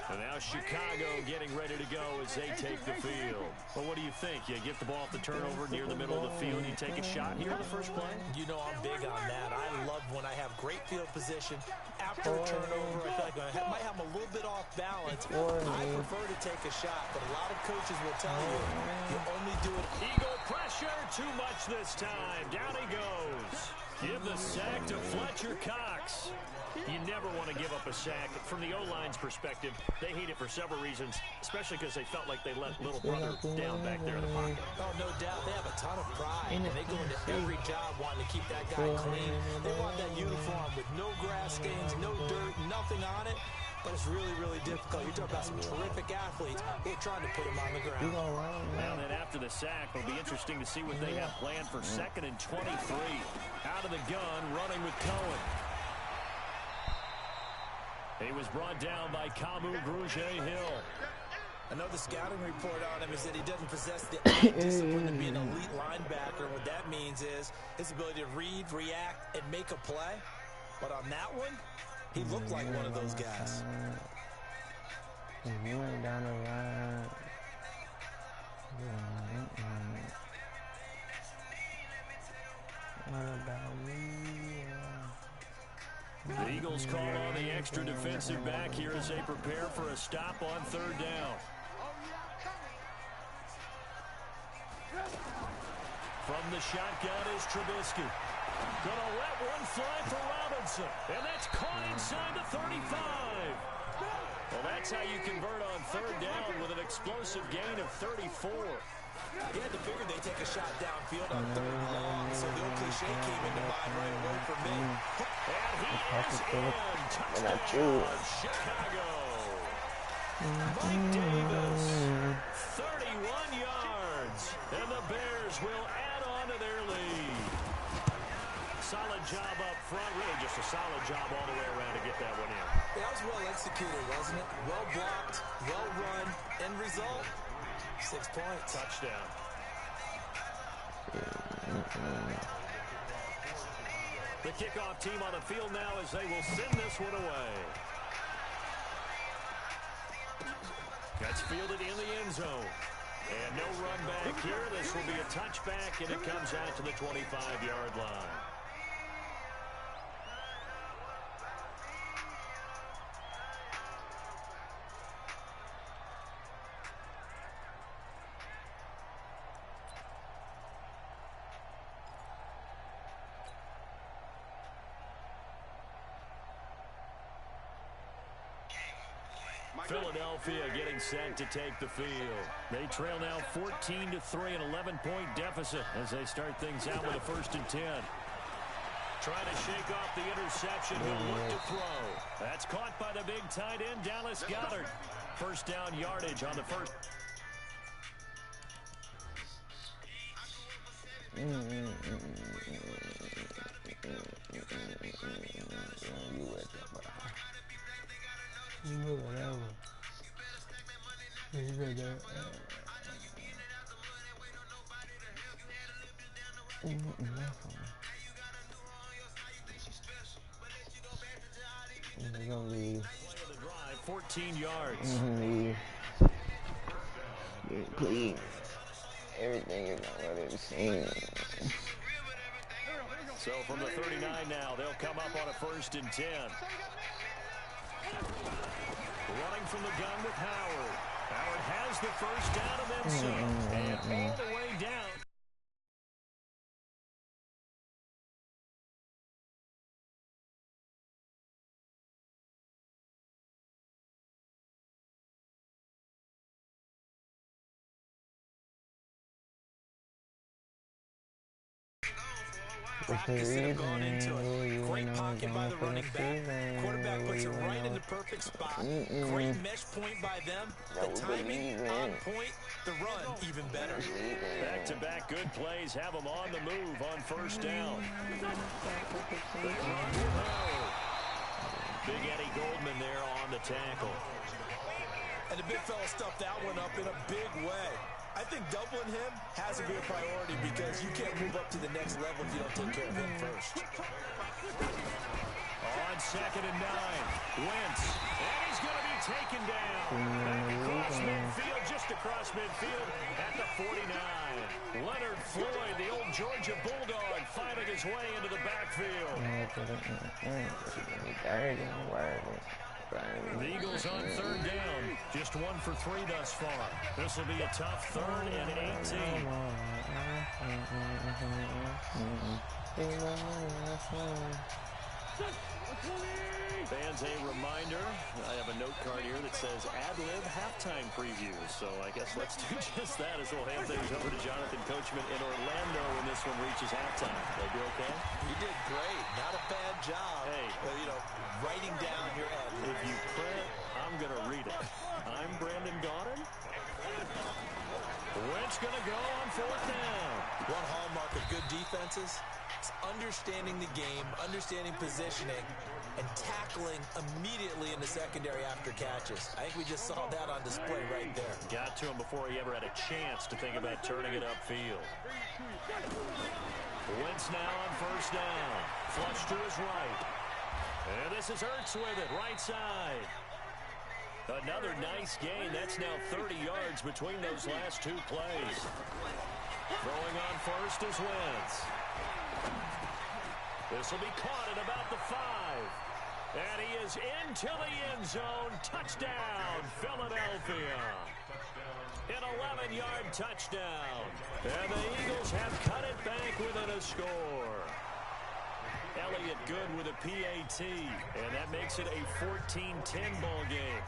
And now Chicago getting ready to go as they take the field. Well, what do you think? You get the ball off the turnover near the middle of the field, you take a shot here in the first play? You know I'm big on that. I love when I have great field position. After a turnover, I feel like I might have a little bit off balance. I prefer to take a shot, but a lot of coaches will tell you, you only do it. Eagle pressure, too much this time. Down he goes. Give the sack to Fletcher Cox. You never want to give up a sack. From the O-line's perspective, they hate it for several reasons, especially because they felt like they let little brother down back there in the pocket. Oh, no doubt. They have a ton of pride, and they go into every job wanting to keep that guy clean. They want that uniform with no grass stains, no dirt, nothing on it. But it's really, really difficult. You're talking about some terrific athletes who are trying to put him on the ground. Now then, after the sack, it'll be interesting to see what they have planned for 2nd and 23. Out of the gun, running with Cohen. He was brought down by Kamu Grugier-Hill. Another scouting report on him is that he doesn't possess the discipline to be an elite linebacker. What that means is his ability to read, react, and make a play. But on that one, he looked like one of those guys. He went down the line. What about me? The Eagles call on the extra defensive back here as they prepare for a stop on third down. From the shotgun is Trubisky. Gonna let one fly for Robinson. And that's caught inside the 35. Well, that's how you convert on third down with an explosive gain of 34. He had to figure they'd take a shot downfield on third and long, so the old cliche came into mind right away for me. And he is in. Touchdown, Chicago. Mike Davis, 31 yards. And the Bears will add on to their lead. Solid job up front. Really just a solid job all the way around to get that one in. That was well executed, wasn't it? Well blocked, well run. End result, 6 points. Touchdown. The kickoff team on the field now as they will send this one away. That's fielded in the end zone. And no run back here. This will be a touchback, and it comes out to the 25-yard line. Philadelphia getting set to take the field. They trail now 14-3, an 11-point deficit as they start things out with a 1st and 10. Trying to shake off the interception. He'll look to throw. That's caught by the big tight end, Dallas Goedert. First down yardage on the first. They're gonna leave. 14 yards. Leave. Clean. Everything you're not already seen. So from the 39 now, they'll come up on a 1st and 10. Running from the gun with Howard. Howard has the first down and then some. And all the way down. Instead of going into it. Great pocket by the running back. Quarterback puts it right in the perfect spot. Great mesh point by them. The timing on point. The run even better. Back-to-back good plays have them on the move on first down. Big Eddie Goldman there on the tackle. And the big fella stuffed that one up in a big way. I think doubling him has to be a priority because you can't move up to the next level if you don't take care of him first. On 2nd and 9, Wentz, and he's going to be taken down. Back across midfield, just across midfield at the 49. Leonard Floyd, the old Georgia Bulldog, finding his way into the backfield. The Eagles on 3rd down, just 1 for 3 thus far. This will be a tough 3rd and 18. Fans, a reminder, I have a note card here that says ad-lib halftime preview. So I guess let's do just that as we'll hand things over to Jonathan Coachman in Orlando when this one reaches halftime. They do okay? You did great. Not a bad job. Hey. Writing down your ad. If you print, I'm going to read it. I'm Brandon Gaudin. Wentz going to go on 4th down. One hallmark of good defenses is understanding the game, understanding positioning, and tackling immediately in the secondary after catches. I think we just saw that on display right there. Got to him before he ever had a chance to think about turning it upfield. Wentz now on 1st down. Flush to his right. And this is Ertz with it, right side. Another nice gain. That's now 30 yards between those last 2 plays. Throwing on first is Wentz. This will be caught at about the 5. And he is into the end zone. Touchdown, Philadelphia. An 11-yard touchdown. And the Eagles have cut it back within a score. Elliott good with a PAT. And that makes it a 14-10 ball game.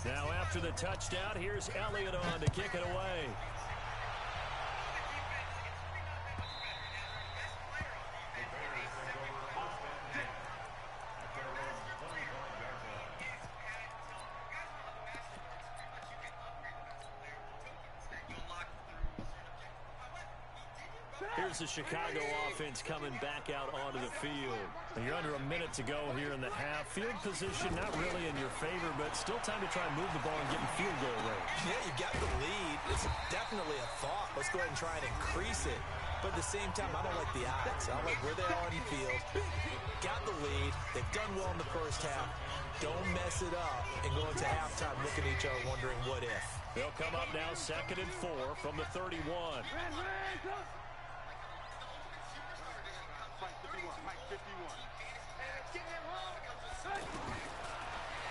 Now after the touchdown, here's Elliott on to kick it away. Here's the Chicago offense coming back out onto the field. You're under a minute to go here in the half. Field position not really in your favor, but still time to try and move the ball and get in field goal range. Yeah, you got the lead. It's definitely a thought. Let's go ahead and try and increase it. But at the same time, I don't like the odds. I don't like where they are on the field. Got the lead. They've done well in the first half. Don't mess it up and go into halftime looking at each other wondering what if. They'll come up now 2nd and 4 from the 31.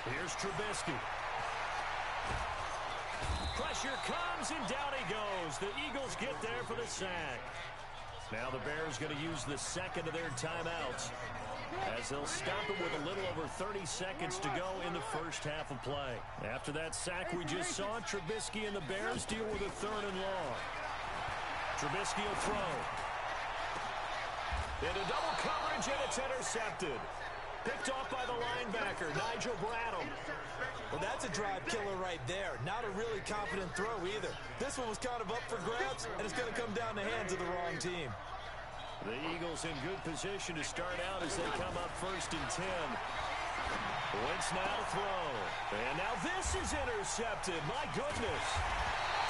Here's Trubisky. Pressure comes, and down he goes. The Eagles get there for the sack. Now the Bears going to use the second of their timeouts as they'll stop it with a little over 30 seconds to go in the first half of play. After that sack we just saw, Trubisky and the Bears deal with a 3rd and long. Trubisky will throw. Into double coverage, and it's intercepted. Picked off by the linebacker, Nigel Bradham. Well, that's a drive killer right there. Not a really confident throw either. This one was kind of up for grabs, and it's going to come down the hands of the wrong team. The Eagles in good position to start out as they come up 1st and 10. Wentz now to throw. And now this is intercepted. My goodness.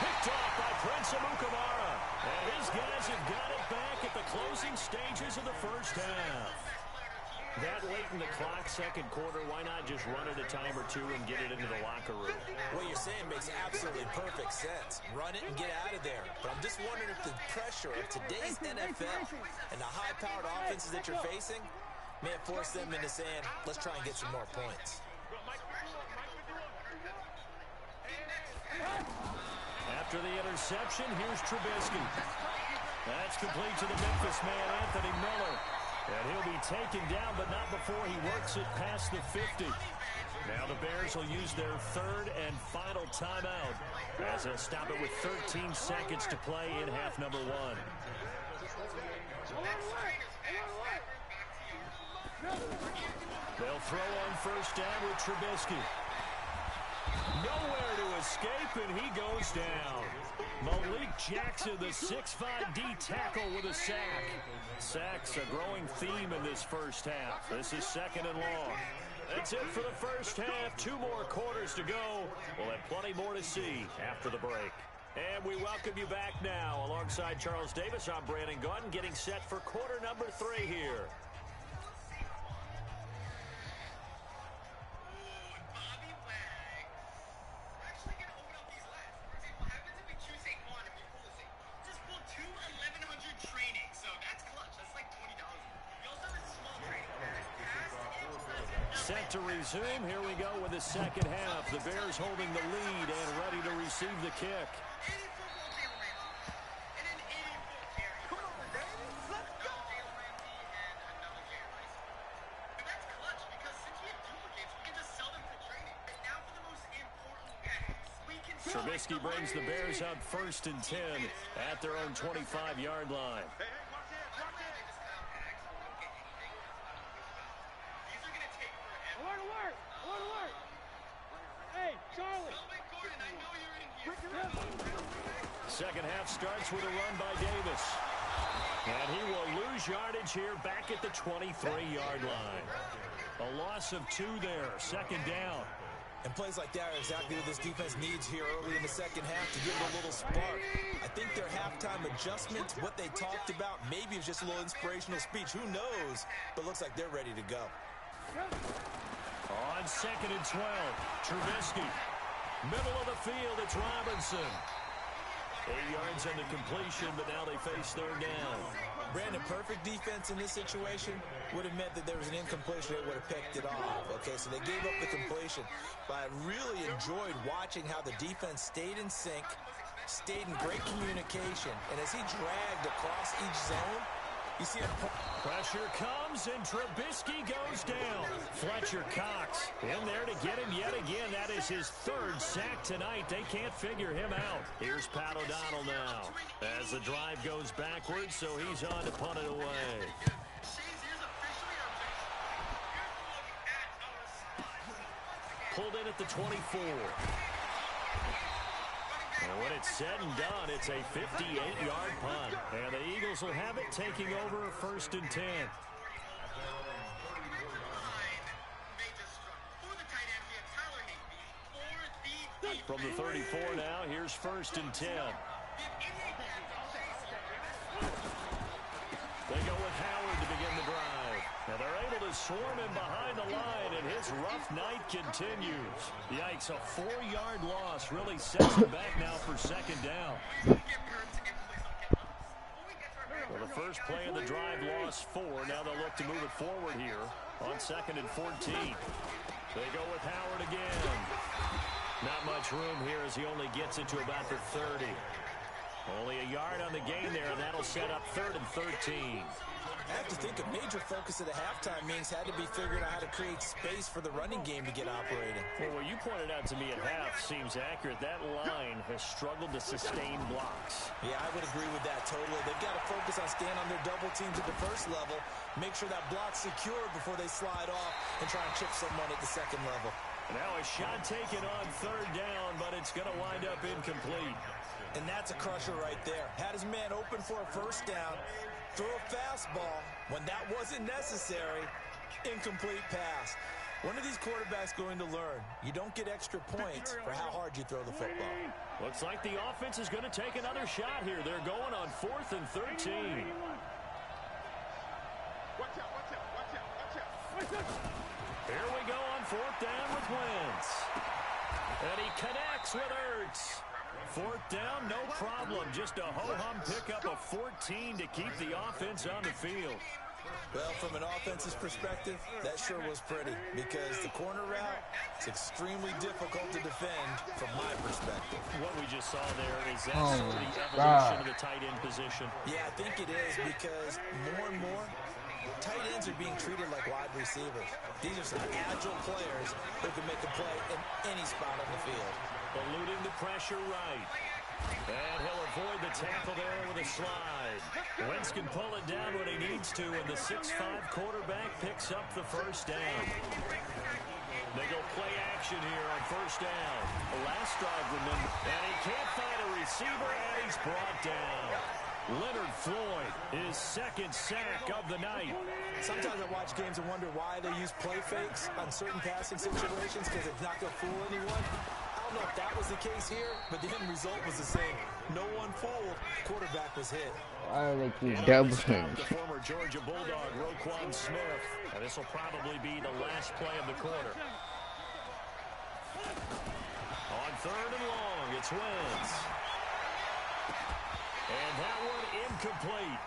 Picked off by Prince Amukamara. And his guys have got it back at the closing stages of the first half. That late in the clock, second quarter, why not just run it a time or two and get it into the locker room? What you're saying makes absolutely perfect sense. Run it and get out of there. But I'm just wondering if the pressure of today's NFL and the high-powered offenses that you're facing may have forced them into saying, let's try and get some more points. After the interception, here's Trubisky. That's complete to the Memphis man, Anthony Miller. And he'll be taken down, but not before he works it past the 50. Now the Bears will use their 3rd and final timeout as they'll stop it with 13 seconds to play in half number 1. They'll throw on 1st down with Trubisky. Nowhere to escape, and he goes down. Malik Jackson, the 6'5" D tackle with a sack. Sacks a growing theme in this first half. This is 2nd and long. That's it for the first half. 2 more quarters to go. We'll have plenty more to see after the break. And we welcome you back now. Alongside Charles Davis, I'm Brandon Gaudin, getting set for quarter number 3 here. Set to resume. Here we go with the second half. The Bears holding the lead and ready to receive the kick. Trubisky brings the Bears up 1st and 10 at their own 25-yard line. Second half starts with a run by Davis. And he will lose yardage here back at the 23-yard line. A loss of 2 there, 2nd down. And plays like that are exactly what this defense needs here early in the second half to give it a little spark. I think their halftime adjustment, what they talked about, maybe it's just a little inspirational speech. Who knows? But looks like they're ready to go. On 2nd and 12, Trubisky. Middle of the field, it's Robinson. 8 yards on the completion, but now they face third down. Brandon, perfect defense in this situation would have meant that there was an incompletion. They would have picked it off. Okay, so they gave up the completion. But I really enjoyed watching how the defense stayed in sync, stayed in great communication. And as he dragged across each zone, you see him. Pressure comes, and Trubisky goes down. Fletcher Cox in there to get him yet again. That is his third sack tonight. They can't figure him out. Here's Pat O'Donnell now as the drive goes backwards, so he's on to punt it away. Pulled in at the 24. And when it's said and done, it's a 58-yard punt. And the Eagles will have it, taking over 1st and 10. From the 34 now, here's 1st and 10. They go with Howard to begin the drive. Now they're able to swarm him behind the line, and his rough night continues. Yikes, a 4-yard loss really sets him back now for 2nd down. Well, the first play of the drive lost 4. Now they'll look to move it forward here on 2nd and 14. They go with Howard again. Not much room here as he only gets it to about the 30. Only a yard on the gain there, and that'll set up 3rd and 13. I have to think a major focus of the halftime meetings had to be figuring out how to create space for the running game to get operating. Well, what you pointed out to me at half seems accurate. That line has struggled to sustain blocks. Yeah, I would agree with that totally. They've got to focus on staying on their double teams at the first level, make sure that block's secure before they slide off and try and chip someone at the 2nd level. Now a shot taken on 3rd down, but it's going to wind up incomplete. And that's a crusher right there. Had his man open for a 1st down, throw a fastball when that wasn't necessary, incomplete pass. When are these quarterbacks going to learn? You don't get extra points for how hard you throw the football. Looks like the offense is going to take another shot here. They're going on 4th and 13. Watch out, watch out, watch out, watch out. Watch out. Here we go on 4th down with Wentz. And he connects with Ertz. 4th down, no problem. Just a ho-hum pickup of 14 to keep the offense on the field. Well, from an offensive perspective, that sure was pretty because the corner route is extremely difficult to defend from my perspective. What we just saw there is that the evolution of the tight end position. Yeah, I think it is because more and more, tight ends are being treated like wide receivers. These are some agile players who can make a play in any spot on the field. Eluding the pressure right. And he'll avoid the tackle there with a slide. Wentz can pull it down when he needs to, and the 6'5 quarterback picks up the 1st down. They go play action here on 1st down. The last drive, remember. And he can't find a receiver, and he's brought down. Leonard Floyd, his 2nd sack of the night. Sometimes I watch games and wonder why they use play fakes on certain passing situations because it's not going to fool anyone. I don't know if that was the case here, but the end result was the same. No one fooled. Quarterback was hit. Why do they keep doubling? The former Georgia Bulldog, Roquan Smith. And this will probably be the last play of the quarter. On 3rd and long, it's Wentz. And that one incomplete.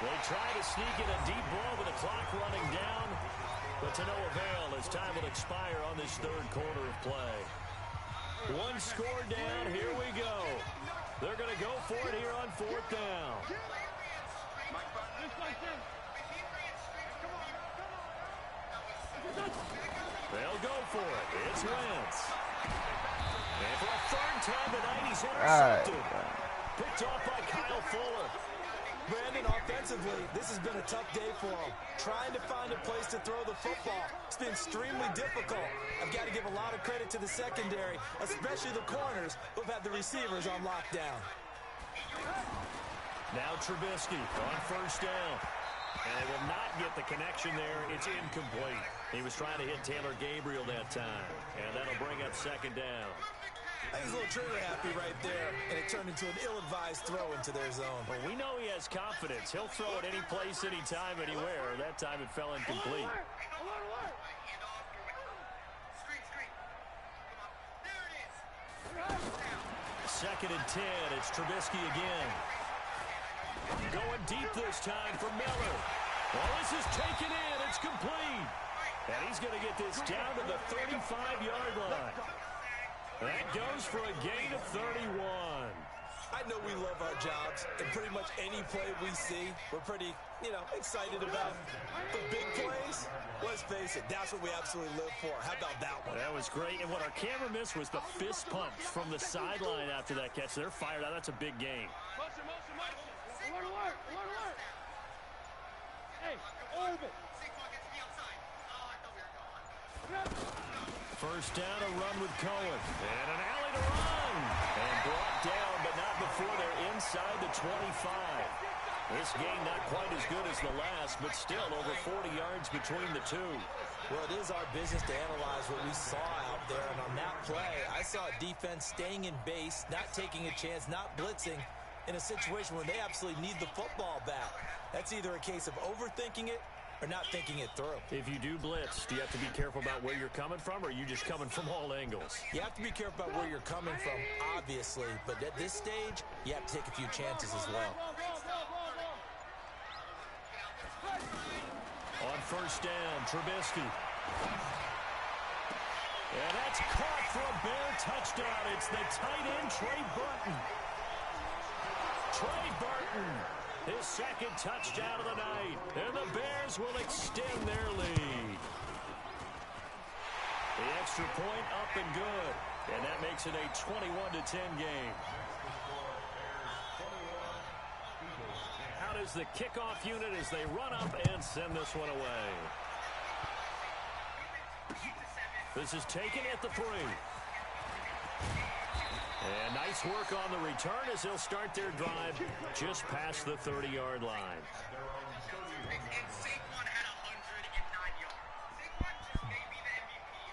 They try to sneak in a deep ball with the clock running down, but to no avail as time will expire on this 3rd quarter of play. One score down, here we go. They're going to go for it here on 4th down. They'll go for it. It's Wentz. And for a 3rd time tonight, he's intercepted. Picked off by Kyle Fuller. Brandon, offensively, this has been a tough day for him. Trying to find a place to throw the football. It's been extremely difficult. I've got to give a lot of credit to the secondary, especially the corners who've had the receivers on lockdown. Now Trubisky on 1st down. And they will not get the connection there. It's incomplete. He was trying to hit Taylor Gabriel that time. And that'll bring up 2nd down. I think he's a little trigger happy right there, and it turned into an ill-advised throw into their zone. Well, we know he has confidence. He'll throw it any place, anytime, anywhere. That time it fell incomplete. 2nd and 10. It's Trubisky again. Going deep this time for Miller. Well, this is taken in. It's complete. And he's going to get this down to the 35-yard line. That goes for a gain of 31. I know we love our jobs, and pretty much any play we see, we're pretty, excited about. The big plays, let's face it, that's what we absolutely live for. How about that one? That was great, and what our camera missed was the fist punch from the sideline after that catch. They're fired out. That's a big game. Hey, over. First down, a run with Cohen. And an alley to run. And brought down, but not before they're inside the 25. This game not quite as good as the last, but still over 40 yards between the two. Well, it is our business to analyze what we saw out there. And on that play, I saw a defense staying in base, not taking a chance, not blitzing in a situation where they absolutely need the football back. That's either a case of overthinking it or not thinking it through. If you do blitz, do you have to be careful about where you're coming from, or are you just coming from all angles? You have to be careful about where you're coming from, obviously, but at this stage, you have to take a few chances as well. On first down, Trubisky. And that's caught for a Bear touchdown. It's the tight end, Trey Burton. Trey Burton, his 2nd touchdown of the night. And the Bears will extend their lead. The extra point up and good. And that makes it a 21-10 game. Out is the kickoff unit as they run up and send this one away. This is taken at the 3. And nice work on the return as they'll start their drive just past the 30-yard line. And Saquon had 109 yards. Saquon just may be the MVP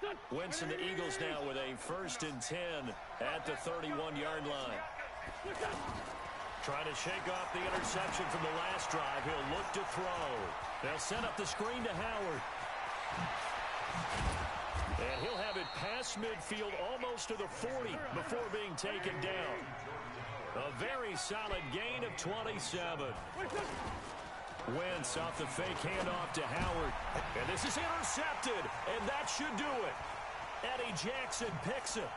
of the Wentz and the Eagles now with a 1st and 10 at the 31-yard line. Trying to shake off the interception from the last drive. He'll look to throw. They'll set up the screen to Howard. And he'll have it past midfield almost to the 40 before being taken down. A very solid gain of 27. Wentz off the fake handoff to Howard. And this is intercepted, and that should do it. Eddie Jackson picks it.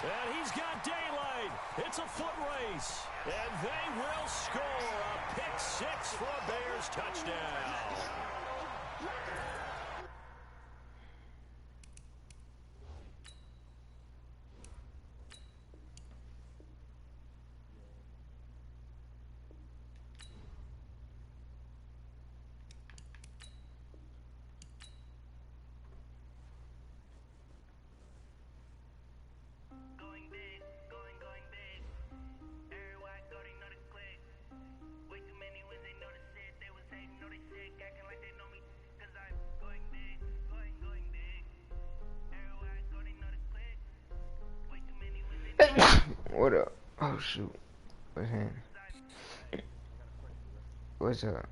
And he's got daylight. It's a foot race. And they will score a pick 6 for a Bears touchdown. What up? Oh shoot. What's happening? What's up?